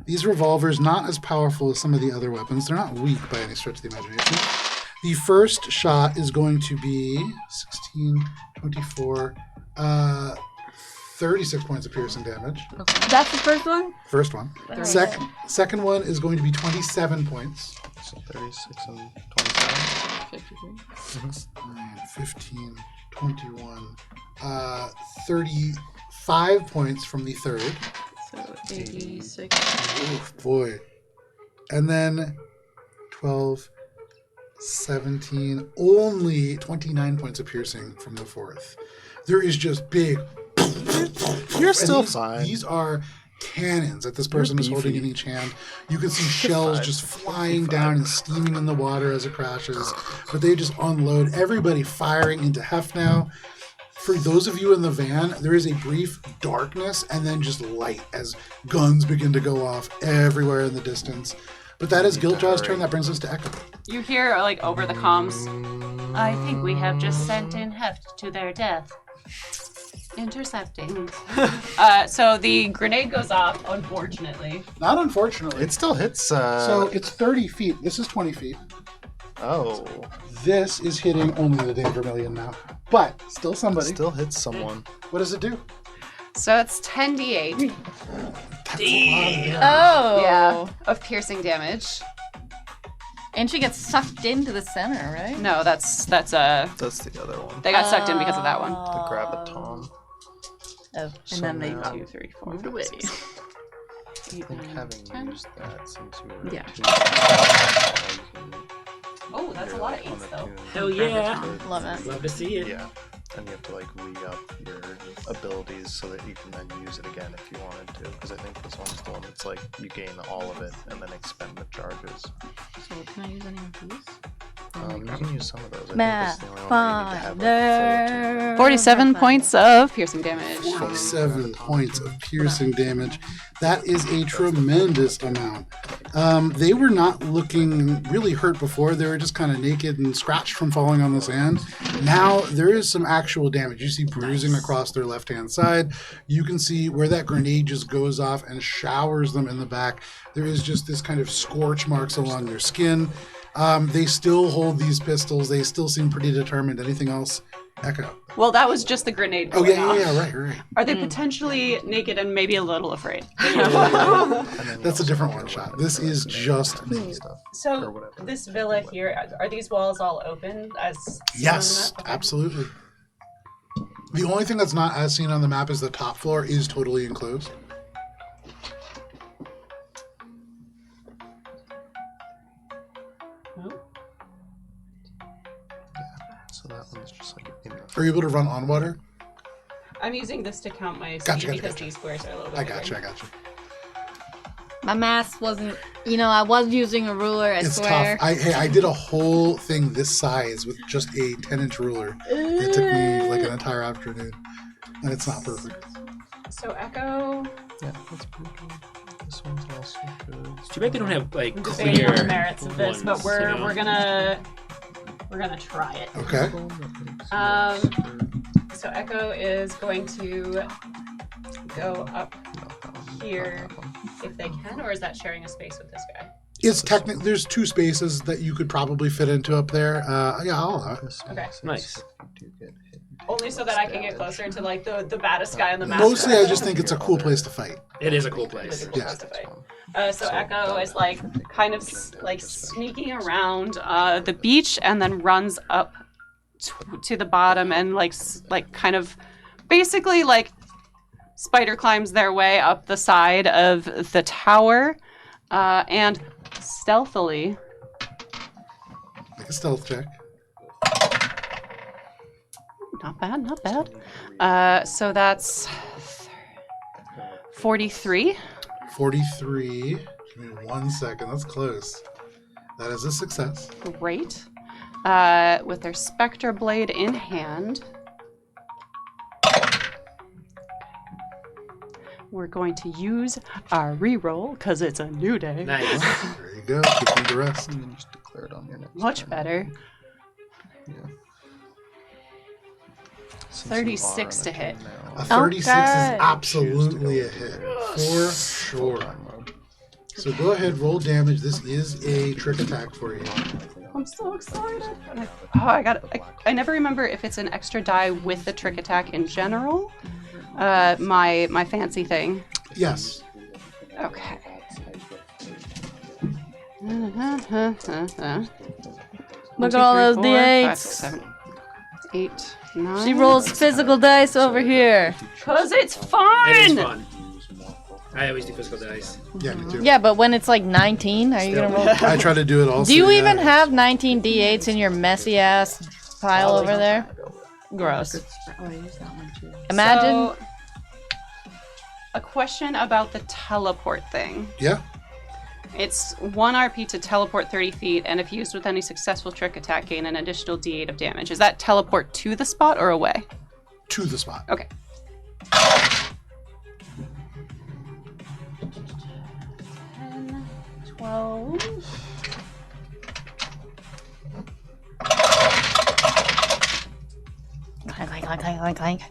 these revolvers not as powerful as some of the other weapons. They're not weak by any stretch of the imagination. The first shot is going to be 16, 24, 36 points of piercing damage. That's the first one? First one. Second one is going to be 27 points. So 36 and 27. 15, 21, 35 points from the third. So 86. Oh, boy. And then 12, 17, only 29 points of piercing from the fourth. There is just big... You're still these, fine. These are cannons that this person is holding in each hand. You can see shells just flying down and steaming in the water as it crashes. But they just unload. Everybody firing into Heft now. For those of you in the van, there is a brief darkness and then just light as guns begin to go off everywhere in the distance. But that is Guiltjaw's turn. That brings us to Echo. You hear, like, over the comms, I think we have just sent in Heft to their death. Intercepting. So the grenade goes off, unfortunately. Not unfortunately. It still hits. So it's 30 feet. This is 20 feet. Oh. This is hitting only the Dave Vermilion now. But still somebody. Still hits someone. What does it do? So it's 10d8. That's a lot of damage. Oh. Yeah, of piercing damage. And she gets sucked into the center, right? No, that's That's the other one. they got sucked in because of that one. The graviton. Oh. So And then they now- 2, 3, 4, moved away. 6, 8, I think 9, having 10. used that since you were. Yeah. Oh, that's a lot of 8s though. Hell yeah. Love it. Love to see it. Yeah. And you have to like re-up your abilities so that you can then use it again if you wanted to. Because I think this one's the one that's like you gain all of it and then expend the charges. So can I use any of these? You can use some of those. I think Math this is the only one where you need to have like full 47 points of piercing damage. 47 points of piercing damage. That is a tremendous amount. They were not looking really hurt before. They were just kind of naked and scratched from falling on the sand. Now there is some actual damage. You see bruising across their left-hand side. You can see where that grenade just goes off and showers them in the back. There is just this kind of scorch marks along their skin. They still hold these pistols. They still seem pretty determined. Anything else? Echo. Well, that was just the grenade. Oh, going yeah, off. right. Are they potentially naked and maybe a little afraid? That's a different one shot. This is just stuff. or So whatever. this villa here, are these walls all open as seen Yes, on the map? Okay. absolutely. The only thing that's not as seen on the map is the top floor is totally enclosed. So that one's just like in the Are you able to run on water? I'm using this to count my Gotcha, speed because gotcha. these squares are a little bit I got you. bigger. My math wasn't, I was using a ruler, I It's swear. tough. I did a whole thing this size with just a 10-inch ruler. It took me like an entire afternoon, and it's not perfect. So Echo, Yeah, that's pretty good. This one's also good. It's too bad they don't have like I'm debating on clear the merits of this, but ones, we're you know? we're gonna try it. Okay. So Echo is going to go up here if they can, or is that sharing a space with this guy? It's technically there's 2 spaces that you could probably fit into up there. Yeah, I'll allow it. This one Okay. says Nice. if you do get hit, you take Only so that I can get damage. closer to like the baddest guy on the map. Mostly, I just think it's a cool place to fight. It is a cool It's place. a cool Yeah. place to fight. So Echo is like kind of like sneaking around the beach and then runs up to the bottom and like kind of basically like spider climbs their way up the side of the tower and stealthily. Make a stealth check. Not bad, not bad. So that's 43. 43. Give me 1 second. That's close. That is a success. Great. With their Spectre Blade in hand, we're going to use our reroll because it's a new day. Nice. There you go. Give me the rest. You can just declare it on your next Much turn. better. Yeah. Since you are 36 on to a hit. team A now, 36 Okay. is absolutely a hit. For sure. full-time mode. So go ahead, roll damage. This is a trick attack for you. I'm so excited. I never remember if it's an extra die with the trick attack in general. My fancy thing. Yes. Okay. Look at all those D8s. 7, 8, 9. She rolls physical dice over here. Cause it's It is fun. fun. I always do physical dice. Yeah, me too. Yeah, but when it's like 19, are you gonna roll? I try to do it also. Do you yeah. even have 19 D8s in your messy ass pile over there? Gross. Oh, I used that one too. Imagine. So, a question about the teleport thing. Yeah. It's 1 RP to teleport 30 feet, and if used with any successful trick attack, gain an additional D8 of damage. Is that teleport to the spot or away? To the spot. Okay. 10, 12. Clank, clank, clank, clank, clank.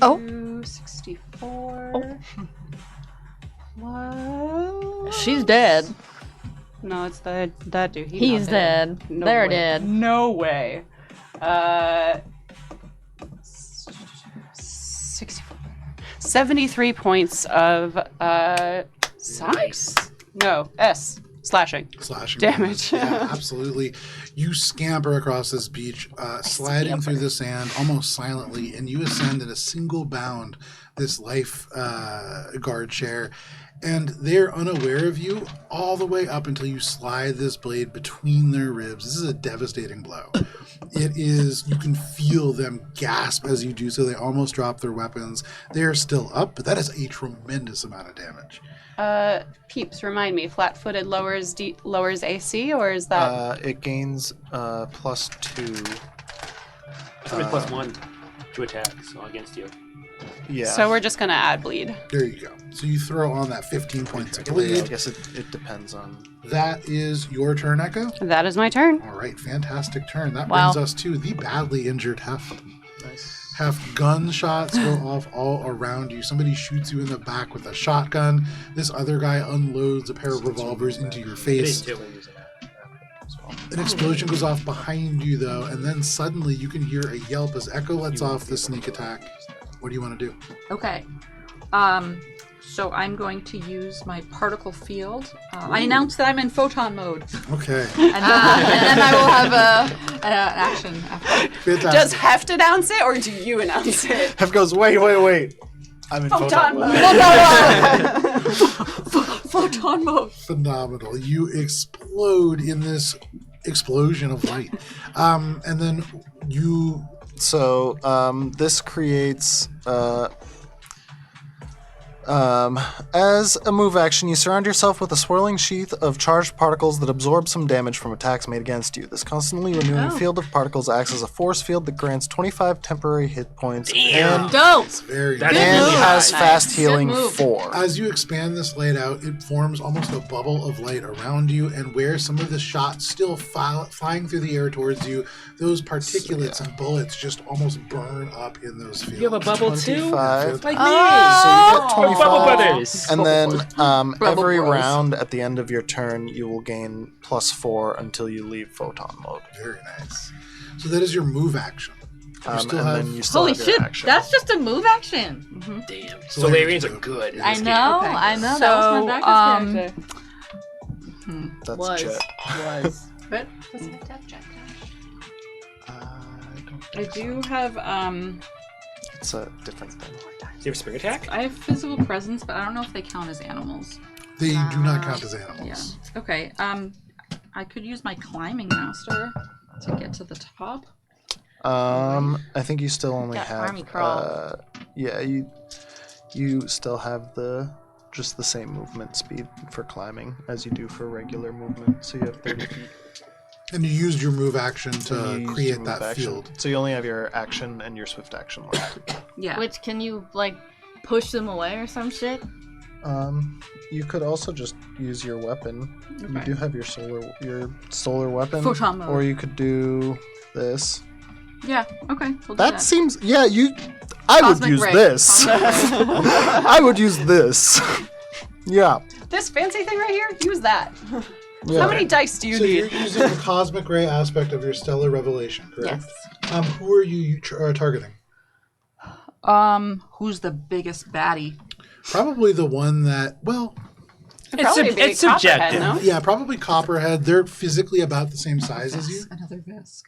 Oh. 64. What? She's dead. No, it's that dude. He's not dead. No They're way. dead. No way. 64. 73 points of Nice. No, slashing. Damage. Yeah, absolutely. You scamper across this beach, sliding through the sand almost silently, and you ascend in a single bound this life guard chair. And they're unaware of you all the way up until you slide this blade between their ribs. This is a devastating blow. It is, you can feel them gasp as you do so. They almost drop their weapons. They're still up, but that is a tremendous amount of damage. Peeps, remind me, flat-footed lowers AC, or is that... It gains +2. Somebody's +1 to attack, so against you. Yeah. So we're just going to add bleed. There you go. So you throw on that 15 points of I bleed. guess it depends on. That is your turn, Echo. That is my turn. All right, fantastic turn. That Wow. brings us to the badly injured Heft. Nice. Have gunshots go off all around you. Somebody shoots you in the back with a shotgun. This other guy unloads a pair of revolvers into your It is face. too. An explosion goes off behind you, though, and then suddenly you can hear a yelp as Echo lets off the sneak attack. What do you want to do? Okay. So I'm going to use my particle field. I announce that I'm in photon mode, Okay, and then I will have an action after. fantastic. Does Heft announce it, or do you announce it? Hef goes, wait. I'm in Photon mode. Photon mode. Phenomenal. You explode in this explosion of light. And then you... So this creates as a move action, you surround yourself with a swirling sheath of charged particles that absorb some damage from attacks made against you. This constantly renewing field of particles acts as a force field that grants 25 temporary hit points and Dope. Very That good. is and really has Nice. fast healing Good move. 4. As you expand this light out, it forms almost a bubble of light around you, and where some of the shots still flying through the air towards you, those particulates and bullets just almost burn up in those fields. You have a bubble too? 25. Like So you get 25. Bubble Brothers. And then every Bros. round at the end of your turn, you will gain +4 until you leave photon mode. Very nice. So that is your move action. You still and have... then you still Holy have your shit, action. that's just a move action. Damn. So Solarians are good. in I this know, game. I know. So, that was my backup character. That's Was. Jet. Was. But I do have It's a different thing. Do you have a spring attack? I have physical presence, but I don't know if they count as animals. They do not count as animals. Yeah. Okay. I could use my climbing master to get to the top. I think you still only Got have army crawl. yeah, you still have just the same movement speed for climbing as you do for regular movement. So you have 30 feet. And you used your move action And to you used your create move that action. field. So you only have your action and your swift action left. Yeah. Which, can you, like, push them away or some shit? You could also just use your weapon. You Okay. do have your solar weapon. Photon mode. Or you could do this. Yeah. Okay. We'll do That seems I would Cosmic use ray. this. I would use this. Yeah. This fancy thing right here, use that. Yeah. How many dice do you So you're need? using the cosmic ray aspect of your stellar revelation, correct? Yes. Who are you targeting? Who's the biggest baddie? Probably the one that, well, Probably be it's Copperhead, subjective. no? yeah, probably Copperhead. They're physically about the same size as you. Another Visk.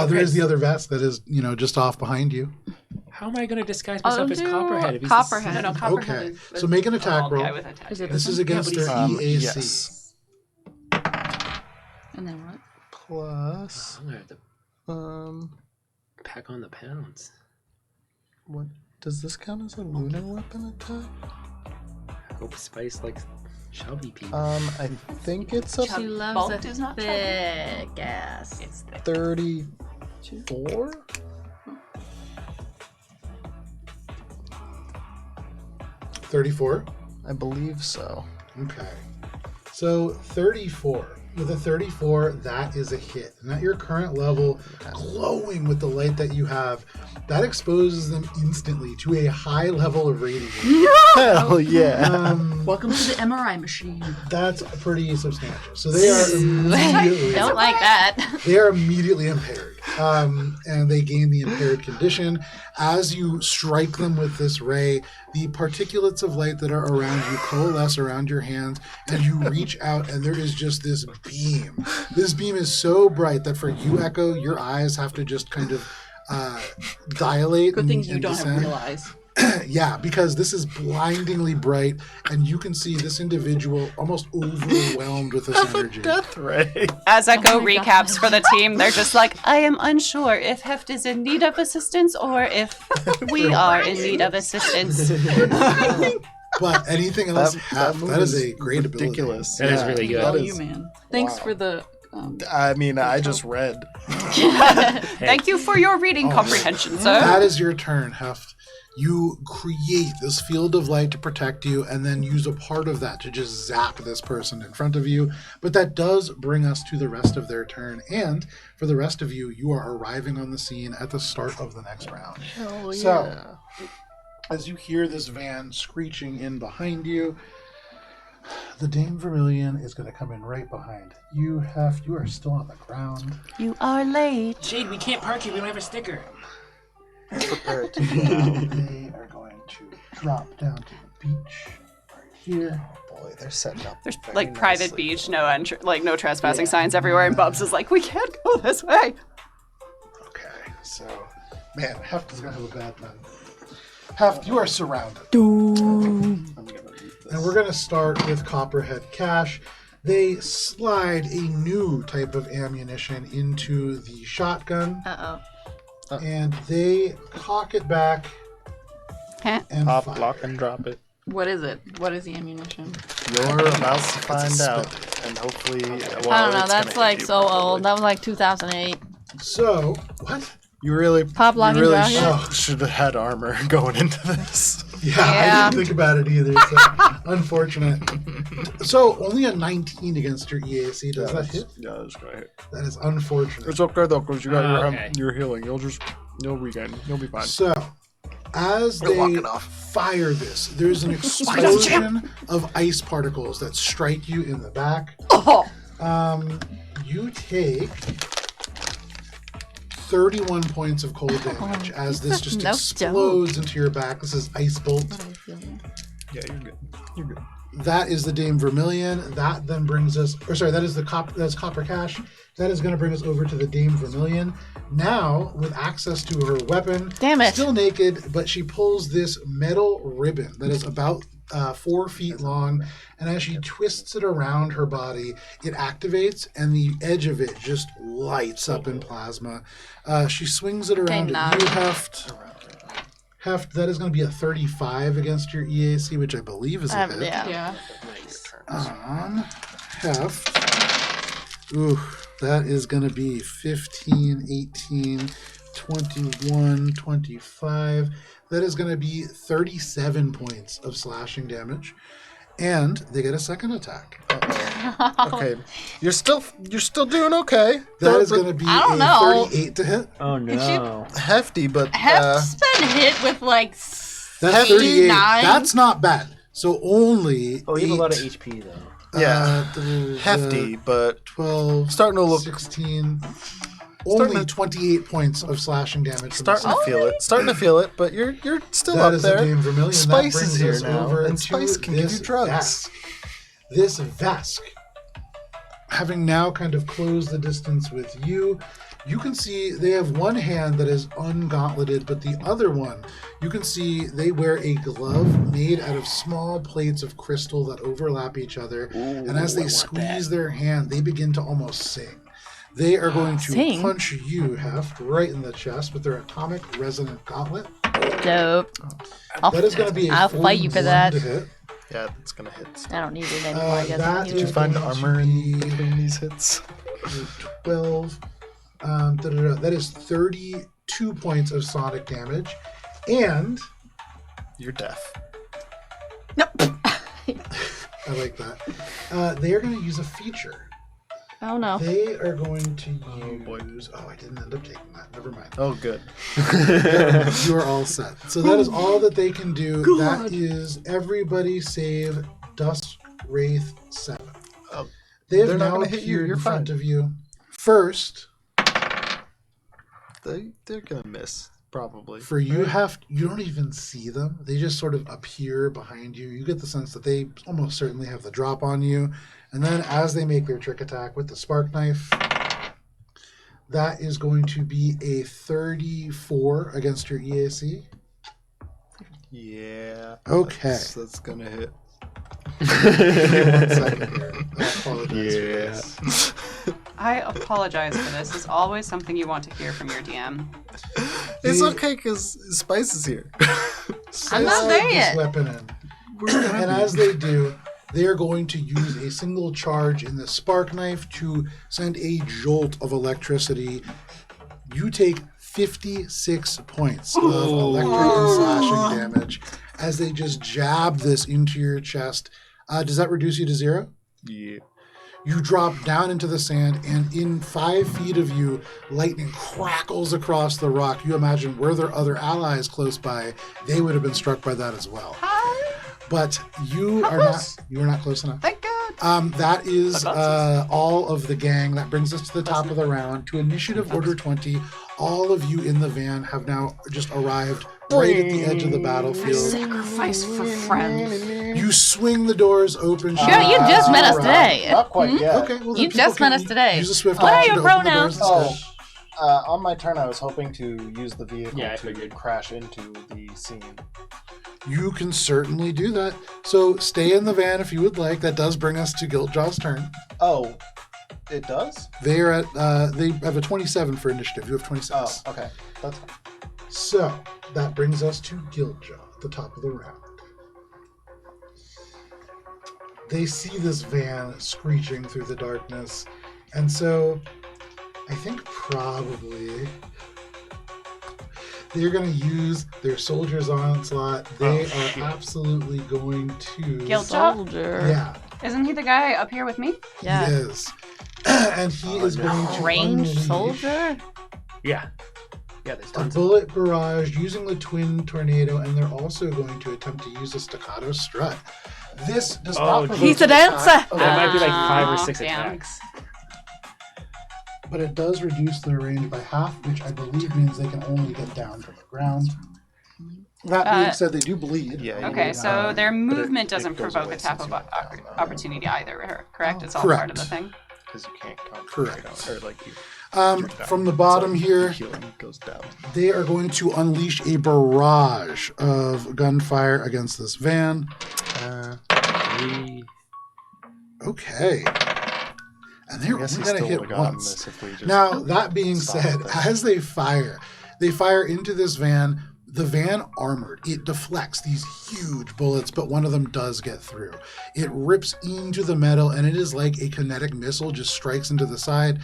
There is the other vest that is, just off behind you. How am I going to disguise myself as do Copperhead? If he's Copperhead. No, Copperhead Okay, is so make an a attack tall roll. guy with a tattoo. Is it This is against but their EAC. Yes. And then what? Plus, I'm going to have to pack on the pounds. what does this count as a lunar weapon attack? I hope Spice likes chubby people. I think it's a She loves Bulked a is not thick ass. It's thick. 34. 34? I believe so. Okay. So 34. With a 34, that is a hit. And at your current level, glowing with the light that you have, that exposes them instantly to a high level of radiation. Hell yeah. Welcome to the MRI machine. That's pretty substantial. So they are immediately, Don't like that. they are immediately impaired. And they gain the impaired condition. As you strike them with this ray, the particulates of light that are around you coalesce around your hands, and you reach out, and there is just this beam. This beam is so bright that for you, Echo, your eyes have to just kind of dilate. Good things you and don't have descend. realize. Yeah, because this is blindingly bright, and you can see this individual almost overwhelmed with this energy. Death ray. As Echo my recaps for the team, they're just like, I am unsure if Heft is in need of assistance or if we are in need of assistance. But anything else, that move is a great ridiculous. ability. That is really good. That Oh, is- you man. Thanks for the. I mean, I just read. Thank you for your reading comprehension, sir. That is your turn, Heft. You create this field of light to protect you and then use a part of that to just zap this person in front of you. But that does bring us to the rest of their turn. And for the rest of you, you are arriving on the scene at the start of the next round. Hell So, as you hear this van screeching in behind you, the Dame Vermilion is going to come in right behind you, Heft. You are still on the ground. You are late. Shade, we can't park here. We don't have a sticker. Prepare to They are going to drop down to the beach right here. Boy, they're setting up. There's very like private nicely. beach, no trespassing signs everywhere, and Bubs is like, we can't go this way. Okay, so, man, Heft is going to have a bad time. Heft, you are surrounded. And we're going to start with Copperhead Cash. They slide a new type of ammunition into the shotgun, and they cock it back and Pop, fire. lock, and drop it. What is it? What is the ammunition? You're about to find out, and hopefully, well, I don't know. it's That's gonna like hit you so probably. old. That was like 2008. So, what? You really, Pop, lock, you and really drop it? should have had armor going into this. Yeah, I Yeah. didn't think about it either. So unfortunate. So only a 19 against your EAC. Does that hit? Yeah, that's gonna hit. That is unfortunate. It's okay though, because you got Okay. your healing. You'll regain. You'll be fine. So, as You're they walking off. fire this, there's an explosion of ice particles that strike you in the back. You take 31 points of cold damage as this just no explodes into your back. This is Ice Bolt. Yeah, you're good. You're good. That is the Dame Vermilion. That then brings us, or sorry, that is that's Copper Cash. That is going to bring us over to the Dame Vermilion. Now, with access to her weapon, Damn it. still naked, but she pulls this metal ribbon that is about 4 feet long, and as she twists it around her body, it activates, and the edge of it just lights up in plasma. She swings it around at you, Heft. Heft, that is going to be a 35 against your EAC, which I believe is a hit. Yeah. Yeah. Heft. Ooh, that is going to be 15, 18, 21, 25. That is going to be 37 points of slashing damage. And they get a second attack. Okay, you're still doing okay. That is going to be I don't a know. 38 to hit. Oh no. Hefty, but Heft's been hit with like That's 8, 38. 9. That's not bad. So only Oh, you have a lot of 8, HP though. yeah, uh, hefty, but 12, starting to look, 16, Starting only to- 28 points of slashing damage. from starting this. to feel it. Starting to feel it, but you're still That up is there. the Dame Vermilion. Spice that brings is here us now, over and into Spice can give this you drugs. Vesk. This Vesk, having now kind of closed the distance with you, you can see they have one hand that is ungauntleted, but the other one, you can see they wear a glove made out of small plates of crystal that overlap each other. And as they squeeze their hand, they begin to almost sing. They are going to Sing? punch you, Heft, right in the chest with their atomic resonant gauntlet. Dope. That is going to be a I'll fight you for 41 that. to hit. Yeah, it's gonna hit. I don't need it anymore. I guess. that Did you is find going armor to in be between these hits? 12. That is 32 points of sonic damage. And You're deaf. I like that. They are going to use a feature. Oh no. They are going to use... Oh, I didn't end up taking that. Never mind. Oh, good. You are all set. So that is all that they can do. That is everybody save Dusk Wraith 7. They have they're not now gonna hit you. appeared You're in front fine. of you. First, They're gonna miss, probably. for you you don't even see them. They just sort of appear behind you. You get the sense that they almost certainly have the drop on you. And then as they make their trick attack with the spark knife, that is going to be a 34 against your EAC. Yeah. Okay. That's gonna hit. Give me 1 second here. I apologize for this. I apologize for this. It's always something you want to hear from your DM. It's okay because Spice is here. I'm not there Slide this yet. weapon in. And as they do, they are going to use a single charge in the spark knife to send a jolt of electricity. You take 56 points of electric and slashing damage as they just jab this into your chest. Does that reduce you to 0? Yeah. You drop down into the sand, and in 5 feet of you, lightning crackles across the rock. You imagine, were there other allies close by, they would have been struck by that as well. But you are not close enough. Thank God. That is all of the gang. That brings us to the top of the round. To initiative order 20, all of you in the van have now just arrived right at the edge of the battlefield. Sacrifice for friends. You swing the doors open. Sure, you just met us today. Not quite yet. Okay, well, You then people just met can us today. Use a swift What are action your to open the pronouns? doors instead. On my turn, I was hoping to use the vehicle Yeah, I to figured. crash into the scene. You can certainly do that. So stay in the van if you would like. That does bring us to Guildjaw's turn. Oh, it does? They are at they have a 27 for initiative. You have 26. Oh, okay. That's fine. So that brings us to Guildjaw at the top of the round. They see this van screeching through the darkness, and so I think probably they're going to use their Soldier's Onslaught. They are absolutely going to... Guildjaw? Soldier. Yeah, Isn't he the guy up here with me? Yeah. he is. And he is going to Range unleash soldier? Yeah. Yeah, there's a tons of bullet barrage using the twin tornado, and they're also going to attempt to use a staccato strut. This does not provoke He's a an attack dancer. of There might be like opportunity, 5 or 6 damn. attacks. but it does reduce their range by half, which I believe means they can only get down from the ground. That being said, they do bleed. Yeah. Okay, so their movement it doesn't goes provoke away a tap since of you went down, opportunity either, correct? It's all Correct. part of the thing. Because you can't count. Correct. Or like you. From the bottom here, Healing goes down. they are going to unleash a barrage of gunfire against this van. Okay. And they're I guess only he going to still hit would have gotten once. this if we just Now, that being stopped said, this. as they fire into this van. The van armored. It deflects these huge bullets, but one of them does get through. It rips into the metal, and it is like a kinetic missile, just strikes into the side.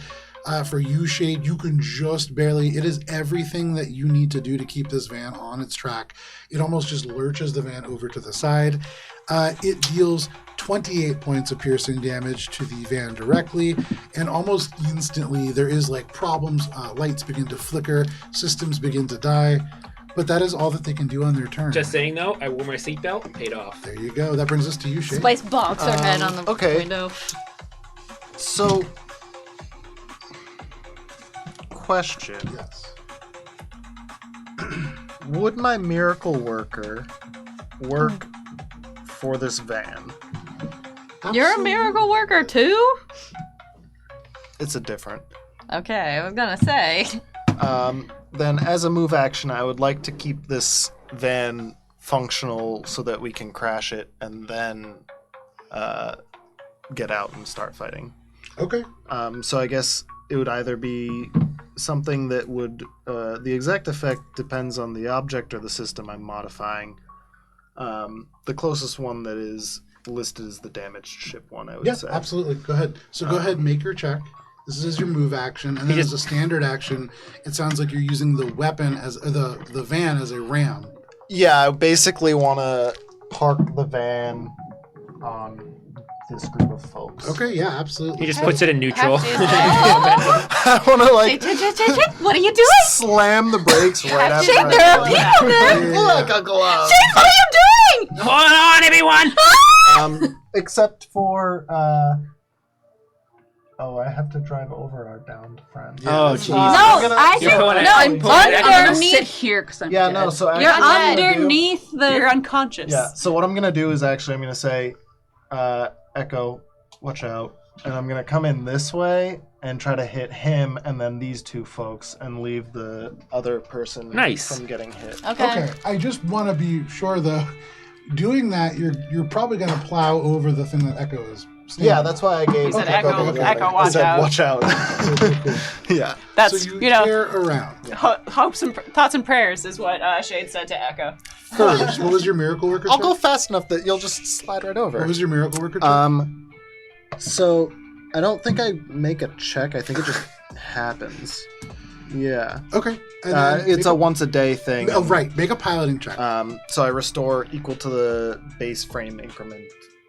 For you, Shade, you can just barely... It is everything that you need to do to keep this van on its track. It almost just lurches the van over to the side. It deals 28 points of piercing damage to the van directly, and almost instantly there is like problems. Lights begin to flicker, systems begin to die, but that is all that they can do on their turn. Just saying though, I wore my seatbelt and paid off. There you go. That brings us to you, Shade. Spice bonks her head on the okay. window. So, question. Yes. Would my miracle worker work for this van? You're a Absolutely. miracle worker too? It's a different. Okay, I was gonna say. Then, as a move action, I would like to keep this van functional so that we can crash it and then get out and start fighting. Okay. So I guess it would either be something that would... the exact effect depends on the object or the system I'm modifying. The closest one that is listed is the damaged ship one, I would Yeah, say. absolutely. Go ahead. So go ahead and make your check. This is your move action, and then as a standard action, it sounds like you're using the weapon as the van as a ram. Yeah, I basically want to park the van on this group of folks. Okay, yeah, absolutely. He just puts it in neutral. I want to like What are you doing? slam the brakes right after. Shane, there are people there. Look, Uncle Al. Shane, what are you doing? Hold on, everyone! Except for, I have to drive over our downed friend. Oh, jeez. No, I You're think pulling it. no. I'm pulling it. I'm gonna Underneath. sit here because I'm Yeah, dead. no, so actually You're what I'm gonna do- underneath the. You're unconscious. Yeah, so what I'm going to do is actually I'm going to say, Echo, watch out. And I'm going to come in this way and try to hit him and then these two folks and leave the other person Nice. from getting hit. Okay, I just want to be sure though. Doing that, you're probably going to plow over the thing that Echo is. Yeah, that's why I gave He said, Echo Echo, the other Echo, way. watch I said, out. watch out. Yeah. That's, So you you know, tear around. hopes and thoughts and prayers is what Shade said to Echo. First, what was your miracle worker I'll check? go fast enough that you'll just slide right over. What was your miracle worker check? So I don't think I make a check. I think it just happens. Yeah. Okay. And then It's make a once a day thing. Oh, right. Make a piloting check. So I restore equal to the base frame increment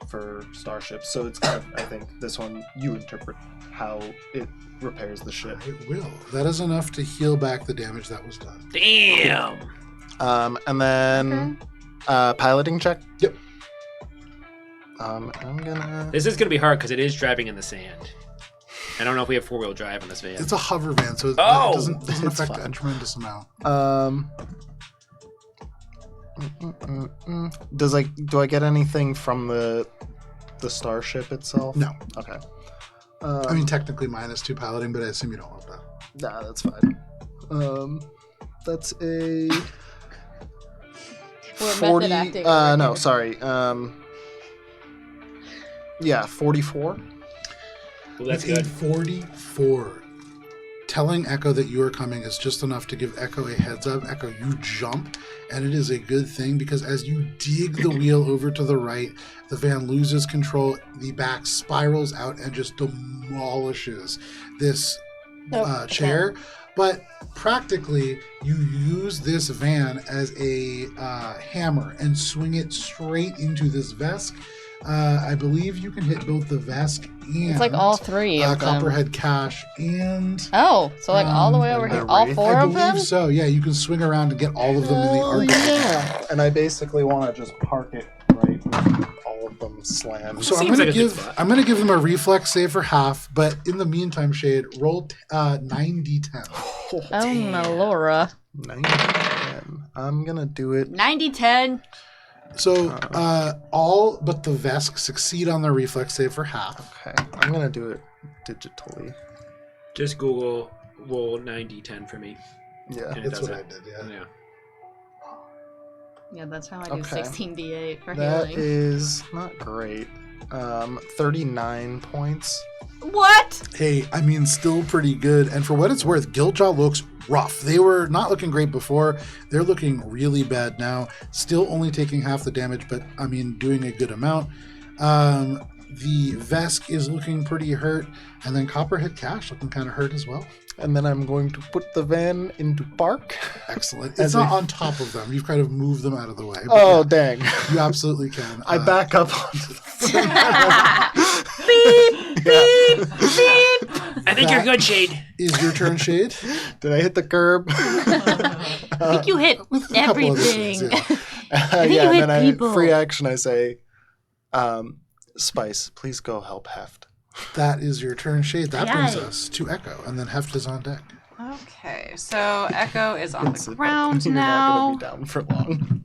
for starships. So it's kind of, I think this one you interpret how it repairs the ship. It will. That is enough to heal back the damage that was done. Damn. And then piloting check. Yep. I'm gonna. This is going to be hard because it is driving in the sand. I don't know if we have 4-wheel drive on this van. It's a hover van, so it Oh! doesn't It's affect fine. a tremendous amount. Do I get anything from the starship itself? No. Okay. I mean, technically -2 piloting, but I assume you don't want that. Nah, that's fine. That's a We're 40. method acting over No, here. sorry. Yeah, 44. Well, that's With a good. 44. Telling Echo that you are coming is just enough to give Echo a heads up. Echo, you jump, and it is a good thing because as you dig the wheel over to the right, the van loses control. The back spirals out and just demolishes this chair. But practically, you use this van as a hammer and swing it straight into this Vesk. I believe you can hit both the Vesk and It's like all three of them. Copperhead Cash and Oh, so like all the way over and here, the all Wraith? four I of believe them? so. Yeah, you can swing around and get all of them in the arc. Yeah. And I basically want to just park it right with all of them slammed. So Seems like a good spot. I'm gonna give them a reflex save for half, but in the meantime, Shade, roll 9d10. Oh, my Laura. 90. I'm gonna do it. 90-10. So all but the Vesk succeed on their reflex save for half. Okay, I'm gonna do it digitally. Just Google roll 90-10 for me. Yeah. And it That's does what it. I did, yeah. Yeah. Yeah, that's how I do Okay. 16d8 for That healing. is not great. 39 points. What? Hey, I mean, still pretty good. And for what it's worth, Guildjaw looks rough. They were not looking great before. They're looking really bad now. Still only taking half the damage, but I mean, doing a good amount. The Vesk is looking pretty hurt. And then Copperhead Cash looking kind of hurt as well. And then I'm going to put the van into park. Excellent. As It's not a- on top of them. You've kind of moved them out of the way. But Oh, yeah, dang. you absolutely can. I back up onto the Beep, beep, beep. I think you're good, Shade. Is your turn, Shade? Did I hit the curb? I think you hit With a couple other everything. things, yeah. think Yeah, you and hit then people. free action, I say, Spice, please go help Heft. That is your turn, Shade. That brings Yay. us to Echo, and then Heft is on deck. Okay, so Echo is on It's- the ground You're not now. going to be down for long.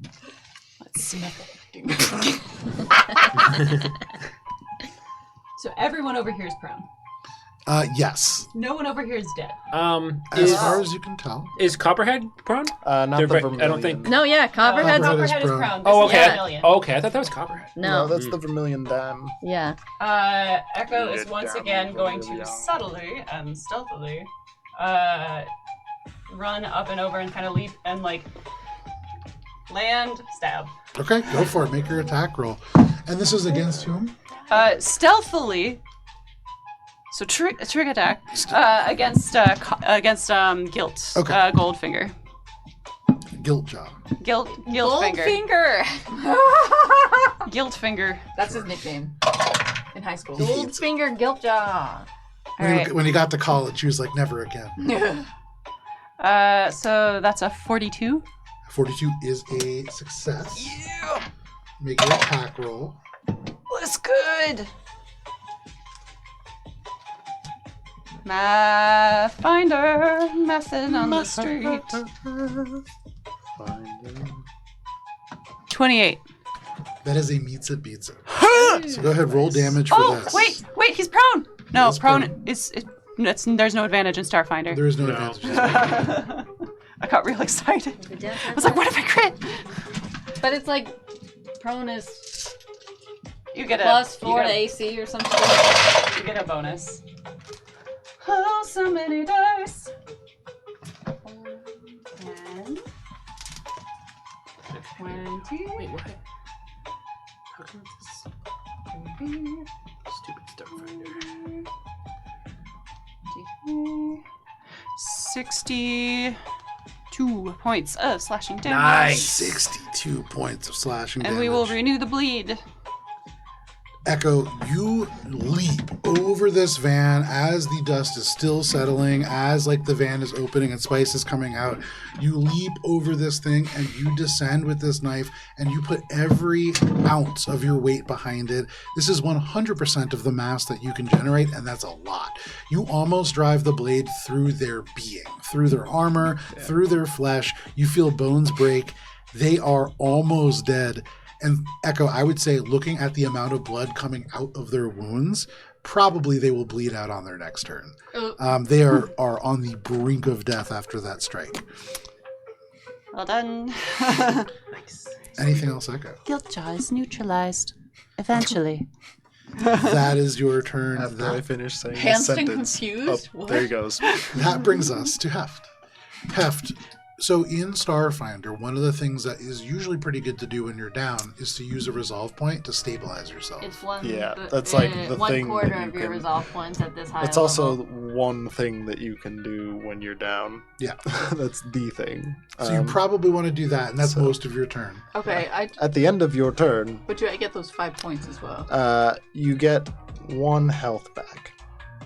Let's sniff it. So everyone over here is prone. Yes. No one over here is dead. As far as you can tell. Is Copperhead prone? Not They're the right- Vermilion. I don't think- No, yeah, Copperhead's... Copperhead is Copperhead is prone. prone. Oh, This is okay. Vermilion. Okay, I thought that was Copperhead. No, No, that's the Vermilion Dam. yeah. Echo is once again going to subtly and stealthily run up and over and kind of leap and like land, stab. Okay, go for it. Make your attack roll. And this is against whom? Stealthily. So trick attack against Guilt. Okay. Goldfinger. Guildjaw. Guiltfinger. Goldfinger. Guiltfinger. That's his nickname. in high school. Goldfinger Giltjaw. When he got to college, he was like, never again. So that's a 42. 42 is a success. Yeah. Make your attack roll. That's good. Finder, method on the street. 28. That is a meets it, beats it. So go ahead, roll damage for this. Wait, he's prone. No, He's prone prone. there's no advantage in Starfinder. There is no advantage. I got real excited. I was like, what if I crit? But it's like prone is You get a +4 to you AC or something. you get a bonus. Oh, so many dice. 10, 20. Wait, what? How come this stupid Starfinder? 62 points of slashing damage. Nice. 62 points of slashing And damage. we will renew the bleed. Echo, you leap over this van as the dust is still settling, as like the van is opening and spice is coming out. You leap over this thing and you descend with this knife and you put every ounce of your weight behind it. This is 100% of the mass that you can generate, and that's a lot. You almost drive the blade through their being, through their armor, through their flesh. You feel bones break. They are almost dead. And Echo, I would say, looking at the amount of blood coming out of their wounds, probably they will bleed out on their next turn. They are on the brink of death after that strike. Well done. Nice. Anything else, Echo? Guiltjaw is neutralized. Eventually. That is your turn. After I finish saying Handsome this sentence. confused? Oh, there he goes. That brings us to Heft. Heft. So in Starfinder, one of the things that is usually pretty good to do when you're down is to use a resolve point to stabilize yourself. It's one. Yeah, that's like the thing 1/4 that you of your can- resolve points at this high It's level. also one thing that you can do when you're down. Yeah. That's the thing. So you probably want to do that, and that's so- most of your turn. Okay, At the end of your turn, but do I get those 5 points as well? you get 1 health back.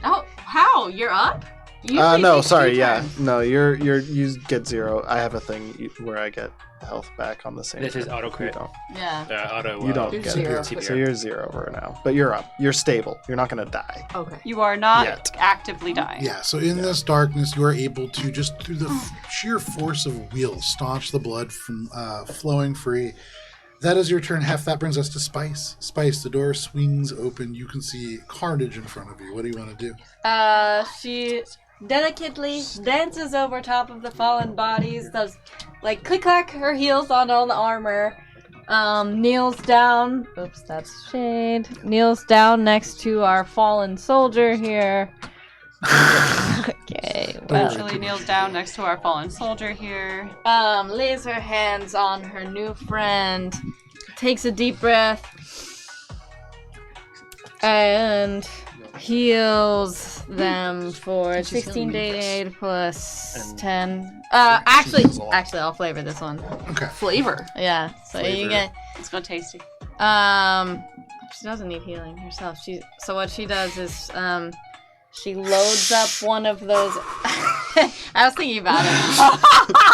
Oh, how? You're up? You usually No, take sorry, 2 yeah, turns. no, you get 0. I have a thing where I get health back on the same. This is turn. auto You crit. don't. Yeah. Auto. You don't You're get zero. it. So you're 0 for now, but you're up. You're stable. You're not gonna die. Okay. You are not Yet. actively dying. Yeah, so in this darkness, you are able to, just through the sheer force of wheels, staunch the blood from flowing free. That is your turn, Hef. That brings us to Spice. Spice, the door swings open. You can see carnage in front of you. What do you want to do? She delicately dances over top of the fallen bodies, does like click clack her heels on all the armor, kneels down. Oops, that's shade. Kneels down next to our fallen soldier here. Okay, well. Actually kneels down next to our fallen soldier here. Lays her hands on her new friend, takes a deep breath, and heals them for 16 D8 plus 10. Actually, I'll flavor this one. Okay. Flavor. Yeah, so you get. It's going tasty. She doesn't need healing herself. So what she does is she loads up one of those. I was thinking about it.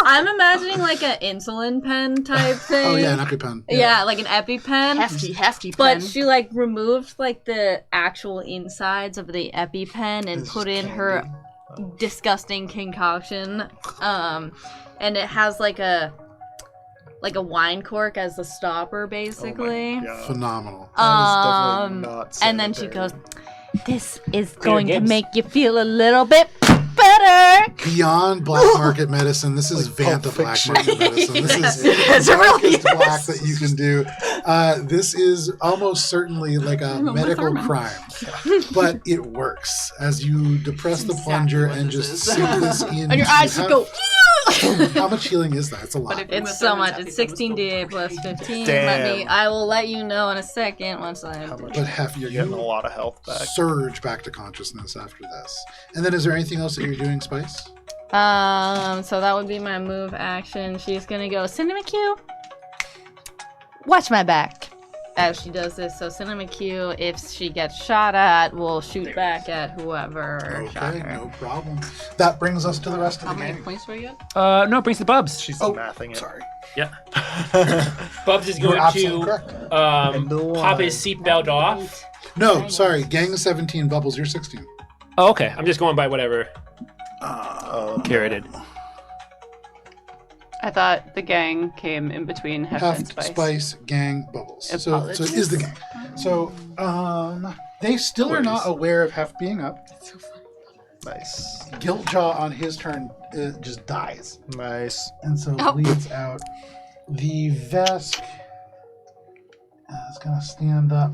I'm imagining like an insulin pen type thing. Oh, yeah, an EpiPen. Yeah, like an EpiPen. Hefty But pen. she like removed like the actual insides of the EpiPen and This put is in her disgusting concoction. And it has like a wine cork as the stopper, basically. Oh my God. Phenomenal. That is definitely not And then she sanitary. goes, "This is going to Gibbs. make you feel a little bit better." Beyond black market medicine, this is Like Vanta Pulp black Fiction. market medicine. This is Yes, the it really darkest black is. that you can do. This is almost certainly like a medical crime, but it works as you depress the Exactly plunger what and this just is. sink this in. And your eyes just go. How much healing is that? It's a lot. But if- It's so much. It's 16 D8 plus 15. Damn. I will let you know in a second once I. How much? But Hef, You're getting a lot of health back. surge back to consciousness after this. And then is there anything else that you're doing, Spice? So that would be my move action. She's gonna go Cinnamon Q. Watch my back. as she does this. So Cinema Q, if she gets shot at, will shoot back at whoever shot Okay, her. no problem. That brings us to the rest of How the many game. points do we get? No, it brings the Bubs. She's Oh, mathing it. sorry. Yeah. Bubs is You're going absolutely to correct. pop his seatbelt off. No, sorry. Gang is 17, Bubbles, you're 16. Oh, okay. I'm just going by whatever Cara did. I thought the gang came in between Heft and Heft, Spice. Spice, Gang, Bubbles. So it Apologies. is the gang. So they still are not aware of Heft being up. Nice. Guiltjaw on his turn just dies. Nice. And so Oh. leads out. The Vesk is going to stand up.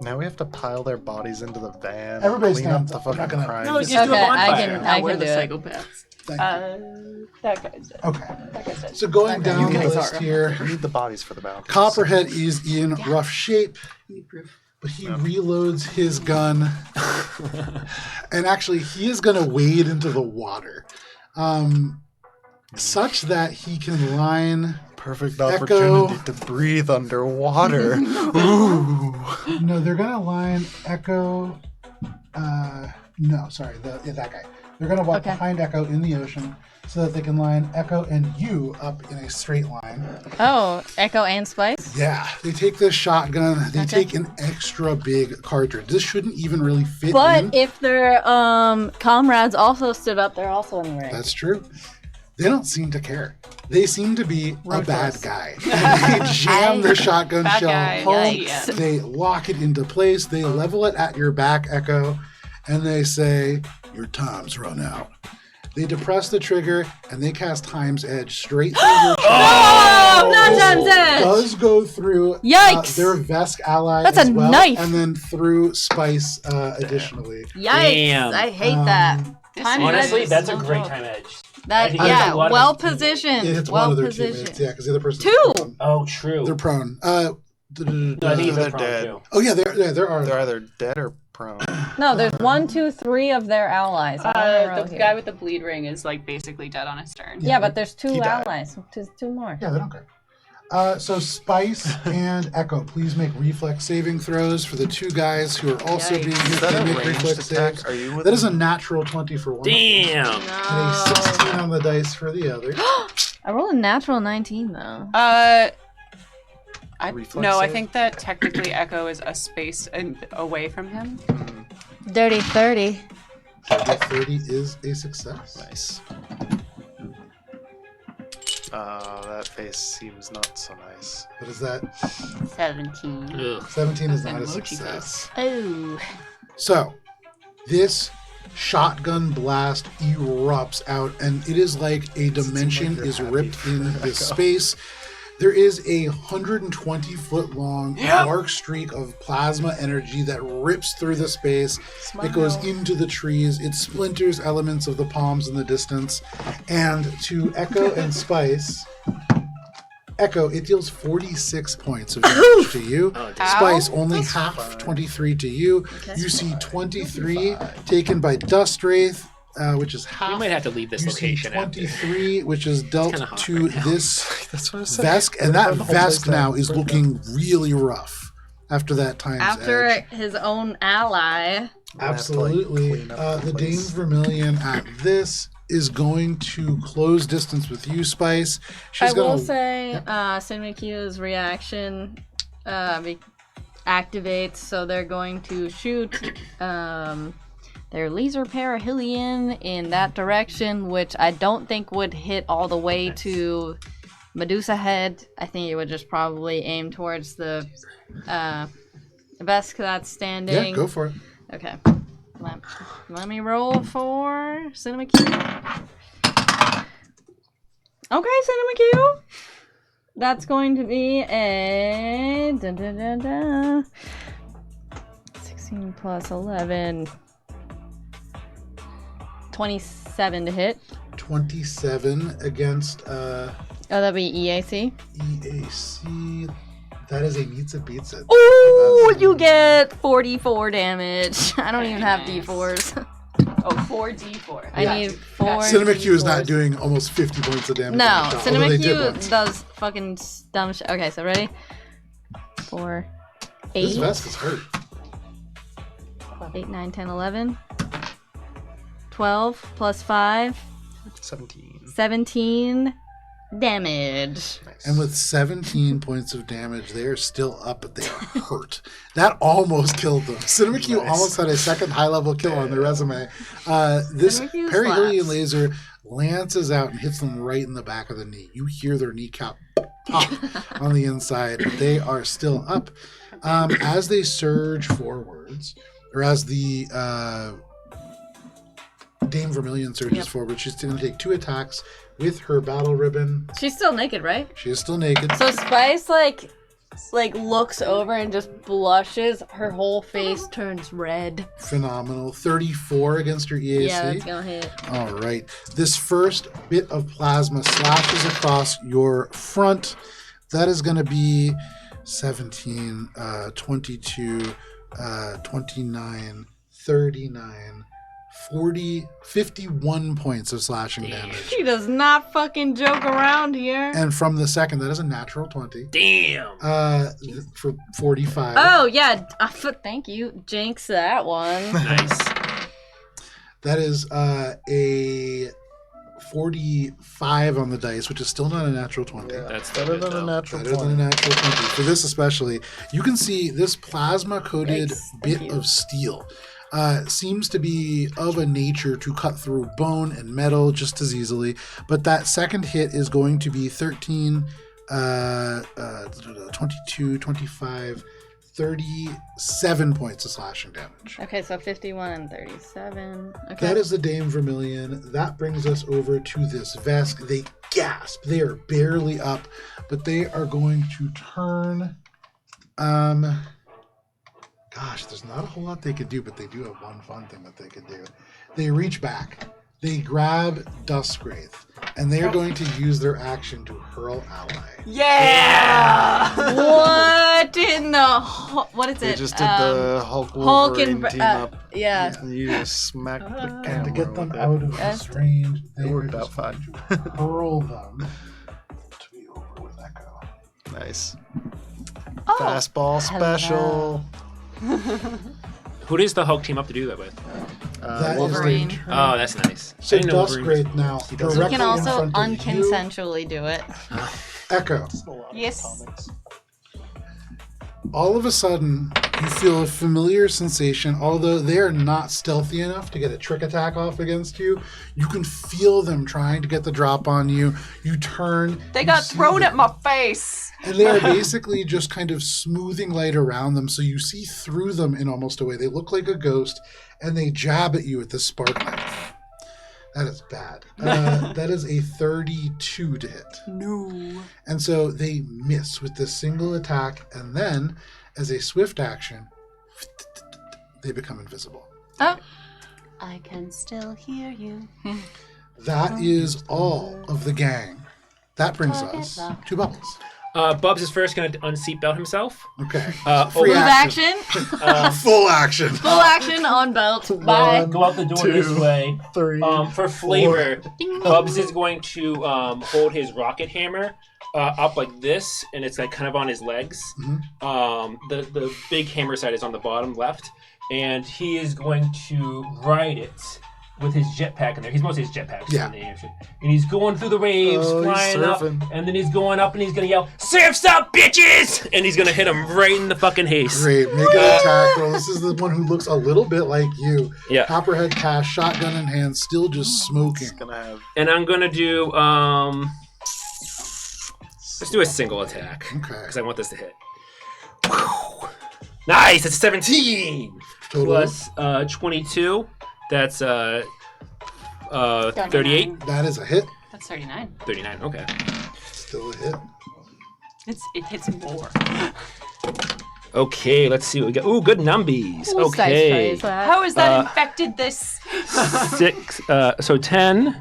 Now we have to pile their bodies into the van. Everybody clean stands up up. the I'm not fucking gonna- crime. No, just scene. do a Okay, bonfire. I we're can the do it. psychopaths. Thank you. That guy's dead. Okay. That guy's dead. So going down the You guys list are- here, We need the bodies for the bounty. Copperhead is in rough shape, Need proof. but he reloads his gun. And actually, he is going to wade into the water. Such that he can line... Perfect Echo. opportunity to breathe underwater. Ooh. No, they're going to line Echo... no, sorry, that guy. They're going to walk Okay. behind Echo in the ocean so that they can line Echo and you up in a straight line. Oh, Echo and Spice? Yeah, they take this shotgun. They Okay. take an extra big cartridge. This shouldn't even really fit But in. if their comrades also stood up, they're also in the ring. That's true. They don't seem to care. They seem to be a bad Ruthless. guy. And they jam the shotgun Bad shell guy, home. yeah. They lock it into place. They level it at your back, Echo, and they say, "Your time's run out." They depress the trigger and they cast Time's Edge straight through your chest. Oh, not Time's Edge! Does go through Yikes! their Vesk ally That's as a well, knife. and then through Spice additionally. Yikes! Damn. I hate that. Time Honestly, edge. that's a great time edge. That, think yeah, a lot of well it's- positioned. It hits well one of their positioned. teammates, yeah, because the other person. Two! Oh, true. They're prone. No, I think They're they're prone, dead. too. Oh yeah, there are. They're either dead or prone. No, there's 1, 2, 3 of their allies. all in a row The here. guy with the bleed ring is like basically dead on his turn. Yeah, but there's 2 He died. allies. There's 2 more. Yeah, they don't care. So Spice and Echo, please make reflex saving throws for the two guys who are also Yikes. being Is hit. that They a make ranged reflex attack? saves. Are you with That is a natural 20 for one. Damn. And a 16 on the dice for the other. I rolled a natural 19 though. Reflex No, I save? think that technically Echo is a space away from him. Dirty 30. So the 30 is a success. Nice. That face seems not so nice. What is that? 17. Ugh. 17 is not a Emoji success. Oh. So, this shotgun blast erupts out, and it is like a dimension you're is happy ripped for in Echo. this space. There is a 120-foot long dark streak of plasma energy that rips through the space. It goes into the trees. It splinters elements of the palms in the distance. And to Echo and Spice, Echo, it deals 46 points of damage to you. Oh, damn. Spice, only half, 23 to you. You see 23 taken by Dust Wraith, which is We half. might have to leave this You see location after. 23, which is dealt kinda hot to right now. this That's what I said. Vesk, and that The whole place Vesk now down. is looking really rough after that time's After edge. his own ally. Absolutely. clean up the The Dane place. Vermilion at this is going to close distance with you, Spice. I She's will going to... say, Cinema Q's reaction activates, so they're going to shoot their laser perihelion in that direction, which I don't think would hit all the way to Medusa Head. I think it would just probably aim towards the Vesk that's standing. Yeah, go for it. Okay. Let me roll for Cinema Q. Okay, Cinema Q. That's going to be a 16 plus 11. 27 to hit. 27 against Oh, that'd be EAC. EAC. That is a meets it, beats it. Ooh, That's- you get 44 damage. I don't even have Nice. D4s. Oh, 4d4. I need 4 Cinema Q is not D4s. doing almost 50 points of damage. No, on the shot, Cinema although they did Q once. does fucking dumb shit. Okay, so ready? 4, This 8. vest is hurt. 8, 9, 10, 11. 12 plus 5. 17 damage. And with 17 points of damage, they are still up, but they are hurt. That almost killed them. Cinemacue almost had a second high-level kill on their resume. This Cinemacue perihelion slaps. laser lances out and hits them right in the back of the knee. You hear their kneecap pop on the inside. They are still up. As they surge forwards, or as the Dame Vermilion surges forward, she's going to take 2 attacks with her battle ribbon. She's still naked, right? She is still naked. So Spice like looks over and just blushes. Her whole face turns red. Phenomenal. 34 against your EAC. Yeah, that's gonna hit. All right. This first bit of plasma slashes across your front. That is going to be 17, 22, 29, 39, 40, 51 points of slashing damage. She does not fucking joke around here. And from the second, that is a natural 20. Damn. For 45. Oh yeah, thank you. Jinx that one. Nice. That is a 45 on the dice, which is still not a natural 20. Yeah, That's better good, than a though. natural Better than a 20. natural 20. For this especially, you can see this plasma-coated Yikes, thank bit you. of steel seems to be of a nature to cut through bone and metal just as easily, but that second hit is going to be 13, 22, 25, 37 points of slashing damage. Okay, so 51 and 37. Okay. That is the Dame Vermilion. That brings us over to this Vesk. They gasp. They are barely up, but they are going to turn. Gosh, there's not a whole lot they could do, but they do have one fun thing that they could do. They reach back. They grab Duskwraith, and they are going to use their action to hurl ally. Yeah! What in the what is it? They just did the Hulk Hulk Wolverine and team up. yeah. And you just smacked the camera And to get them with out of That's- this range, they It worked are out just fine. going to hurl them to be over with Echo. it. Nice. Oh, Fastball special. Who does the Hulk team up to do that with? That is Wolverine. their turn. Oh, that's nice. So I didn't know Wolverine was- Duskwraith now he does you directly can in also front of you. unconsensually do it. Echo. Yes. All of a sudden, you feel a familiar sensation. Although they are not stealthy enough to get a trick attack off against you, you can feel them trying to get the drop on you. You turn. They you got see thrown them, at my face. and they are basically just kind of smoothing light around them, so you see through them in almost a way. They look like a ghost, and they jab at you with this spark knife. That is bad. That is a 32 to hit. No. And so they miss with this single attack, and then, as a swift action, they become invisible. Oh, I can still hear you. That is all of the gang. That brings us to Bubbles. Bubs is first going to unseatbelt himself. Okay. Free move action. Full action. Full action on belt. Bye. Go out the door this way. 3. For flavor, Bubs is going to hold his rocket hammer up like this, and it's like kind of on his legs. The big hammer side is on the bottom left, and he is going to ride it with his jetpack in there. He's mostly his jetpack. Yeah. And he's going through the waves, Oh, he's flying up, surfing. and then he's going up, and he's gonna yell, "Surf's up, bitches!" And he's gonna hit him right in the fucking face. Great. Make an attack roll. This is the one who looks a little bit like you. Yeah. Copperhead cast, shotgun in hand, still just smoking. It's gonna have And I'm gonna do let's do a single attack Okay. because I want this to hit. Nice, it's 17 Total. plus 22. That's 38. That is a hit. That's 39. 39. Okay. Still a hit. It hits more. Okay, let's see what we got. Ooh, good numbies. Okay. How has that infected this? 6 so 10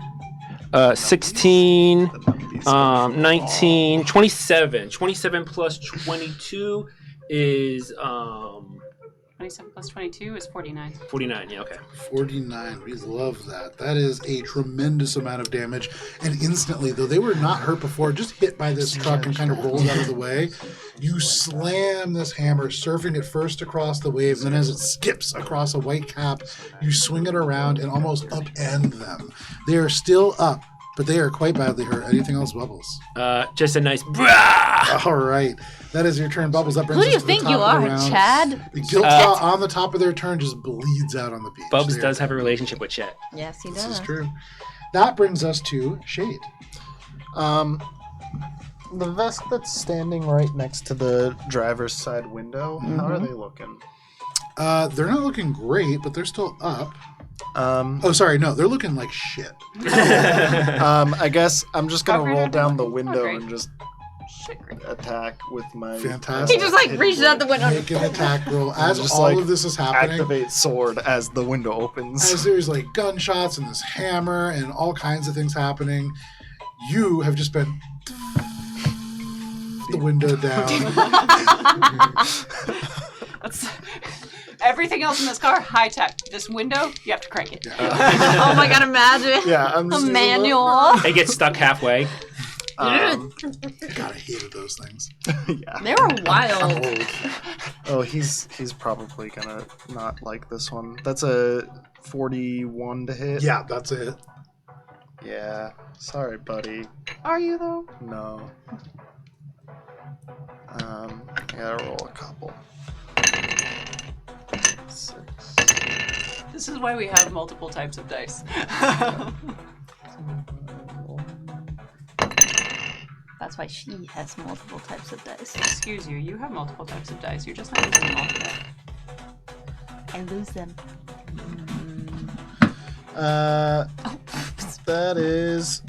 16 19 27 27 plus 22 is 27 plus 22 is 49. 49. Yeah, okay. 49. We love that. That is a tremendous amount of damage. And instantly, though they were not hurt before, just hit by this truck and kind of rolled out of the way, You slam this hammer, surfing it first across the wave, and then as it skips across a white cap, you swing it around and almost upend them. They are still up, but they are quite badly hurt. Anything else, Bubbles? Just a nice brah! All right. That is your turn. Bubbles, that brings Who do us you to the think you top of the are, round. Chad? The guilt claw on the top of their turn just bleeds out on the beach. Bubs There. does have a relationship with Chet. Yes, he This does. is true. That brings us to Shade. The Vesk that's standing right next to the driver's side window, how are they looking? They're not looking great, but they're still up. Oh, sorry, no, they're looking like shit. I guess I'm just gonna Covered roll or down the not? window Great. and just attack with my Fantastic. He just like reached out the window. Make an attack roll. As Just, all like, of this is happening, activate sword as the window opens. as there's like gunshots and this hammer and all kinds of things happening, you have just been the window down. That's everything else in this car, high tech. This window, you have to crank it. Oh my god, imagine. Yeah, I'm A just manual. They get stuck halfway. God, I hated those things. Yeah. They were wild. Old. Oh, he's probably gonna not like this one. That's a 41 to hit. Yeah, that's it. Yeah. Sorry, buddy. Are you though? No. I gotta roll a couple. 6. This is why we have multiple types of dice. That's why she has multiple types of dice. Excuse you, you have multiple types of dice. You're just not using them all today. I lose them. That is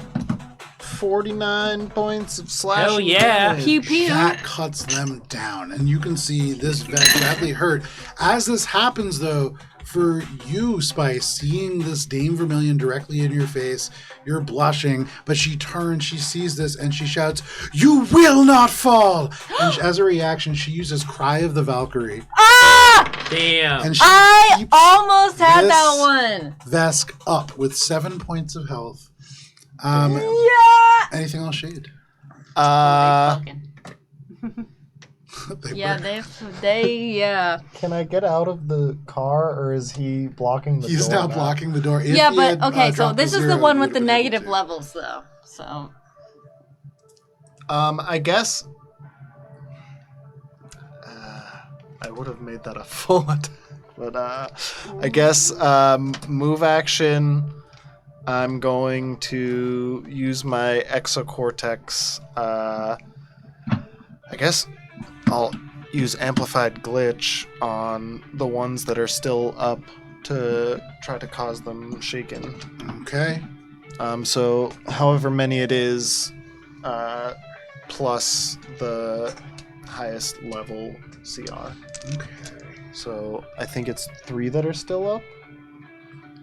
49 points of slashing. Hell yeah. damage. Pew pew. That cuts them down, and you can see this vet badly hurt. As this happens, though, for you, Spice, seeing this Dame Vermilion directly in your face, you're blushing, but she turns, she sees this, and she shouts, "You will not fall!" And as a reaction, she uses Cry of the Valkyrie. Ah! Damn. And she I keeps almost had this that one. Vesk up with 7 points of health. Yeah. Anything else, Shade? They Yeah, were. they. Can I get out of the car, or is he blocking the He's door now blocking the door. If Yeah, he but had, okay, so dropped this a is the zero, one he with the would've been able negative to. levels, though. So I guess I would have made that a full attack, but I guess move action. I'm going to use my exocortex. I guess I'll use amplified glitch on the ones that are still up to try to cause them shaken. Okay. So however many it is, plus the highest level CR. Okay. So I think it's 3 that are still up?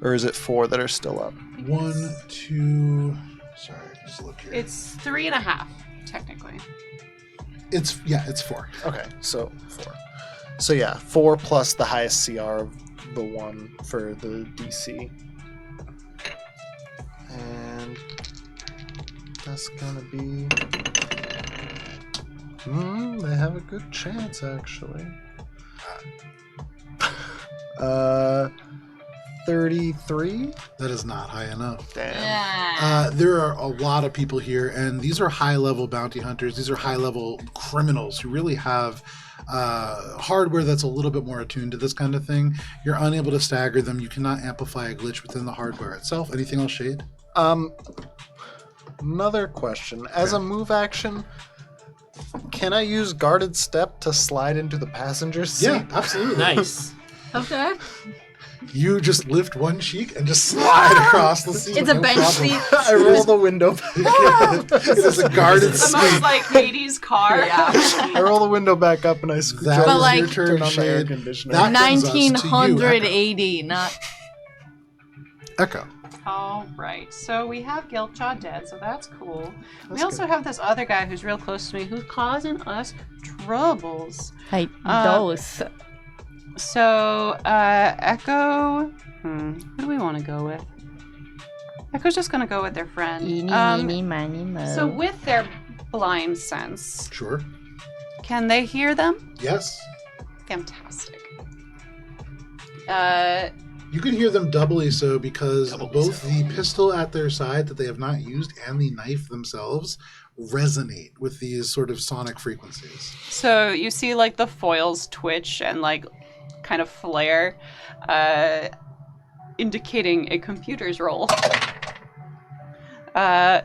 Or is it 4 that are still up? 1, 2. Sorry, just look here. It's 3.5, technically. It's 4. Okay, so 4. So yeah, 4 plus the highest CR of the 1 for the DC. And that's gonna be... they have a good chance, actually. 33? That is not high enough. Damn. There are a lot of people here, and these are high-level bounty hunters. These are high-level criminals who really have hardware that's a little bit more attuned to this kind of thing. You're unable to stagger them. You cannot amplify a glitch within the hardware itself. Anything else, Shade? Another question. As a move action, can I use guarded step to slide into the passenger seat? Yeah, absolutely. Nice. okay, You just lift one cheek and just slide across the seat. it's a no bench problem. seat. I roll the window. It is a guarded The most seat. like 80s car. I roll the window back up and I scooch That over is like- your to turn, turn on the air Shade. conditioner. That brings us to you, 1980, not. Echo. All right. So we have Guiltjaw dead, so that's cool. We That's also have this other guy who's real close to me who's causing us troubles. Hey, those. So, Echo... who do we want to go with? Echo's just going to go with their friend. Eeny, meeny, miny, mo. So with their blind sense, Sure. Can they hear them? Yes. Fantastic. You can hear them doubly so because Doubly both so. the pistol at their side that they have not used and the knife themselves resonate with these sort of sonic frequencies. So you see like the foils twitch and like kind of flare, indicating a computer's roll.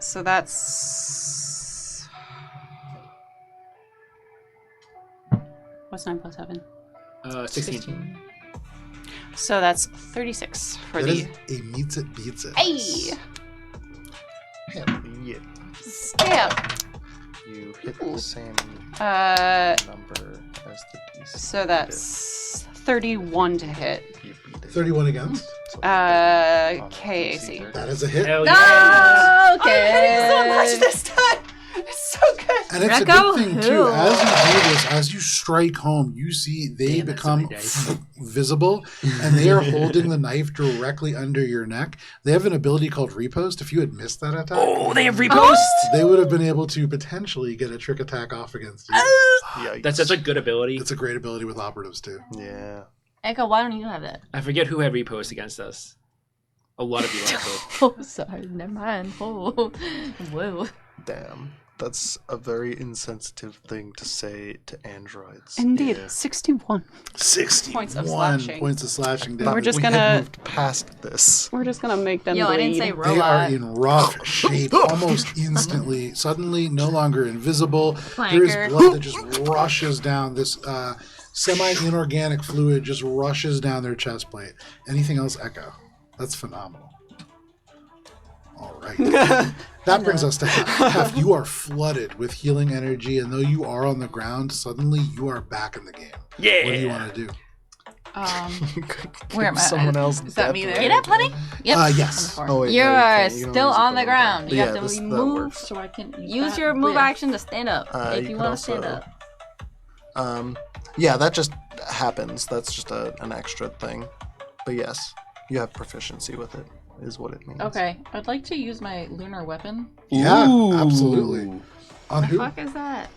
So that's... What's 9 plus 7? 16. So that's 36 for That the... is a meets it, beats it. Hey! Hell yeah. Stamp! You hit the same number as the DC. So that's 31 to hit. 31 against. KAC. That is a hit. Hell yeah. Okay. So much this time! It's so good! And it's Recco, a good thing, too. who? As you do this, as you strike home, you see they Damn, that's become so many visible, and they are holding the knife directly under your neck. They have an ability called Repost. If you had missed that attack, Oh, they have repost. they would have been able to potentially get a trick attack off against you. Yikes. That's such a good ability. It's a great ability with operatives, too. Yeah. Echo, why don't you have that? I forget who had repost against us. A lot of people had it. Oh, sorry. Never mind. Oh, whoa. Damn. That's a very insensitive thing to say to androids. Indeed, Yeah. 61. 61 Points of slashing. points of slashing Thought damage. We're just we gonna- had moved past this. We're just gonna make them Yo, I didn't bleed. say They are robot. in rough shape almost instantly. Suddenly, no longer invisible. There is Flanker. blood that just rushes down. This semi-inorganic fluid just rushes down their chest plate. Anything else, Echo? That's phenomenal. All right. That brings us to Hef. Hef, you are flooded with healing energy, and though you are on the ground, suddenly you are back in the game. Yeah. What do you want to do? Where am I? Someone else Is that me death there? Get up, honey. Yep. Yes. Oh, wait, You no, are can't. You can still only use on it the one ground. time. You have Yeah, to that move. works. So I can Use your move action to stand up if you could want to stand also- up. Yeah, that just happens. That's just an extra thing. But yes, you have proficiency with it, is what it means. Okay, I'd like to use my lunar weapon. Yeah, Ooh. absolutely. On who? Fuck is that?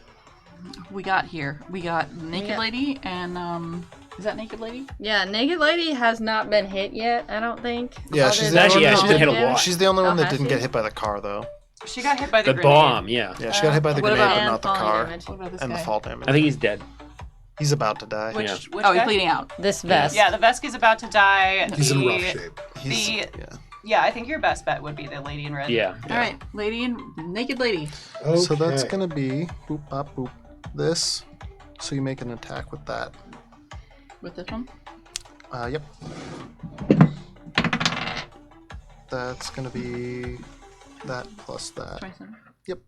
We got Naked Yeah. Lady and is that Naked Lady? Yeah, Naked Lady has not been hit yet, I don't think. Yeah, Other she's than the Actually, yeah, only she's one been hit a damage. lot. She's the only one Oh, that has didn't she? get hit by the car, though. She got hit by the The grenade. bomb, yeah. Yeah, she got hit by the What grenade, about- but And not the falling car. damage. What about this And guy? the fall damage. I think he's dead. He's about to die. Which Yeah. which Oh, he's guy? bleeding out. This vest. Yeah, the Veski's about to die. He's in rough shape. He's, the- Yeah, I think your best bet would be the lady in red. Yeah. All right, Lady and Naked Lady. Okay. So that's going to be boop, bop, boop, this. So you make an attack with that. With this one? Yep. That's going to be that plus that. 27. Yep.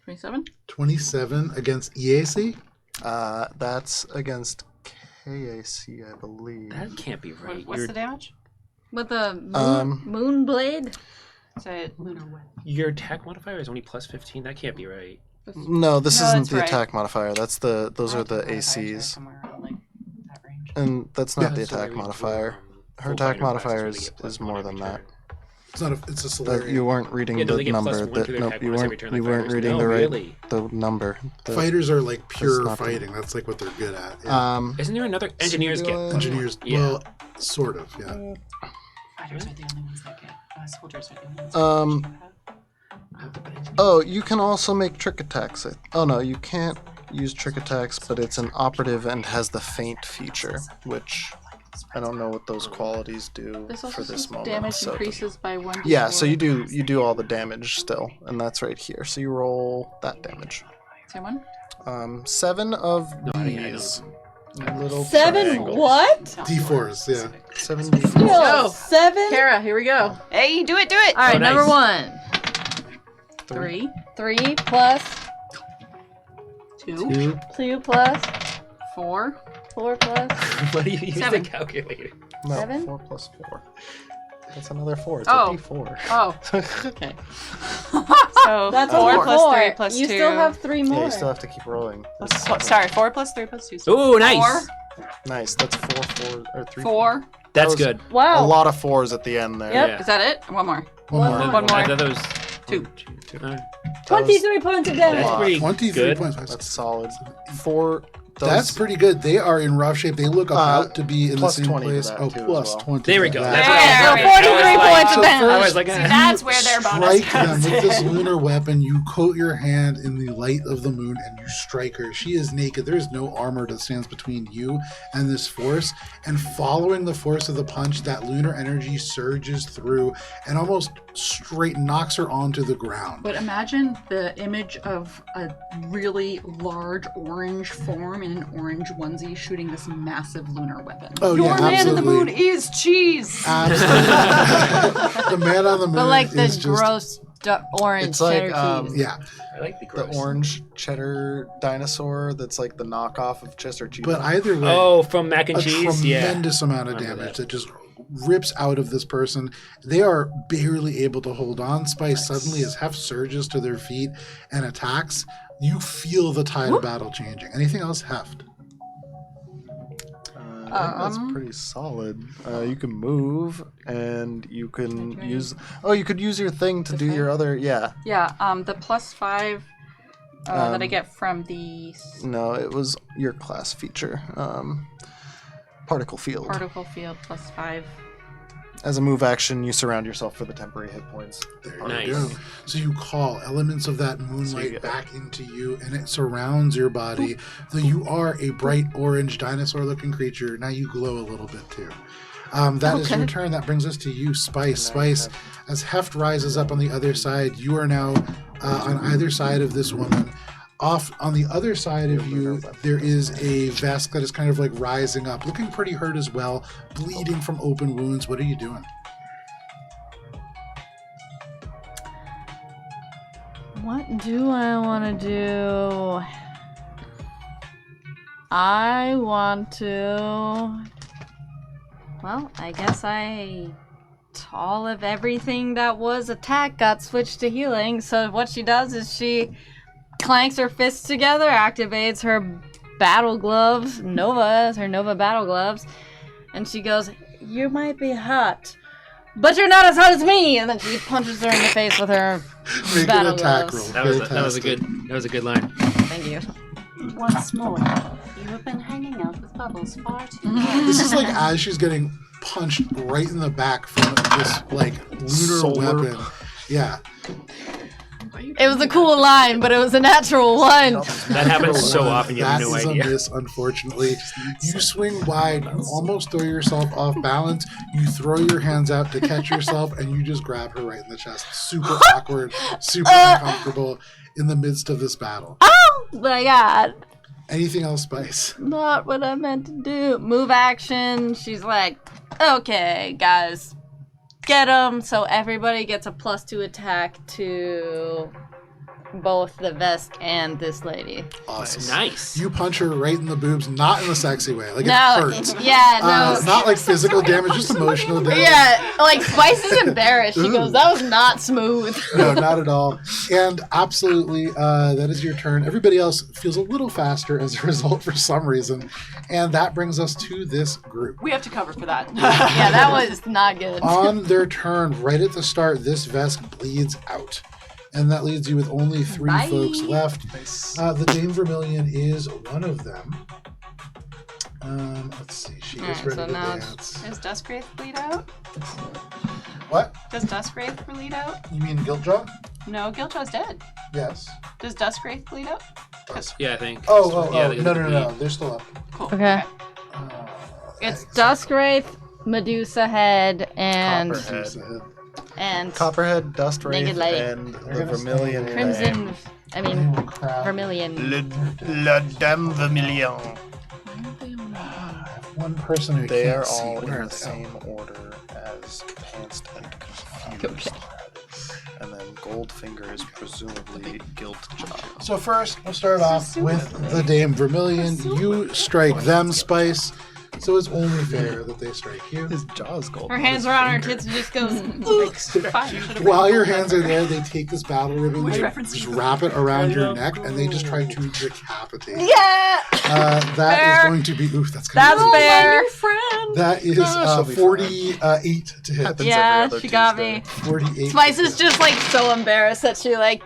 27? 27 against EAC. That's against KAC, I believe. That can't be right. What's Your, the damage? With the moon, Um, moon blade? It's a lunar web. your attack modifier is only plus 15. That can't be right. No, this No, isn't that's the right. attack modifier. Those are the ACs. Somewhere around, like, that range. And that's not the That's why attack we modifier. do, Her full attack fighter class modifier to is, get plus is one more every than that. turn. It's not. It's a That Solarian. you weren't reading Yeah, don't the they get plus number. one to That their nope, attack you bonus every weren't. turn You like weren't fighters? reading No, the right really? the number. The, Fighters are like pure not the- fighting. That's like what they're good at. Yeah. Isn't there another engineers get? doing- Engineers, Yeah. well, sort of, yeah. Fighters are the only ones that get. Soldiers are the only ones that get. Oh, you can also make trick attacks. Oh no, you can't use trick attacks, but it's an operative and has the feint feature, which I don't know what those qualities do This for also this says moment. damage so- increases by 1. Yeah, so you do all the damage still, and that's right here. So you roll that damage. Same one? 7 of No, I think I know. these little 7 triangles. what? D4s, yeah. 7 Yo, Go. 7? Kara, here we go. Hey, do it, do it! All right, Oh, nice. number 1. 3, 3 plus 2, 2 plus 4. 4 plus. What do you use 7. the calculator? No, 7? 4 plus 4. That's another 4. It's Oh. a D4. Oh, okay. So That's 4 only plus 4. 3 plus 2. You still have 3 more. Yeah, you still have to keep rolling. Sorry, 4 plus 3 plus 2. Ooh, nice. 4, Nice. That's 4 or 3. 4. That's That was- good. Wow. A lot of 4s at the end there. Yep. Yeah. Is that it? One more. One more. One more. I thought that was 2. 23 points of damage. That's pretty 23 good. points. That's solid. For those, That's pretty good. They are in rough shape. They look about to be in the plus same 20 to place. that Oh, too as plus well. 20. There we to go. that. That's There what I was 43 like. points of So damage. I was like, See, that's where their bonus Strike them comes with this in. lunar weapon. You coat your hand in the light of the moon and you strike her. She is naked. There is no armor that stands between you and this force. And following the force of the punch, that lunar energy surges through and almost straight knocks her onto the ground. But imagine the image of a really large orange form in an orange onesie shooting this massive lunar weapon. Oh, Your yeah, man in absolutely. the moon is cheese. Absolutely. The man on the moon But like the is just... gross orange It's like, cheddar cheese. Yeah, I like the the gross. orange cheddar dinosaur that's like the knockoff of Chester Cheetah. but either way... Oh, from mac and a cheese? Yeah. tremendous amount of Remember damage that. that just rips out of this person. They are barely able to hold on. Spice suddenly, as Hef surges to their feet and attacks, you feel the tide of battle changing. Anything else, Heft? I think that's pretty solid. You can move, and you can use. Oh, you could use your thing to do your other. Yeah. Yeah, the +5 that I get from the No, it was your class feature. Particle field. particle field +5. As a move action, you surround yourself for the temporary hit points. There Nice. you go. So you call elements of that moonlight back into you, and it surrounds your body. Though you are a bright orange dinosaur-looking creature, now you glow a little bit too. That is your turn. That brings us to you, Spice. Spice, as Heft rises up on the other side, you are now on either side of this woman. Off on the other side of you, there is a Vesk that is kind of like rising up, looking pretty hurt as well, bleeding from open wounds. What are you doing? What do I want to do? I want to... Well, I guess all of everything that was attack got switched to healing. So what she does is she clanks her fists together, activates her battle gloves, her Nova battle gloves, and she goes, "You might be hot, but you're not as hot as me!" And then she punches her in the face with her Make an battle attack gloves. roll. That was a good line. Thank you. Once more, you have been hanging out with Bubbles far too long. This is like as she's getting punched right in the back from this like lunar Solar. weapon. Yeah. It was a cool line, but it was a natural one. That happens so often, you have That no is idea. a miss, unfortunately. You swing wide, you almost throw yourself off balance, you throw your hands out to catch yourself, and you just grab her right in the chest. Super awkward, super uncomfortable in the midst of this battle. Oh my god. Anything else, Spice? Not what I meant to do. Move action. She's like, okay, guys, get him. So everybody gets a +2 attack to both the Vesk and this lady. Awesome. Nice. You punch her right in the boobs, not in a sexy way. Like it No, hurts. yeah, no. Not like physical damage, just emotional damage. Yeah, like Spice is embarrassed. She goes, "That was not smooth." No, not at all. And absolutely, that is your turn. Everybody else feels a little faster as a result for some reason. And that brings us to this group. We have to cover for that. Yeah, that was not good. On their turn, right at the start, this Vesk bleeds out. And that leaves you with only 3 Bye. folks left. The Dame Vermilion is one of them. Let's see. She is Alright, ready so to now dance. Does Duskwraith bleed out? What? Does Duskwraith bleed out? You mean Guildjaw? No, Gilchaw's dead. Yes. Does Duskwraith bleed out? Yeah, I think. Oh, they no. bleed. They're still up. Cool. Okay. It's Duskwraith, Medusa Head, and Copperhead. Copperhead, Dustwraith, Naked Lady. and the Vermilion. Crimson. I mean, Vermilion. La Dame Vermilion. One person who They can't are see. all in Where are the they? same order as Pantsed and Confused. And then Goldfinger is presumably Guiltjaw. So first, we'll start off with the Dame Vermilion. You strike them, Spice. So it's only fair that they strike you. His jaw's gold. Her hands are on her tits and just goes. While your hands are there, they take this battle ribbon, Which they reference just is wrap it around your neck, and they just try to decapitate. Yeah. That is going to be. Oof, that's kind That's of. fair. That is she'll be 48 to hit. Happens Yeah, every other she got Tuesday. me. 48. Spice is just like so embarrassed that she like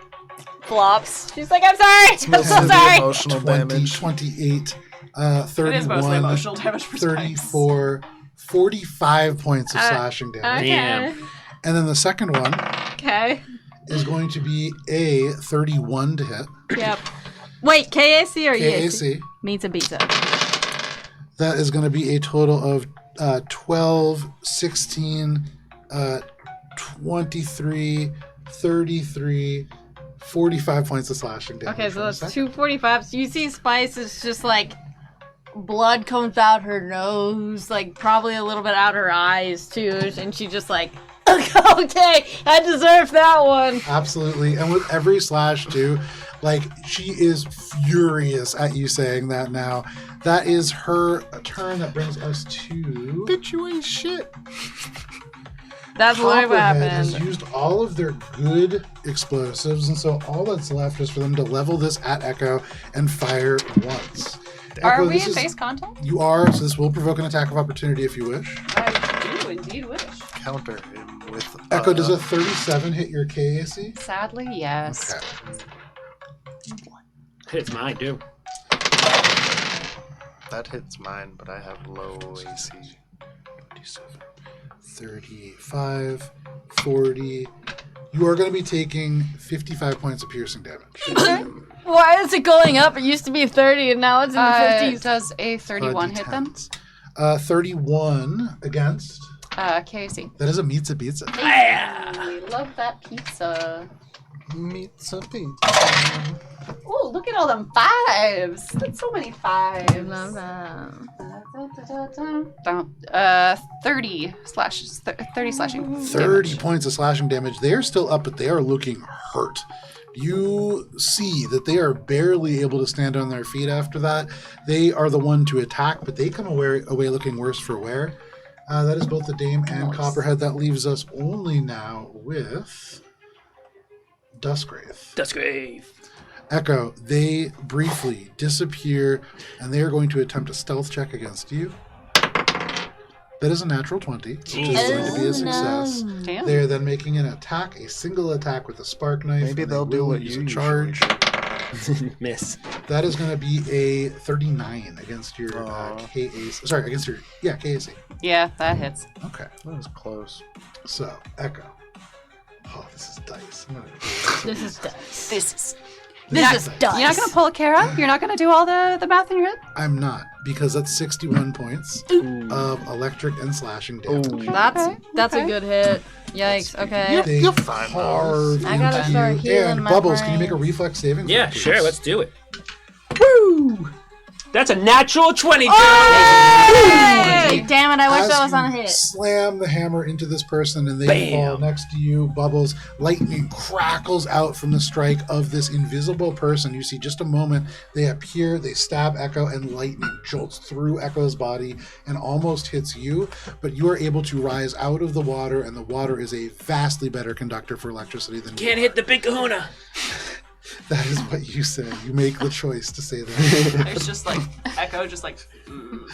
flops. She's like, I'm sorry. I'm so Mostly sorry. emotional 20, damage. 28, It is mostly 31, emotional damage for Spice. 34, 45 points of slashing damage. Okay. Damn. And then the second one Okay. is going to be a 31 to hit. Yep. Wait, KAC or EAC? KAC. Meets a pizza. That is going to be a total of 12, 16, 23, 33, 45 points of slashing damage. Okay, so for the that's second. 245. So you see Spice is just like blood comes out her nose, like probably a little bit out her eyes too, and she just like, okay, I deserve that one. Absolutely. And with every slash, too, like, she is furious at you saying that now. That is her turn. That brings us to. Bitch, you ain't shit. That's what Copperhead has happened. used all of their good explosives, and so all that's left is for them to level this at Echo and fire once. Are Echo, we this in is- face contact? You are, so this will provoke an attack of opportunity if you wish. I do indeed wish. Counter him with. Echo, does a 37 hit your KAC? Sadly, yes. Okay. Hits mine, too. That hits mine, but I have low AC. 27, 35, 40. You are going to be taking 55 points of piercing damage. Why is it going up? It used to be 30 and now it's in the 50s. Does a 31 hit them? 31 against. KC. That is a pizza pizza. I love that pizza. Meets a pizza. Oh, look at all them fives. That's so many fives. Love that. 30 slashes. 30 slashing. 30 damage. points of slashing damage. They are still up, but they are looking hurt. You see that they are barely able to stand on their feet after that. They are the one to attack, but they come away looking worse for wear. That is both the Dame and Copperhead. That leaves us only now with Duskgrave. Duskgrave. Echo, they briefly disappear, and they are going to attempt a stealth check against you. That is a natural 20, which is going to be a success. Damn. They are then making an attack, a single attack with a spark knife. Maybe and they'll they do will what use you a charge. Miss. That is going to be a 39 against your Aw. KAC. Sorry, against your KAC. Yeah, that hits. Okay, That was close. so Echo. Oh, this is dice. I'm gonna- This is dice. This is. This is dice. You're not gonna pull a Cara? You're not gonna do all the math in your head? I'm not, because that's 61 points of electric and slashing damage. That's Okay. a good hit. Yikes. Okay. They You'll find carve I gotta into start you. healing And my Bubbles, can you brain. make a reflex saving throw, Yeah, please? sure, let's do it. Woo! That's a natural 20, dude! Hey, damn it! I wish As that was on a you hit. slam the hammer into this person and they Bam. fall next to you, Bubbles, lightning crackles out from the strike of this invisible person. You see just a moment, they appear, they stab Echo, and lightning jolts through Echo's body and almost hits you, but you are able to rise out of the water, and the water is a vastly better conductor for electricity than you Can't are. hit the big kahuna. That is what you say. You make the choice to say that. There's just like Echo, just like.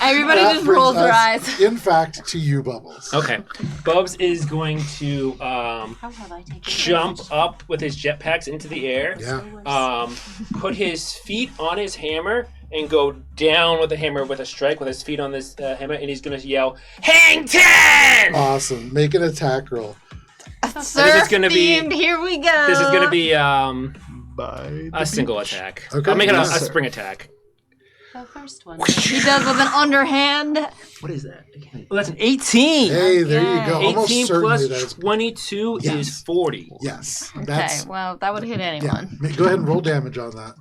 Everybody That just brings rolls their us, eyes. In fact, to you, Bubbles. Okay. Bubs is going to How have I taken jump up with his jetpacks into the air, Yeah. put his feet on his hammer, and go down with the hammer with a strike with his feet on this hammer, and he's going to yell, "Hang 10!" Awesome. Make an attack roll. Surf gonna be- themed. Here we go. This is going to be By a single attack. Okay. I'll make it a Yes, sir. spring attack. The first one. He does with an underhand. What is that? Well, that's an 18. Hey, there you go. Almost 18 certainly plus that is. 22 Yes. is 40. Yes. Okay, That's. well, that would hit Yeah. anyone. Go ahead and roll damage on that.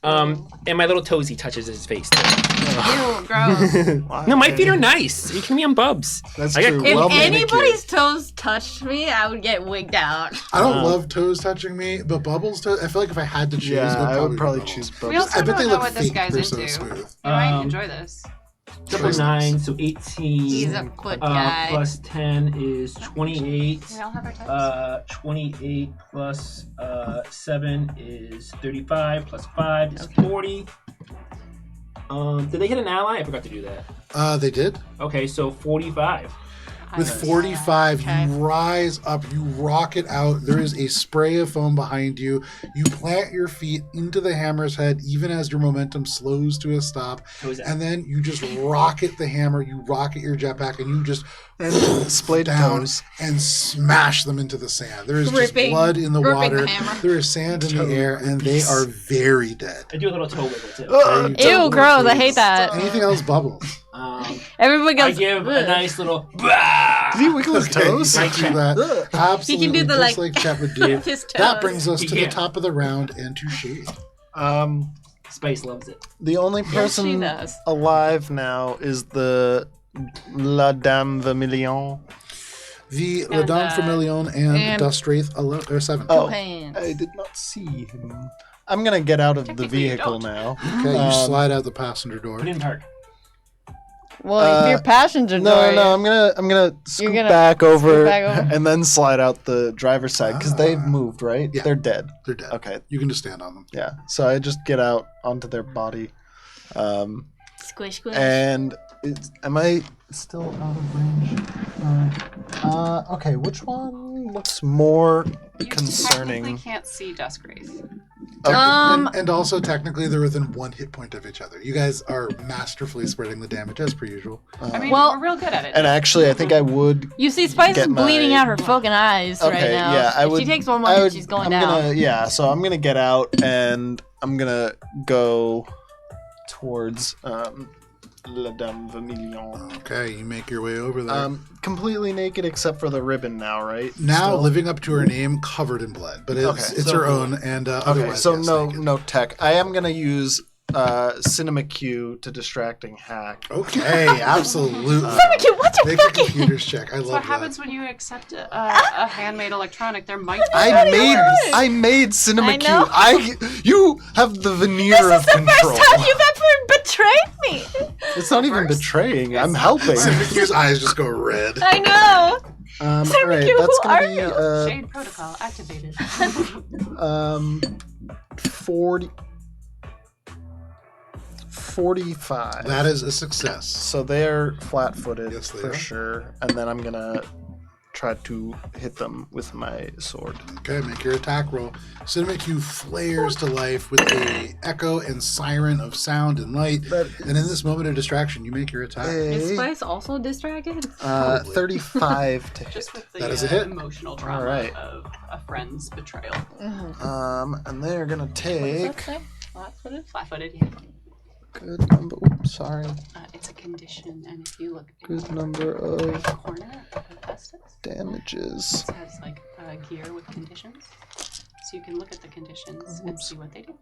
And my little toesy touches his face. Ew, gross. No, my feet are nice. You can be on Bubs. That's I got true. If Well anybody's toes touched me, I would get wigged out. I don't love toes touching me, but Bubbles toes. I feel like if I had to choose, Yeah, I would probably be choose Bubbles. Bubbles. We also I bet don't they know look what this fake. guy's They're into. so smooth. You might enjoy this. Triple 9, so 18. He's a good guy. Plus 10 is 28. We all have our types. 28 plus 7 is 35. Plus 5 is 40. Did they hit an ally? I forgot to do that. They did. Okay, so 45. With 45, you rise up, you rocket out. There is a spray of foam behind you. You plant your feet into the hammer's head, even as your momentum slows to a stop. And then you just rocket the hammer, you rocket your jetpack, and you just splayed down toes and smash them into the sand. There is just blood in the water. There is sand in the air, and they are very dead. I do a little toe wiggle, too. Ew, gross. I hate that. Anything else bubbles? Everybody goes. I give a nice little. Did he wiggle his toes? You can do that. Absolutely, He can do the, just like Chet would do. his That toes. brings us to the Yeah. top of the round and to Shade. Space loves it. The only she person does. alive now is the La Dame Vermilion. The And, Ladon Vermilion and and- Dust Wraith 7. Oh, Pants. I did not see him. I'm gonna get out of the Technically, you vehicle don't. now. Okay, you slide out the passenger door. Put in park. Well, if your passenger door. No, I'm gonna scoot gonna back scoot over back over? and then slide out the driver's side because they've moved, right? Yeah. They're dead. They're dead. Okay, You can just stand on them. yeah. So I just get out onto their body, Squish, squish. and am I still out of range? Okay, which one looks more You concerning? technically can't see Dusk Wraith. And also, technically, they're within 1 hit point of each other. You guys are masterfully spreading the damage as per usual. I mean, Well- we're real good at it. And actually, I think I would. You see, Spice is Get bleeding my- out her fucking eyes right Okay, now. yeah, I If would. she takes one more I hit, would- she's going I'm down. Gonna, yeah, so I'm gonna get out and I'm gonna go towards La Dame Vermilion. Okay, you make your way over there. Completely naked except for the ribbon now, right? Now Still? living up to her name, covered in blood, but it's Okay, so- her own. And Okay, otherwise, so yes, no naked. no tech. I am gonna use Cinema Q to distracting hack. Okay, absolutely. What's your Make a computer's check. I That's love what that. happens when you accept a handmade electronic. There might be bad I made Cinema I Q. know. You have the veneer of control. First time you've ever betrayed me. It's not even betraying. I'm helping. His eyes just go red. I know. All right, Q, that's who gonna are be you? Shade protocol activated. 45. That is a success. So they're flat-footed Yes, they for are. sure, and then I'm gonna try to hit them with my sword. Okay, make your attack roll. Cinema Q flares to life with a echo and siren of sound and light. And in this moment of distraction, you make your attack. Is A, Spice also distracted? 35 to hit. Just with the That is a hit. emotional trauma Alright. of a friend's betrayal. And they're gonna take Flat-footed? Flat-footed, yeah. good number. Oops, sorry. It's a condition, and if you look in Good number the right of corner of the Festus, damages. it has like a gear with conditions. So you can look at the conditions and see what they do.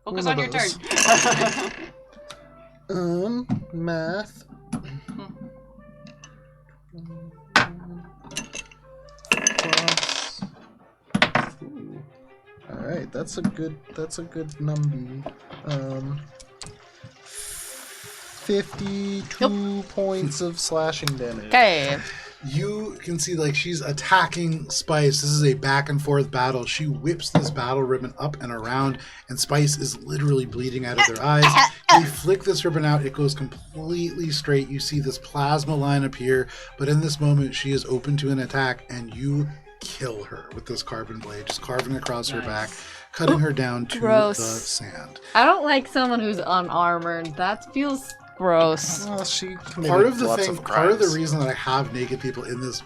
Focus One on of your turn. those. Math. Plus. Ooh. All right, that's a good number. 52 points of slashing damage. Okay. You can see like she's attacking Spice. This is a back and forth battle. She whips this battle ribbon up and around, and Spice is literally bleeding out of their eyes. You flick this ribbon out, it goes completely straight. You see this plasma line appear, but in this moment she is open to an attack, and you kill her with this carbon blade, just carving across her back, cutting her down to Gross. the sand. I don't like someone who's unarmored. That feels gross. Well, she committed Part of the lots thing, of part of the crimes. reason that I have naked people in this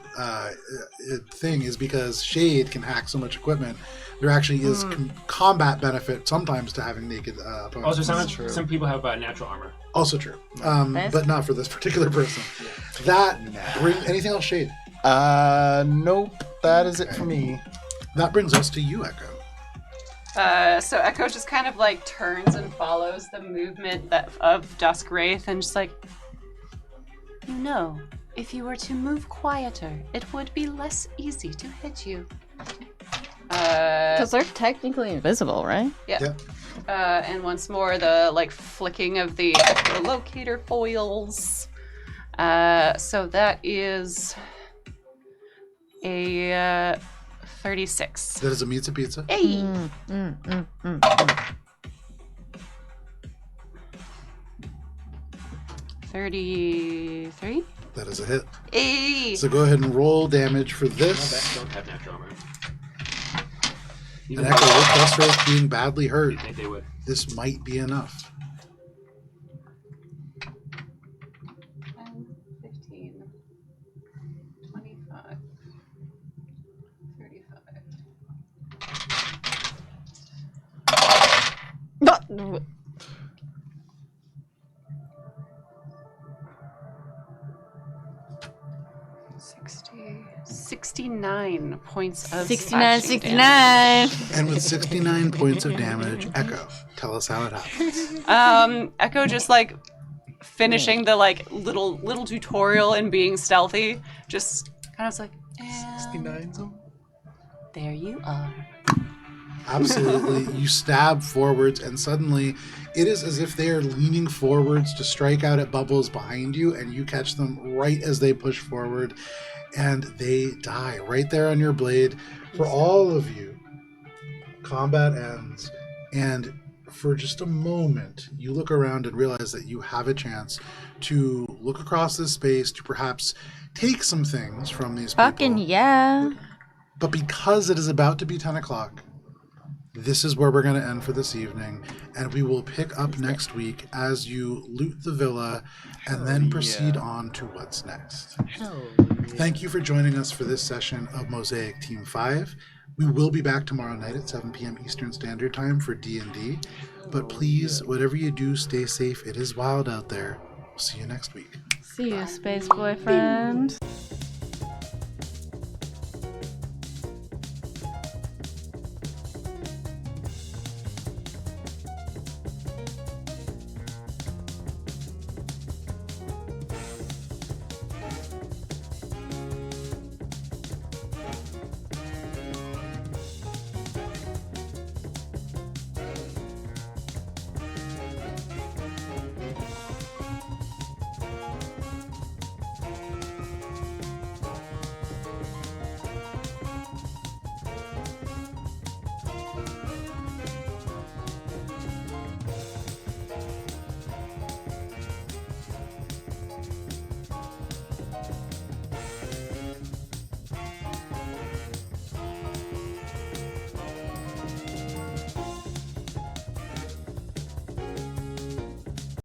thing is because Shade can hack so much equipment. There actually is combat benefit sometimes to having naked opponents. Also, some people have natural armor. Also true, but not for this particular person. Anything else, Shade? Nope. That is it for me. That brings us to you, Echo. So Echo just kind of like turns and follows the movement of Dusk Wraith and just like, if you were to move quieter, it would be less easy to hit you. Because they're technically invisible, right? Yeah. And once more, the like flicking of the locator foils. So that is a 36. That is a pizza. Hey! 33? That is a hit. Hey! So go ahead and roll damage for Not this. bad. Don't have natural armor. And Echo, with Westeros being badly hurt, I think they would. this might be enough. 10, 15, 25, 35. 69 points of 69, slashing damage. 69. And with 69 points of damage, Echo, tell us how it happens. Echo just like finishing the like little tutorial and being stealthy, just kind of like, 69 zone? there you are. Absolutely. You stab forwards, and suddenly it is as if they are leaning forwards to strike out at bubbles behind you, and you catch them right as they push forward, and they die right there on your blade. For all of you, combat ends, and for just a moment, you look around and realize that you have a chance to look across this space to perhaps take some things from these Fucking people. yeah. But because it is about to be 10 o'clock, this is where we're going to end for this evening, and we will pick up next week as you loot the villa and then proceed on to what's next. Thank you for joining us for this session of Mosaic Team 5. We will be back tomorrow night at 7 p.m. Eastern Standard Time for D&D, but please, whatever you do, stay safe. It is wild out there. We'll see you next week. See you, space boyfriend.